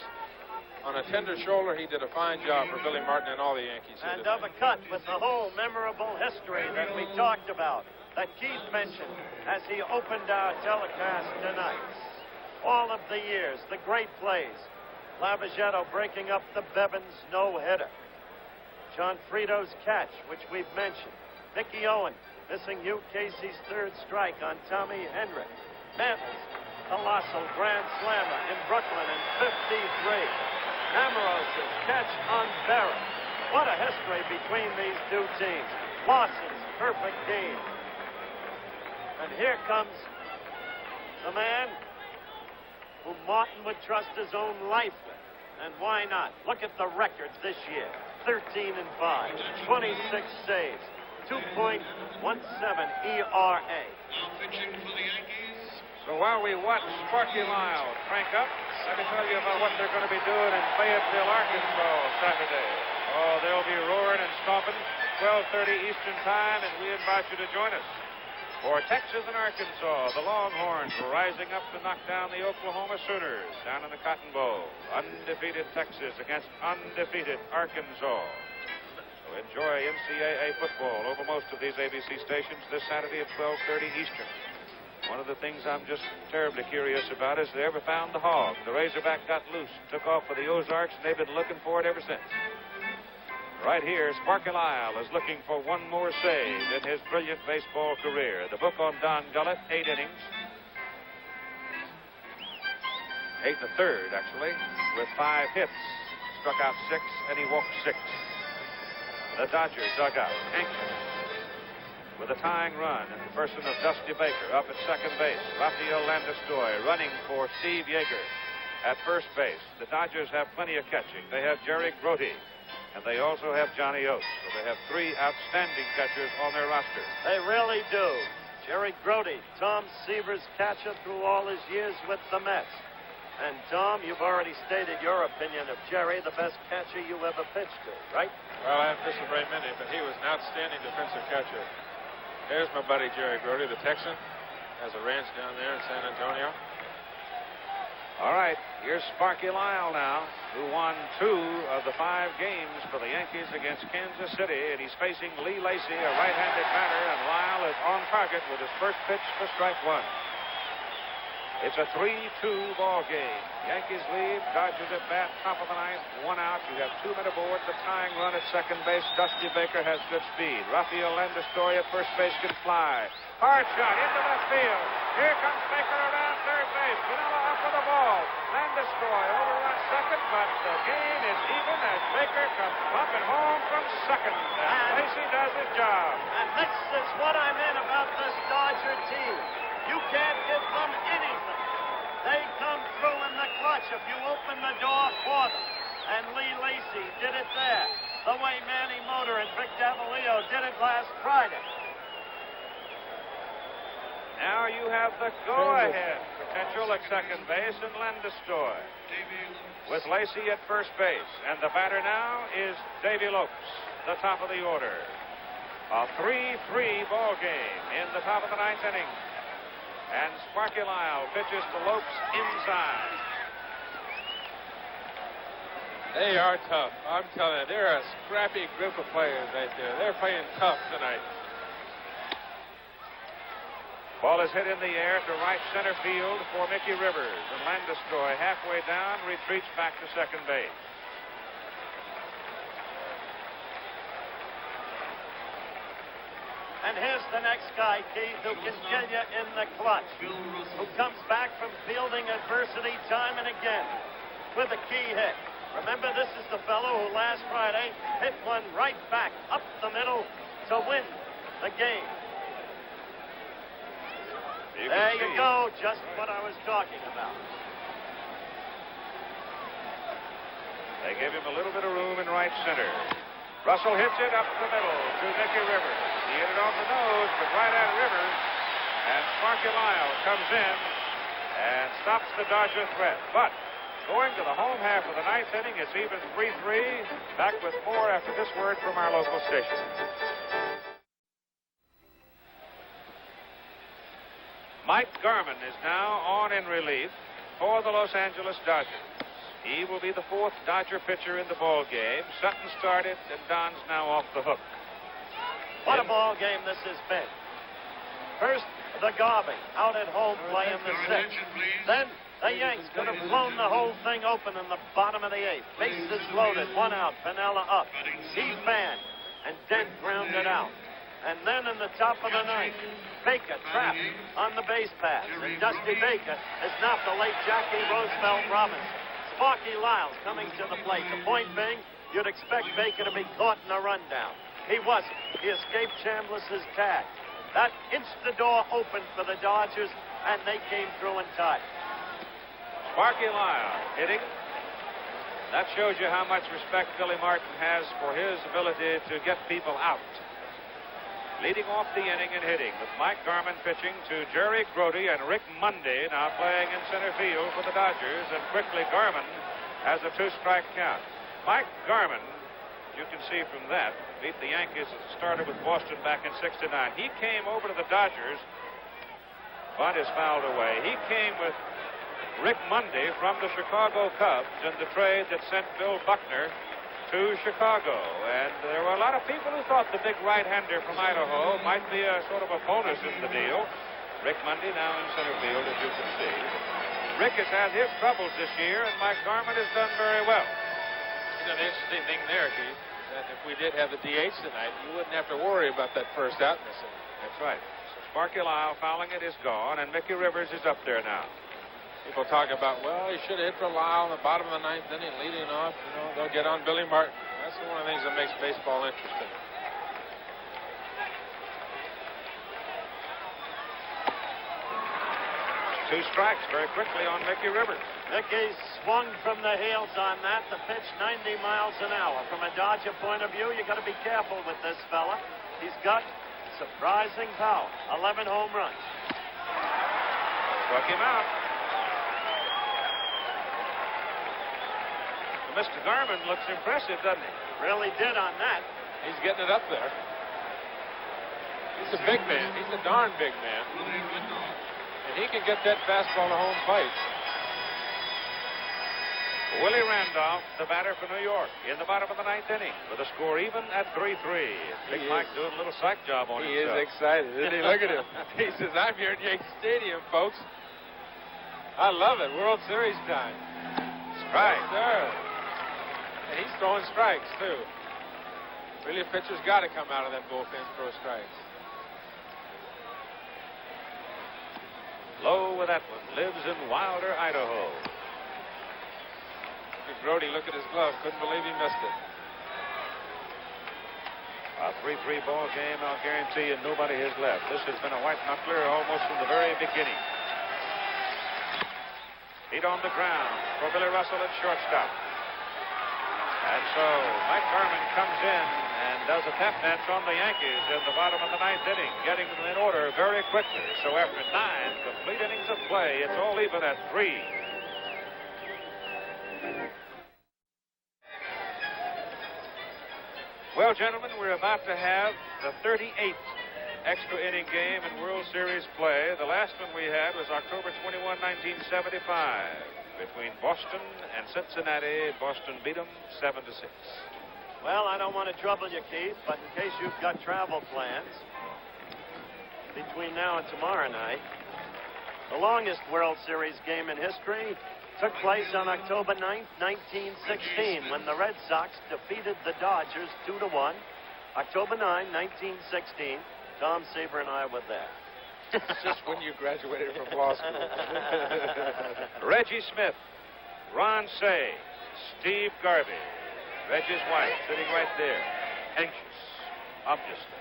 On a tender shoulder, he did a fine job for Billy Martin and all the Yankees. And of a cut with the whole memorable history that we talked about, that Keith mentioned as he opened our telecast tonight. All of the years, the great plays. Lavagetto breaking up the Bevins no-hitter. John Frito's catch, which we've mentioned. Mickey Owen missing Hugh Casey's third strike on Tommy Henry. Mantle's colossal grand slammer in Brooklyn in '53. Amarosa's catch on Barrett. What a history between these two teams. Lawson's perfect game. And here comes the man who Martin would trust his own life with. And why not? Look at the records this year. 13-5, 26 saves, 2.17 ERA. So while we watch Sparky Lyle crank up, let me tell you about what they're going to be doing in Fayetteville, Arkansas, Saturday. Oh, they'll be roaring and stomping, 12:30 Eastern Time, and we invite you to join us. For Texas and Arkansas, the Longhorns were rising up to knock down the Oklahoma Sooners down in the Cotton Bowl. Undefeated Texas against undefeated Arkansas. So enjoy NCAA football over most of these ABC stations this Saturday at 12:30 Eastern. One of the things I'm just terribly curious about is they ever found the hog. The Razorback got loose, took off for the Ozarks, and they've been looking for it ever since. Right here, Sparky Lyle is looking for one more save in his brilliant baseball career. The book on Don Gullett, 8 innings. 8 1/3, actually, with 5 hits. Struck out 6, and he walked 6. The Dodgers dug out, anxious, with a tying run in the person of Dusty Baker up at second base. Rafael Landeskog running for Steve Yeager at first base. The Dodgers have plenty of catching. They have Jerry Grote, and they also have Johnny Oates. So they have 3 outstanding catchers on their roster. They really do. Jerry Grote, Tom Seaver's catcher through all his years with the Mets. And Tom, you've already stated your opinion of Jerry, the best catcher you ever pitched to, right? Well, I haven't pitched a very many, but he was an outstanding defensive catcher. There's my buddy Jerry Grote, the Texan. Has a ranch down there in San Antonio. All right, here's Sparky Lyle now, who won 2 of the 5 games for the Yankees against Kansas City, and he's facing Lee Lacy, a right-handed batter, and Lyle is on target with his first pitch for strike 1. It's a 3-2 ball game. Yankees lead, Dodgers at bat, top of the 9th, 1 out. You have 2 men aboard. The tying run at second base. Dusty Baker has good speed. Rafael Landeskog at first base can fly. Hard shot into left field. Here comes Baker around third base. Vanilla up with the ball. Landeskog overruns second, but the game is even as Baker comes bumping home from second. And Lacy does his job. And this is what I meant about this Dodger team. You can't give them anything. They come through in the clutch if you open the door for them. And Lee Lacy did it there, the way Manny Motor and Vic Davalillo did it last Friday. Now you have the go-ahead potential at second base in Landis-Stoy, with Lacy at first base. And the batter now is Davy Lopes, the top of the order. A 3-3 ball game in the top of the ninth inning. And Sparky Lyle pitches to Lopes inside. They are tough. I'm telling you, they're a scrappy group of players right there. They're playing tough tonight. Ball is hit in the air to right center field for Mickey Rivers. And Landis-Stoy, halfway down, retreats back to second base. And here's the next guy, Keith, who can get you in the clutch, who comes back from fielding adversity time and again with a key hit. Remember, this is the fellow who last Friday hit one right back up the middle to win the game. There you go, just what I was talking about. They give him a little bit of room in right center. Russell hits it up the middle to Mickey Rivers. He hit it off the nose, but right at Rivers. And Sparky Lyle comes in and stops the Dodger threat. But going to the home half of the ninth inning, it's even 3-3. Back with more after this word from our local station. Mike Garman is now on in relief for the Los Angeles Dodgers. He will be the fourth Dodger pitcher in the ball game. Sutton started, and Don's now off the hook. What a ball game this has been. First, the Garvey out at home play in the sixth. Then the Yanks could have blown the whole thing open in the bottom of the eighth. Bases loaded, one out, Piniella up. He fanned, and Dent grounded out. And then in the top of the ninth, Baker trapped on the base pass. And Dusty Baker is not the late Jackie Roosevelt Robinson. Sparky Lyle's coming to the plate. The point being, you'd expect Baker to be caught in a rundown. He wasn't. He escaped Chambliss's tag. That inched the door open for the Dodgers, and they came through and tied. Sparky Lyle hitting. That shows you how much respect Billy Martin has for his ability to get people out. Leading off the inning and hitting with Mike Garman pitching to Jerry Grody and Rick Mundy now playing in center field for the Dodgers. And quickly Garman has a 2-strike count. Mike Garman, you can see from that, beat the Yankees at the starter with Boston back in '69. He came over to the Dodgers. Bunt is fouled away. He came with Rick Mundy from the Chicago Cubs in the trade that sent Bill Buckner to Chicago. And there were a lot of people who thought the big right-hander from Idaho might be a sort of a bonus in the deal. Rick Mundy now in center field, as you can see. Rick has had his troubles this year, and Mike Garman has done very well. You know, the interesting thing there, Keith, that if we did have the DH tonight, you wouldn't have to worry about that first out in this inning. That's right. So Sparky Lyle fouling it is gone, and Mickey Rivers is up there now. People talk about, well, he should have hit for Lyle in the bottom of the ninth inning, leading off. You know, they'll get on Billy Martin. That's one of the things that makes baseball interesting. Two strikes very quickly on Mickey Rivers. Mickey swung from the heels on that. The pitch 90 miles an hour. From a Dodger point of view, you got to be careful with this fella. He's got surprising power. 11 home runs. Struck him out. Mr. Garman looks impressive, doesn't he? Really did on that. He's getting it up there. He's a big man. He's a darn big man. And he can get that fastball to home plate. Willie Randolph, the batter for New York, in the bottom of the ninth inning with a score even at 3-3. Big Mike doing a little psych job on himself. He is excited, isn't he? Look at him. He says, I'm here at Yankee Stadium, folks. I love it. World Series time. Strike. Yes, sir. And he's throwing strikes, too. Really, a pitcher's got to come out of that bullpen and throw strikes. Lowe with that one. Lives in Wilder, Idaho. Grody, look at his glove. Couldn't believe he missed it. A 3-3 ball game, I'll guarantee you nobody has left. This has been a white knuckler almost from the very beginning. Feet on the ground for Billy Russell at shortstop. And so Mike Garman comes in and does a tap dance on the Yankees in the bottom of the ninth inning, getting them in order very quickly. So after 9 complete innings of play, it's all even at 3. Well, gentlemen, we're about to have the 38th extra inning game in World Series play. The last one we had was October 21, 1975, between Boston and Cincinnati. Boston beat them 7-6. Well, I don't want to trouble you, Keith, but in case you've got travel plans between now and tomorrow night, the longest World Series game in history took place on October 9th, 1916, when the Red Sox defeated the Dodgers 2-1. October 9, 1916. Tom Seaver and I were there. It's just when you graduated from law school. Reggie Smith, Ron Say, Steve Garvey, Reggie's wife sitting right there, anxious, obviously.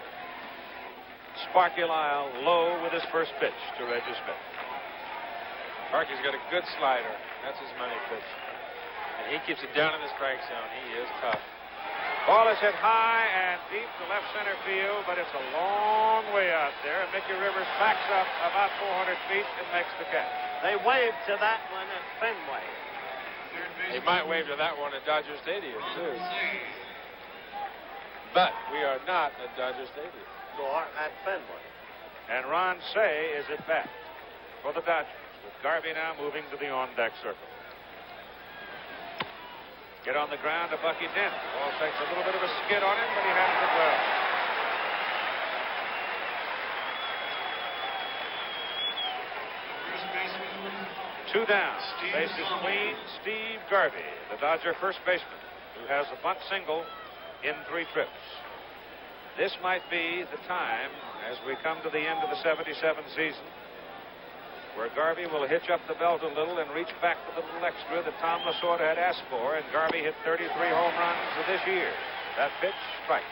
Sparky Lyle low with his first pitch to Reggie Smith. Sparky's got a good slider. That's his money pitch. And he keeps it down in the strike zone. He is tough. Ball is hit high and deep to left center field, but it's a long way out there. Mickey Rivers backs up about 400 feet and makes the catch. They waved to that one at Fenway. They might wave to that one at Dodger Stadium, too. But we are not at Dodger Stadium. Nor at Fenway. And Ron Say is at bat for the Dodgers, with Garvey now moving to the on-deck circle. Get on the ground to Bucky Dent. Ball takes a little bit of a skid on him, but he handles it well. Two down. Base is clean. Steve Garvey, the Dodger first baseman, who has a bunt single in 3 trips. This might be the time, as we come to the end of the 77 season, where Garvey will hitch up the belt a little and reach back for the little extra that Tom Lasorda had asked for, and Garvey hit 33 home runs this year. That pitch, strike.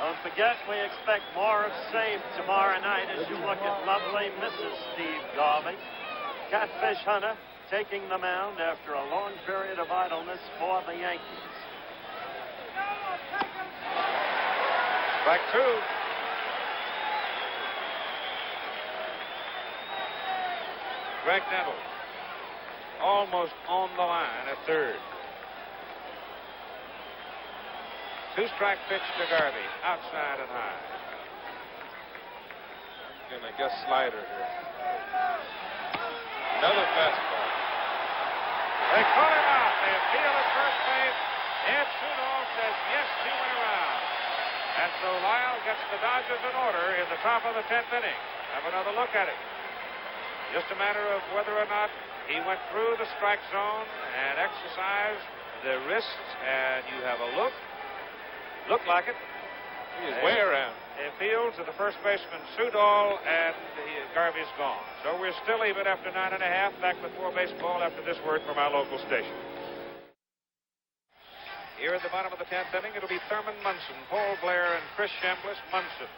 Don't forget, we expect more of same tomorrow night as you look at lovely Mrs. Steve Garvey. Catfish Hunter taking the mound after a long period of idleness for the Yankees. Strike 2. Greg Nettles, almost on the line at third. 2-strike pitch to Garvey, outside and high. Gonna guess slider here. Another fastball. They call him out. They appeal at first base. Ed Sudol says yes, he went around. And so Lyle gets the Dodgers in order in the top of the 10th inning. Have another look at it. Just a matter of whether or not he went through the strike zone and exercised the wrist, and you have a look. Looked like it. He is way around. It fields to the first baseman, Sudol, and Garvey's gone. So we're still even after 9 1/2. Back with more baseball after this word from our local station. Here at the bottom of the 10th inning, it'll be Thurman Munson, Paul Blair, and Chris Chambliss. Munson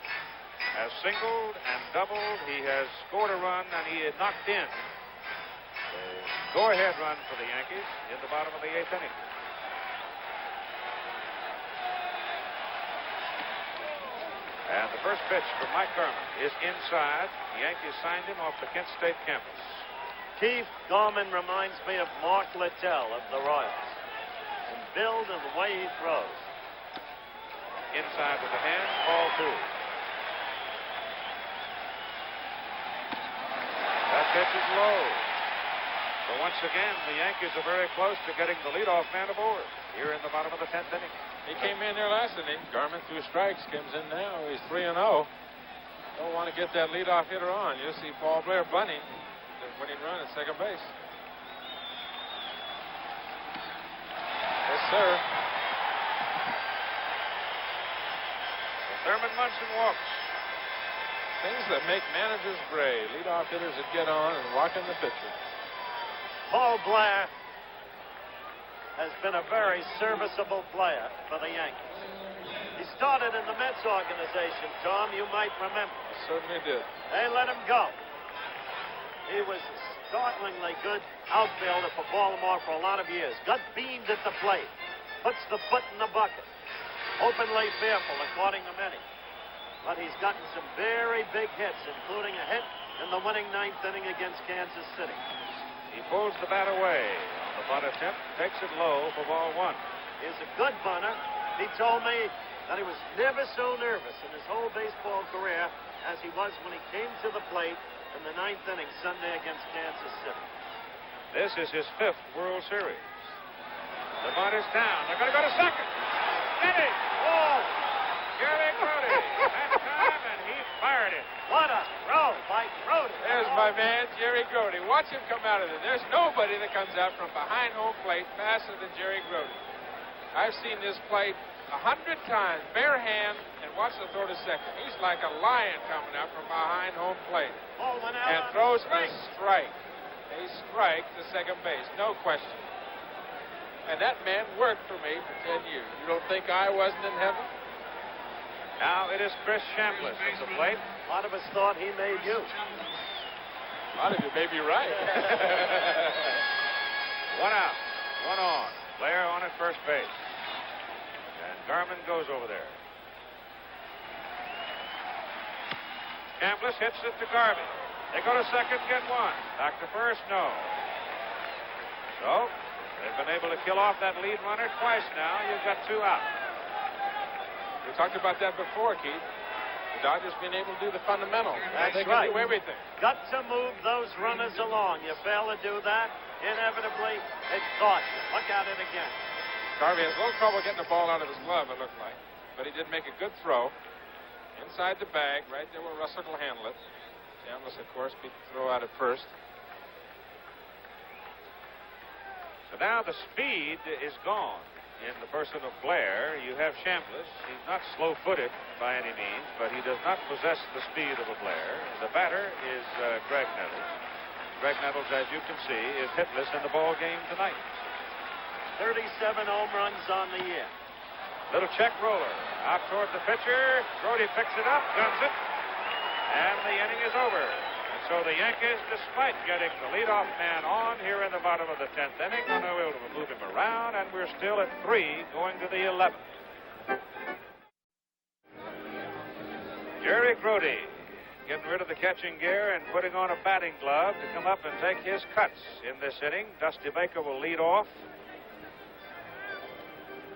has singled and doubled. He has scored a run, and he had knocked in the go-ahead run for the Yankees in the bottom of the 8th inning. And the first pitch from Mike Garman is inside. The Yankees signed him off the Kent State campus. Keith Garman reminds me of Mark Littell of the Royals. In build and the way he throws. Inside with the hand, ball 2. That pitch is low. So once again, the Yankees are very close to getting the leadoff man aboard here in the bottom of the 10th inning. He came in there last inning. Garman threw strikes, comes in now. He's 3-0. Don't want to get that leadoff hitter on. You'll see Paul Blair bunting the winning run at second base. Yes, sir. Thurman Munson walks. Things that make managers gray. Leadoff hitters that get on and walk in the pitcher. Paul Blair has been a very serviceable player for the Yankees. He started in the Mets organization, Tom, you might remember. Certainly did. They let him go. He was startlingly good outfielder for Baltimore for a lot of years. Got beamed at the plate. Puts the foot in the bucket. Openly fearful, according to many. But he's gotten some very big hits, including a hit in the winning ninth inning against Kansas City. He pulls the bat away on the bunt attempt, takes it low for ball one. He's a good bunter. He told me that he was never so nervous in his whole baseball career as he was when he came to the plate in the ninth inning Sunday against Kansas City. This is his 5th World Series. The bunt is down. They're going to go to second. Get it! Oh! Jerry Grote had time, and he fired it. What a throw by Grote. There's my man, Jerry Grote. Watch him come out of there. There's nobody that comes out from behind home plate faster than Jerry Grote. I've seen this play 100 times, bare hand, and watch the throw to second. He's like a lion coming out from behind home plate. And throws a strike. A strike to second base, no question. And that man worked for me for 10 years. You don't think I wasn't in heaven? Now it is Chris Chambliss at the plate. A lot of us thought he made you. A lot of you may be right. 1 out, 1 on. Blair on at first base. And Garman goes over there. Chambliss hits it to Garvey. They go to second, get one. Back to first, no. So, they've been able to kill off that lead runner twice now. You've got 2 out. We talked about that before, Keith. The Dodgers being able to do the fundamentals. That's they right. can do everything. Got to move those runners along. You fail to do that, inevitably, it costs you. Look at it again. Garvey has a little trouble getting the ball out of his glove, it looked like. But he did make a good throw. Inside the bag, right there where Russell will handle it. Chambliss, of course, beat the throw out at first. So now the speed is gone in the person of Blair. You have Chambliss. He's not slow-footed by any means, but he does not possess the speed of a Blair. The batter is Greg Nettles. Greg Nettles, as you can see, is hitless in the ball game tonight. 37 home runs on the year. Little check roller out toward the pitcher. Grote picks it up, guns it, and the inning is over. And so the Yankees, despite getting the leadoff man on here in the bottom of the 10th inning, are now able to move him around, and we're still at 3 going to the 11th. Jerry Grote getting rid of the catching gear and putting on a batting glove to come up and take his cuts in this inning. Dusty Baker will lead off.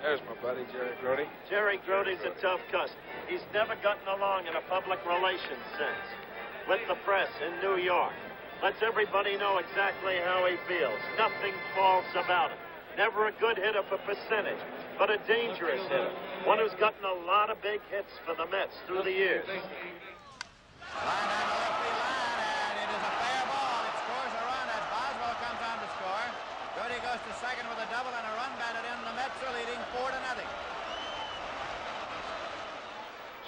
There's my buddy, Jerry Grote. Jerry Grote's a tough cuss. He's never gotten along in a public relations sense with the press in New York. Lets everybody know exactly how he feels. Nothing false about him. Never a good hitter for percentage, but a dangerous hitter. One who's gotten a lot of big hits for the Mets through the years. Goes to second with a double and a run batted in. The Mets are leading 4-0.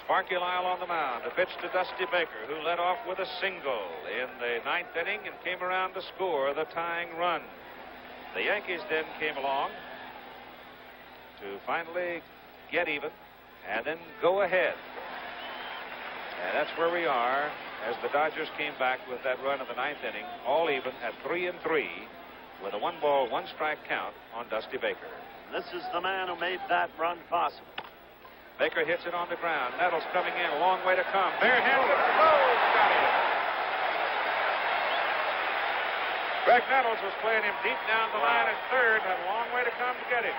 Sparky Lyle on the mound. A pitch to Dusty Baker, who led off with a single in the 9th inning and came around to score the tying run. The Yankees then came along to finally get even and then go ahead. And that's where we are as the Dodgers came back with that run in the 9th inning, all even at 3-3. With a 1-ball, 1-strike count on Dusty Baker. This is the man who made that run possible. Baker hits it on the ground. Nettles coming in, a long way to come. Barehanded. Oh, got him. Greg Nettles was playing him deep down the line at third, had a long way to come to get him.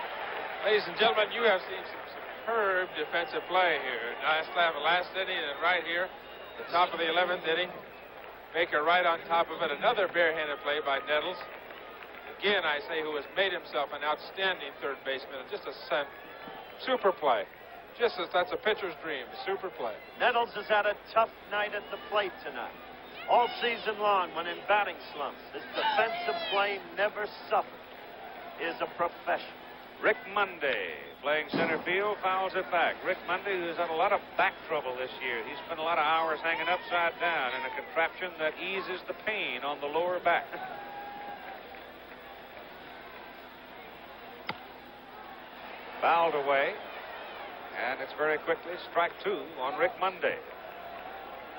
Ladies and gentlemen, you have seen some superb defensive play here. Last inning and right here, the top of the 11th inning. Baker right on top of it. Another barehanded play by Nettles. Again, I say, who has made himself an outstanding third baseman. And just a super play. That's a pitcher's dream, a super play. Nettles has had a tough night at the plate tonight. All season long when in batting slumps. His defensive play never suffered. He is a professional. Rick Monday playing center field, fouls it back. Rick Monday, who's had a lot of back trouble this year. He spent a lot of hours hanging upside down in a contraption that eases the pain on the lower back. Fouled away, and it's very quickly strike 2 on Rick Monday.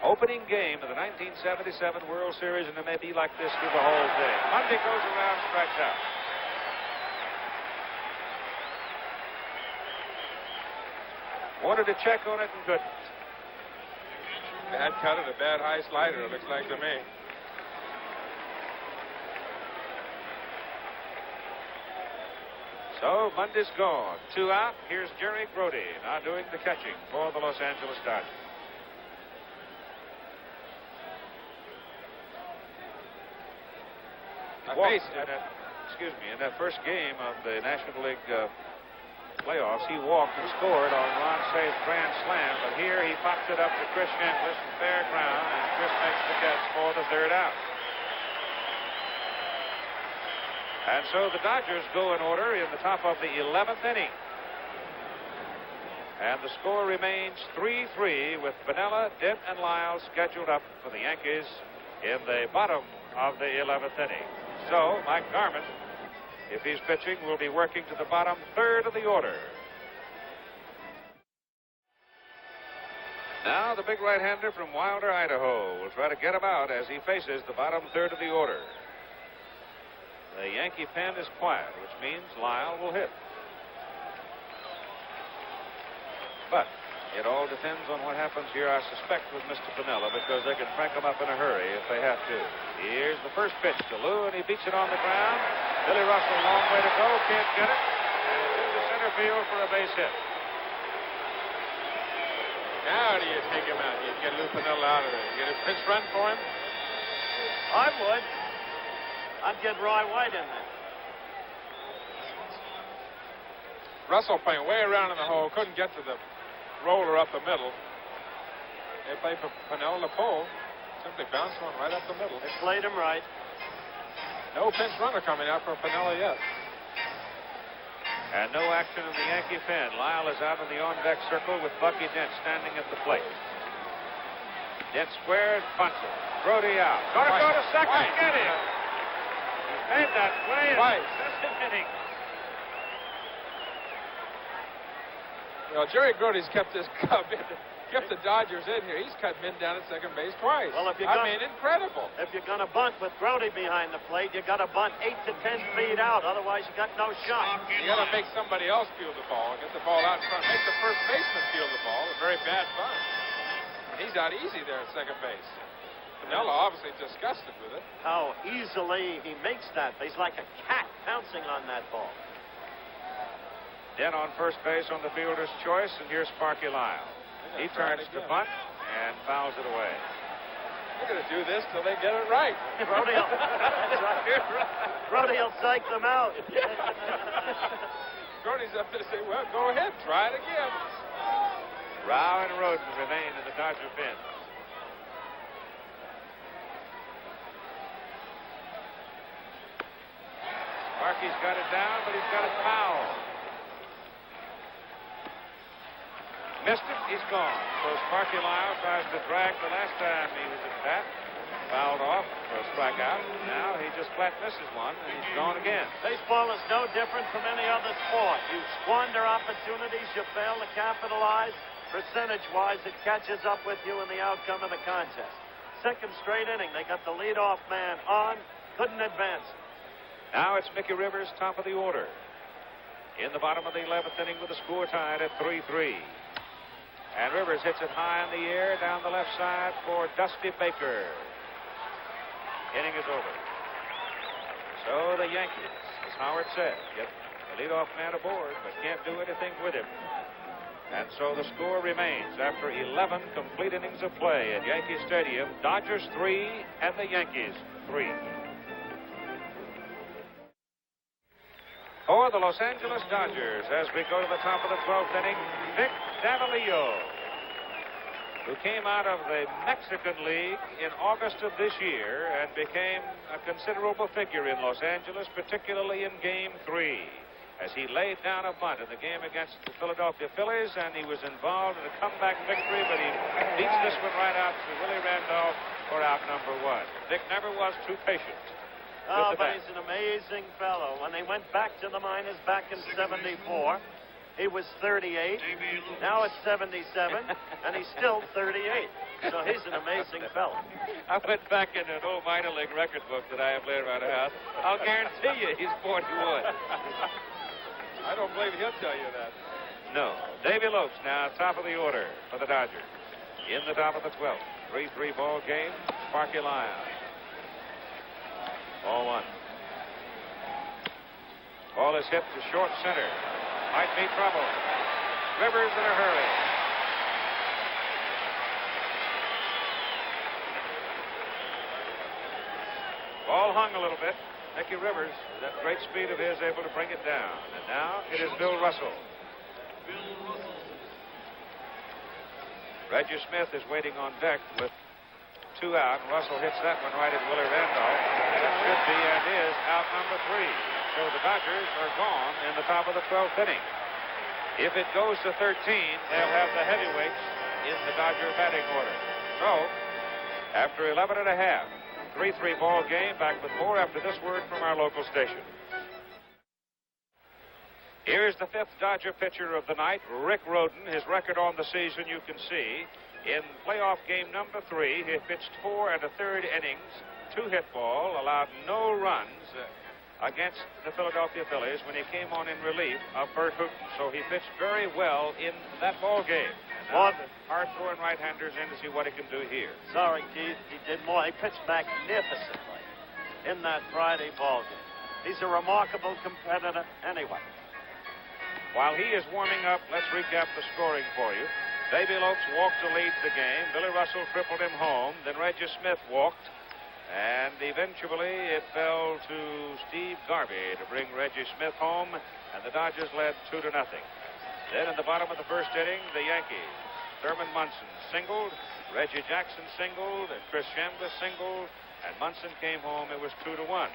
opening game of the 1977 World Series, and it may be like this through the whole thing. Mundy goes around, strikes out. Wanted to check on it and couldn't. Bad cut at a bad high slider, it looks like to me. So Mundy's gone. 2 out. Here's Jerry Grody now doing the catching for the Los Angeles Dodgers. In that first game of the National League playoffs, he walked and scored on Ron Say's grand slam, but here he popped it up to Chris Shankless from fair ground, and Chris makes the catch for the 3rd out. And so the Dodgers go in order in the top of the 11th inning. And the score remains 3-3 with Piniella, Dent, and Lyle scheduled up for the Yankees in the bottom of the 11th inning. So Mike Garman, if he's pitching, will be working to the bottom 3rd of the order. Now the big right-hander from Wilder, Idaho, will try to get him out as he faces the bottom 3rd of the order. The Yankee pen is quiet, which means Lyle will hit. But it all depends on what happens here, I suspect, with Mr. Piniella, because they can crank him up in a hurry if they have to. Here's the first pitch to Lou, and he beats it on the ground. Billy Russell, long way to go, can't get it. And it's into center field for a base hit. Now do you take him out? You get Lou Piniella out of there. You get a pinch run for him? I would. I'd get Roy White in there. Russell playing way around in the hole, couldn't get to the roller up the middle. They play for Piniella to pull. Simply bounced one right up the middle. They played him right. No pinch runner coming out for Piniella yet. And no action in the Yankee pen. Lyle is out in the on-deck circle with Bucky Dent standing at the plate. Dent squared, bunts it. Grody out. Going to go to second, get him. He made that play in the 5th inning. You know, Jerry Grody's kept this Cub in, kept the Dodgers in here. He's cut men down at second base twice. Well, incredible. If you're going to bunt with Grody behind the plate, you got to bunt 8 to 10 feet out. Otherwise, you got no shot. You got to make somebody else field the ball. Get the ball out in front. Make the first baseman field the ball. A very bad bunt. And he's out easy there at second base. Piniella obviously disgusted with it. How easily he makes that. He's like a cat pouncing on that ball. Dent on first base on the fielder's choice, and here's Sparky Lyle. He turns to bunt and fouls it away. They're going to do this till they get it right. Grody will psych them out. Grody's up there to say, well, go ahead, try it again. Rao and Roden remain in the Dodger pen. Sparky's got it down, but he's got it fouled. Missed it, he's gone. So Sparky Lyle tries to drag the last time he was at bat. Fouled off for a strikeout. Now he just flat misses one, and he's gone again. Baseball is no different from any other sport. You squander opportunities, you fail to capitalize. Percentage-wise, it catches up with you in the outcome of the contest. Second straight inning, they got the leadoff man on, couldn't advance. Now it's Mickey Rivers, top of the order. In the bottom of the 11th inning with the score tied at 3-3. And Rivers hits it high in the air down the left side for Dusty Baker. Inning is over. So the Yankees, as Howard said, get the leadoff man aboard, but can't do anything with him. And so the score remains after 11 complete innings of play at Yankee Stadium. Dodgers 3 and the Yankees 3. For the Los Angeles Dodgers, as we go to the top of the 12th inning, Vic Davalillo, who came out of the Mexican League in August of this year and became a considerable figure in Los Angeles, particularly in Game 3, as he laid down a bunt in the game against the Philadelphia Phillies, and he was involved in a comeback victory, but he beats this one right out to Willie Randolph for out number 1. Vic never was too patient. Oh, but he's an amazing fellow. When they went back to the minors back in '74, he was 38. Now it's 77, and he's still 38. So he's an amazing fellow. I went back in an old minor league record book that I have laying around the house. I'll guarantee you he's 41. I don't believe he'll tell you that. No. Davy Lopes now top of the order for the Dodgers. In the top of the 12th. 3-3 ball game. Sparky Lyon. Ball one. Ball is hit to short center. Might be trouble. Rivers in a hurry. Ball hung a little bit. Nicky Rivers, with that great speed of his, able to bring it down. And now it is Bill Russell. Reggie Smith is waiting on deck with 2 out, and Russell hits that one right at Willie Randolph. That should be and is out number 3. So the Dodgers are gone in the top of the 12th inning. If it goes to 13, they'll have the heavyweights in the Dodger batting order. So, after 11 and a half, 3-3 ball game. Back with more after this word from our local station. Here's the 5th Dodger pitcher of the night, Rick Rhoden. His record on the season you can see. In playoff game number 3, he pitched 4 1/3 innings, 2 hit ball, allowed no runs against the Philadelphia Phillies when he came on in relief of Bert Hooton. So he pitched very well in that ball game. And now the hard-throwing right-handers in to see what he can do here. Sorry, Keith, he did more. He pitched magnificently in that Friday ball game. He's a remarkable competitor anyway. While he is warming up, let's recap the scoring for you. Davy Lopes walked to lead the game. Billy Russell tripled him home. Then Reggie Smith walked. And eventually it fell to Steve Garvey to bring Reggie Smith home. And the Dodgers led 2-0. Then in the bottom of the 1st inning, the Yankees. Thurman Munson singled. Reggie Jackson singled. And Chris Chambliss singled. And Munson came home. It was 2-1.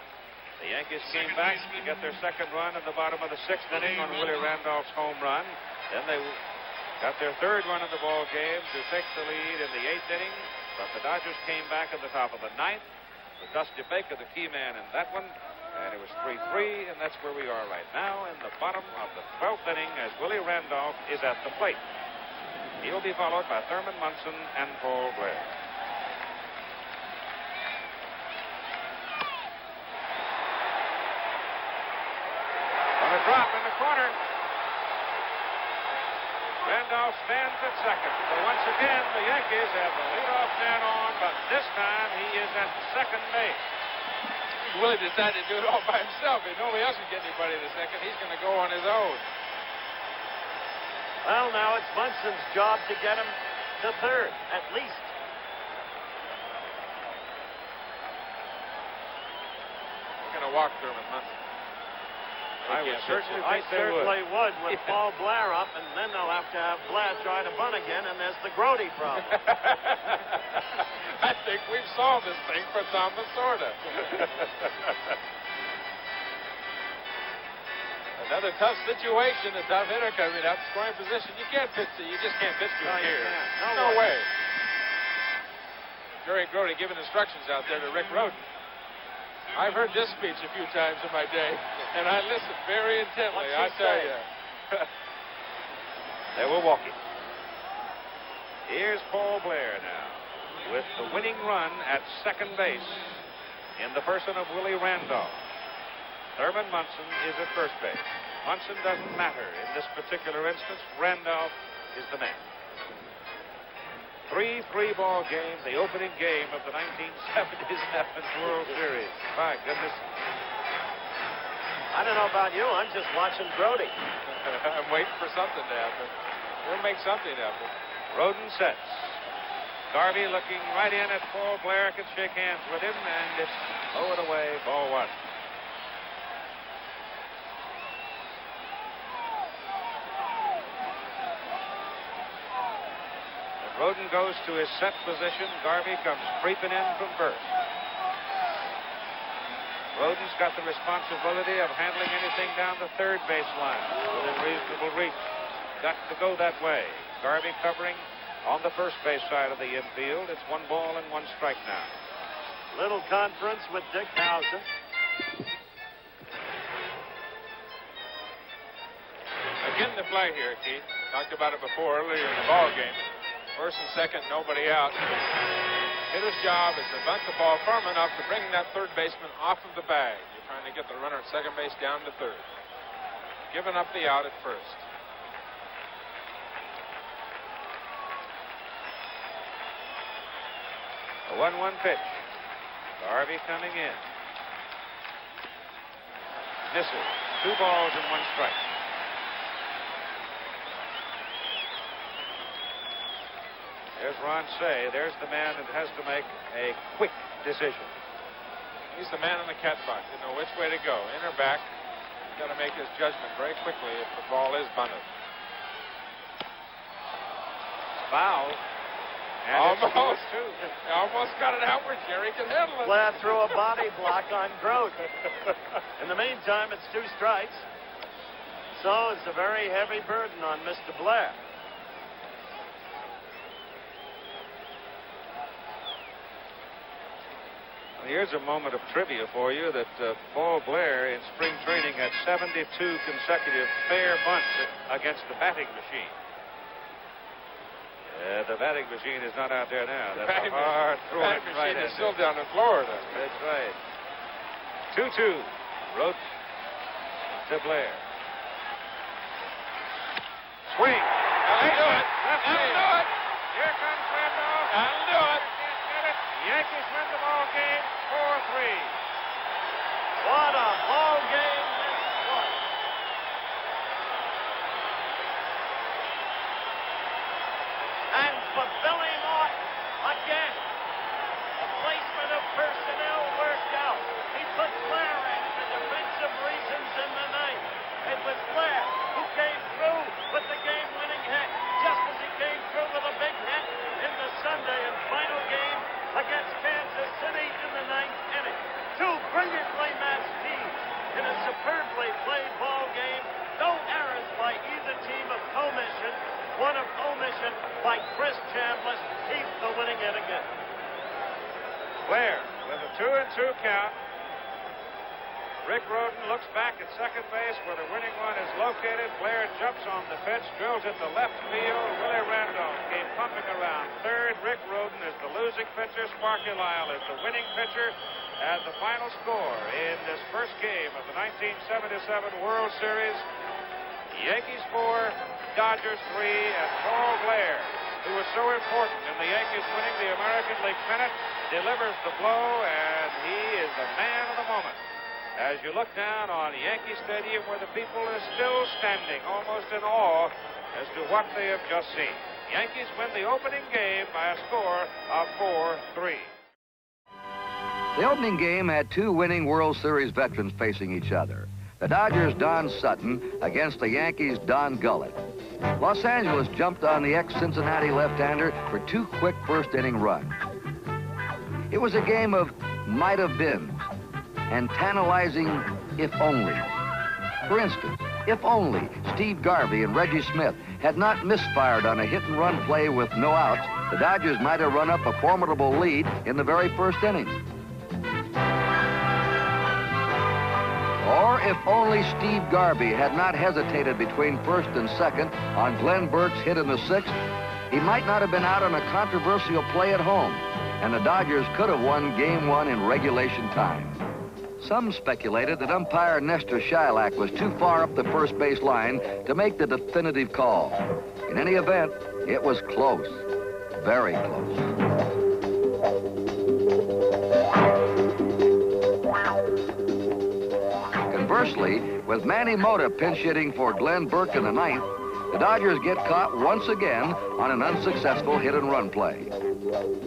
The Yankees came back to get their 2nd run in the bottom of the 6th inning on Willie Randolph's home run. Then they got their 3rd run of the ball game to take the lead in the 8th inning. But the Dodgers came back at the top of the 9th. With Dusty Baker, the key man in that one. And it was 3-3, and that's where we are right now in the bottom of the 12th inning as Willie Randolph is at the plate. He'll be followed by Thurman Munson and Paul Blair. On a drop in the corner. Randolph stands at 2nd. So once again, the Yankees have the leadoff man on, but this time he is at 2nd base. Willie decided to do it all by himself. If nobody else can get anybody to 2nd, he's going to go on his own. Well, now it's Munson's job to get him to 3rd, at least. We're going to walk Thurman Munson. I certainly would with Paul Blair up, and then they'll have to have Blair try to bunt again, and there's the Grody problem. I think we've solved this thing for Tom Lasorda. Another tough situation, a tough hitter coming up, scoring position. You can't pitch it. You just can't pitch to him here. No way. Jerry Grody giving instructions out there to Rick Rhoden. I've heard this speech a few times in my day, and I listened very intently, I tell you. They were walking. Here's Paul Blair now with the winning run at 2nd base in the person of Willie Randolph. Thurman Munson is at 1st base. Munson doesn't matter in this particular instance. Randolph is the man. 3-3 ball game, the opening game of the 1977 World Series. My goodness. I don't know about you. I'm just watching Grody. I'm waiting for something to happen. We'll make something happen. Rhoden sets. Garvey looking right in at Paul Blair, can shake hands with him, and it's lowered away, ball 1. Rhoden goes to his set position. Garvey comes creeping in from first. Rhoden's got the responsibility of handling anything down the 3rd baseline within reasonable reach. Got to go that way. Garvey covering on the 1st base side of the infield. It's 1 ball and 1 strike now. Little conference with Dick Hauser. Again, the play here, Keith. Talked about it before earlier in the ball game. First and second, nobody out. Hitter's job is to bunt the ball firm enough to bring that third baseman off of the bag. You're trying to get the runner at second base down to third. Giving up the out at first. A 1-1 pitch. Garvey coming in. Misses. 2 balls and 1 strike. There's Ron Say. There's the man that has to make a quick decision. He's the man in the cat box. You know which way to go, in or back. He's got to make his judgment very quickly if the ball is bunted. Foul. Almost got it out where Jerry can handle it. Blair threw a body block on Grote. In the meantime, it's 2 strikes. So it's a very heavy burden on Mr. Blair. Here's a moment of trivia for you that Paul Blair in spring training had 72 consecutive fair bunts against the batting machine. The batting machine is not out there now. That's a hard throw. The batting machine is still down in Florida. That's right. 2-2. Roach to Blair. Swing. That'll do it. That'll do it. Here comes Randolph. That'll do it. Yankees win the ball game 4-3. What a ball game this was. And for Billy Martin, again, the placement of personnel worked out. He put Blair in for defensive reasons in the ninth. It was Blair who came through with the game-winning hit, just as he came through with a big hit in the Sunday and final game against Kansas City in the 9th inning. 2 brilliantly matched teams in a superbly played ball game. No errors by either team of commission. One of omission by Chris Chambliss. He's the winning hit again. Blair with a 2-2 count. Rick Rhoden looks back at second base where the winning one is located. Blair jumps on the pitch, drills it to left field. Willie Randolph came pumping around third. Rick Rhoden is the losing pitcher. Sparky Lyle is the winning pitcher. And the final score in this first game of the 1977 World Series, Yankees 4, Dodgers 3, and Paul Blair, who was so important in the Yankees winning the American League pennant, delivers the blow, and he is the man of the moment. As you look down on Yankee Stadium where the people are still standing, almost in awe as to what they have just seen. Yankees win the opening game by a score of 4-3. The opening game had 2 winning World Series veterans facing each other. The Dodgers' Don Sutton against the Yankees' Don Gullett. Los Angeles jumped on the ex-Cincinnati left-hander for 2 quick first-inning runs. It was a game of might-have-beens and tantalizing if only. For instance, if only Steve Garvey and Reggie Smith had not misfired on a hit-and-run play with no outs, the Dodgers might have run up a formidable lead in the very first inning. Or if only Steve Garvey had not hesitated between first and second on Glenn Burke's hit in the 6th, he might not have been out on a controversial play at home, and the Dodgers could have won Game 1 in regulation time. Some speculated that umpire Nestor Shylock was too far up the first base line to make the definitive call. In any event, it was close, very close. Conversely, with Manny Mota pinch hitting for Glenn Burke in the 9th, the Dodgers get caught once again on an unsuccessful hit-and-run play.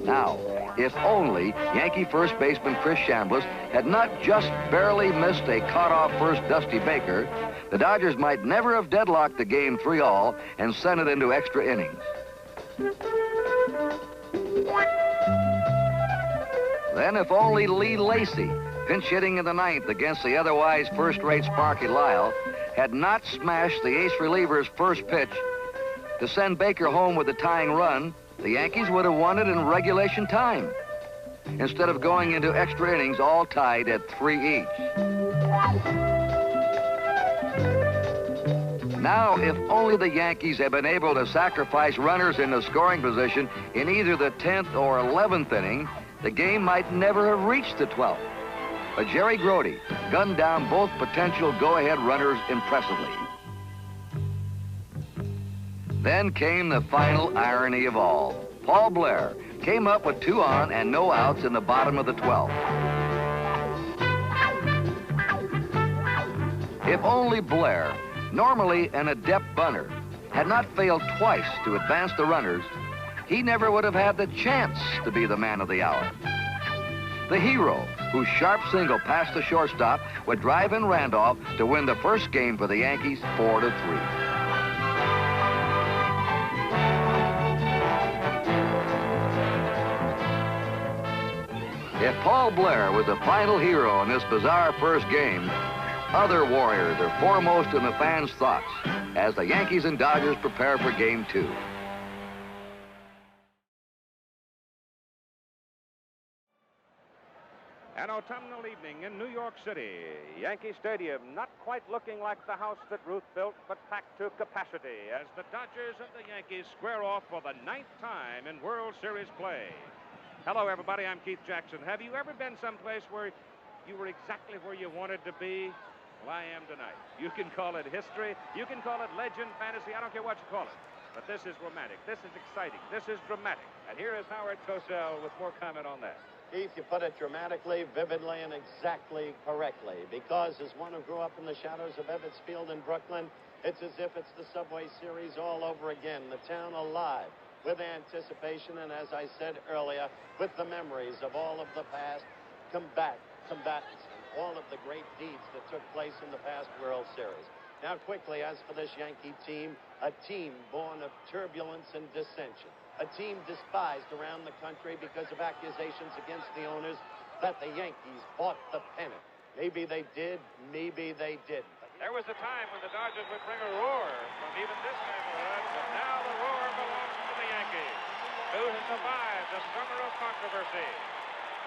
Now, if only Yankee first baseman Chris Chambliss had not just barely missed a caught-off first Dusty Baker, the Dodgers might never have deadlocked the game 3-all and sent it into extra innings. Then if only Lee Lacy, pinch hitting in the 9th against the otherwise first-rate Sparky Lyle, had not smashed the ace reliever's first pitch to send Baker home with the tying run, the Yankees would have won it in regulation time, instead of going into extra innings all tied at 3 each. Now, if only the Yankees had been able to sacrifice runners in the scoring position in either the 10th or 11th inning, the game might never have reached the 12th. But Jerry Grody gunned down both potential go-ahead runners impressively. Then came the final irony of all. Paul Blair came up with 2 on and no outs in the bottom of the 12th. If only Blair, normally an adept bunter, had not failed twice to advance the runners, he never would have had the chance to be the man of the hour. The hero, whose sharp single past the shortstop would drive in Randolph to win the first game for the Yankees 4-3. If Paul Blair was the final hero in this bizarre first game, other warriors are foremost in the fans' thoughts as the Yankees and Dodgers prepare for Game 2. An autumnal evening in New York City. Yankee Stadium not quite looking like the house that Ruth built, but packed to capacity as the Dodgers and the Yankees square off for the 9th time in World Series play. Hello, everybody. I'm Keith Jackson. Have you ever been someplace where you were exactly where you wanted to be? Well, I am tonight. You can call it history. You can call it legend, fantasy. I don't care what you call it. But this is romantic. This is exciting. This is dramatic. And here is Howard Cosell with more comment on that. Keith, you put it dramatically, vividly, and exactly correctly. Because as one who grew up in the shadows of Ebbets Field in Brooklyn, it's as if it's the Subway Series all over again. The town alive with anticipation, and as I said earlier, with the memories of all of the past combatants, and all of the great deeds that took place in the past World Series. Now, quickly, as for this Yankee team, a team born of turbulence and dissension. A team despised around the country because of accusations against the owners that the Yankees bought the pennant. Maybe they did, maybe they didn't. There was a time when the Dodgers would bring a roar from even this neighborhood, but now the roar belongs to the Yankees, who have survived the summer of controversy,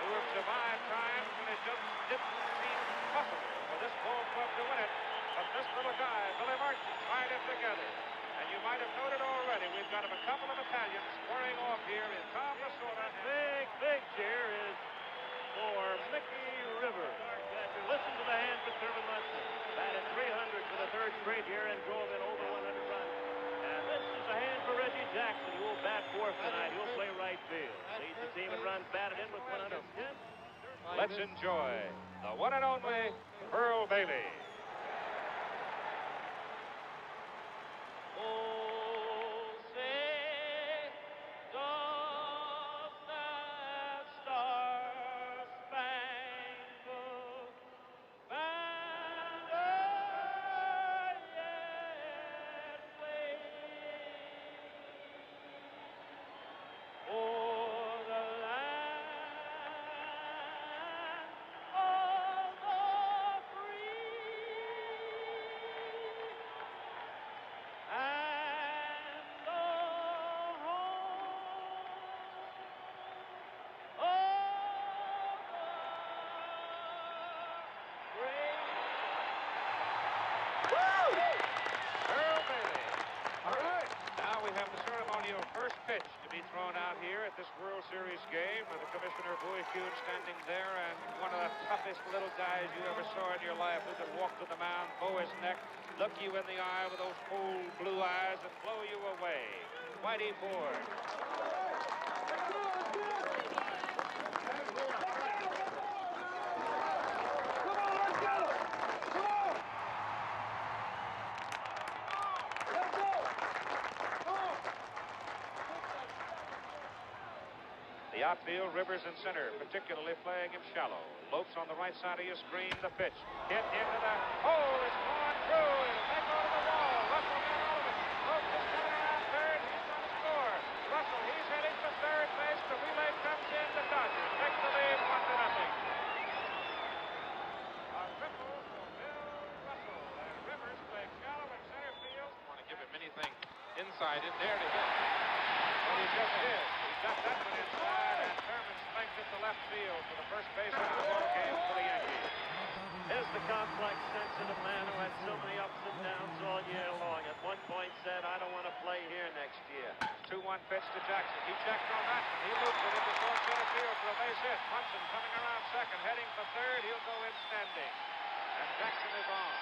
who have survived times when it just didn't seem possible for this ball club to win it. But this little guy, Billy Martin, tied it together. And you might have noted already, we've got a couple of Italians squaring off here in Tom Lasorda. Big cheer is for Mickey Rivers. Listen to the hands of Thurman Munson. Batted 300 for the 3rd straight year and drove in over 100 runs. And this is the hand for Reggie Jackson, who will bat 4th tonight. He'll play right field. Leads the team in runs batted in with 110. Let's enjoy the one and only Pearl Bailey. First pitch to be thrown out here at this World Series game with the Commissioner Bowie Kuhn standing there, and one of the toughest little guys you ever saw in your life who could walk to the mound, bow his neck, look you in the eye with those cold blue eyes and blow you away. Whitey Ford. The outfield, Rivers in center, particularly playing him shallow. Lopes on the right side of your screen, the pitch. Hit into the hole, it's gone through. It'll take over the wall. Russell got all of it. Lopes is coming around third. He's going to score. Russell, he's heading to third base. The relay comes in. The Dodgers take the lead 1-0. A triple for Bill Russell. And Rivers playing shallow in center field. Want to give him anything inside in there to hit. Well, he just did. He got that one inside, and Thurman spanked it to left field for the first base of the ball game for the Yankees. Here's the complex, sensitive man who had so many ups and downs all year long. At one point said, I don't want to play here next year. 2-1 pitch to Jackson. He checked on that. He loops it into short center field for a base hit. Munson coming around second, heading for third. He'll go in standing. And Jackson is on.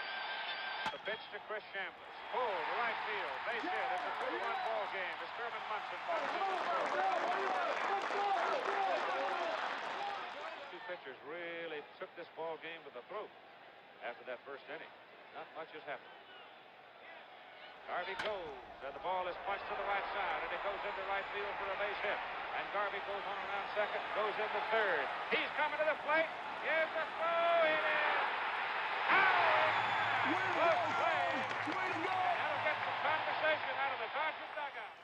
The pitch to Chris Chambliss. Pull to right field. Base hit. It's a 2-1 ball game. As Thurman Munson falls in the Two pitchers really took this ball game to the throat after that first inning. Not much has happened. Garvey goes, and the ball is punched to the right side, and it goes into right field for a base hit. And Garvey goes on around second, goes into third. He's coming to the plate. Here's the throw. It is out. Close play. That'll get some conversation out of the Dodgers dugout.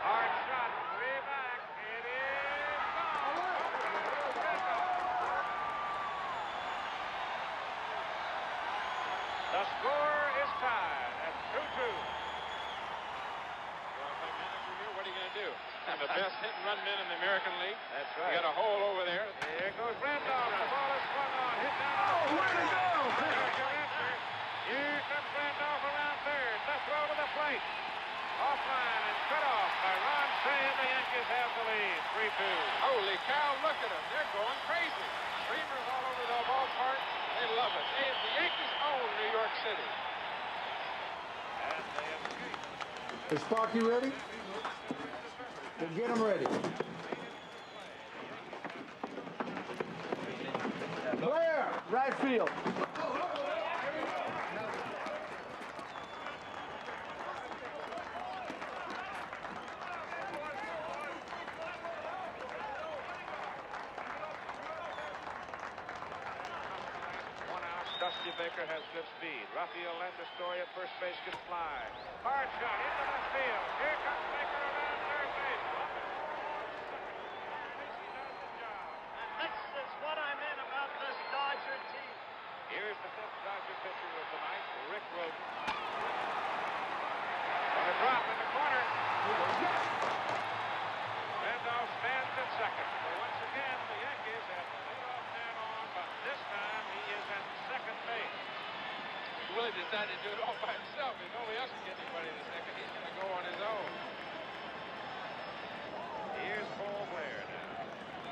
Hard shot, way back. It is gone. The score is tied at 2-2. What are you going to do? Have the best hit and run men in the American League. That's right. You got a hole over there. Here goes Randolph. The ball is swung on. Hit down. Oh, way to go! There's your answer. Here comes Randolph around third. The throw to the plate. Offline and cut off by Ron Shea, and the Yankees have the lead. 3-2. Holy cow, look at them. They're going crazy. Streamers all over the ballpark. They love it. The Yankees own New York City. And they escape. Is Sparky ready? Well, get him ready. Blair, right field. Dusty Baker has good speed. Rafael Landry at first base can fly. Hard shot into left field. Here comes Baker around third base. And this is what I meant about this Dodger team. Here's the fifth Dodger pitcher of the night, Rick Rhoden. On a drop in the corner. Randolph stands at second. So once again, the Yankees have the leadoff man on, but this time he is at second base. Willie decided to do it all by himself. If nobody else can get anybody to second, he's going to go on his own. Here's Paul Blair now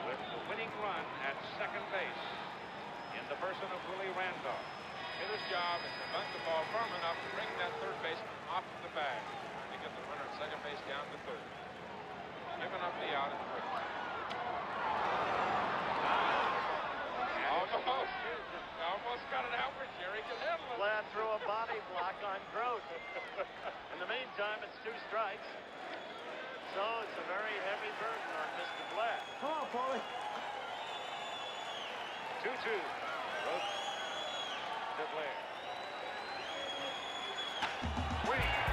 with the winning run at second base in the person of Willie Randolph. His job is to bunt the ball firm enough to bring that third baseman off the bag, trying to get the runner at second base down to third. Giving up the out in the first. Almost got it out where Jerry can handle it. Blair threw a body block on Grote. In the meantime, it's 2 strikes. So it's a very heavy burden on Mr. Blair. Come on, Paulie. 2-2. Grote to Blair. Swing.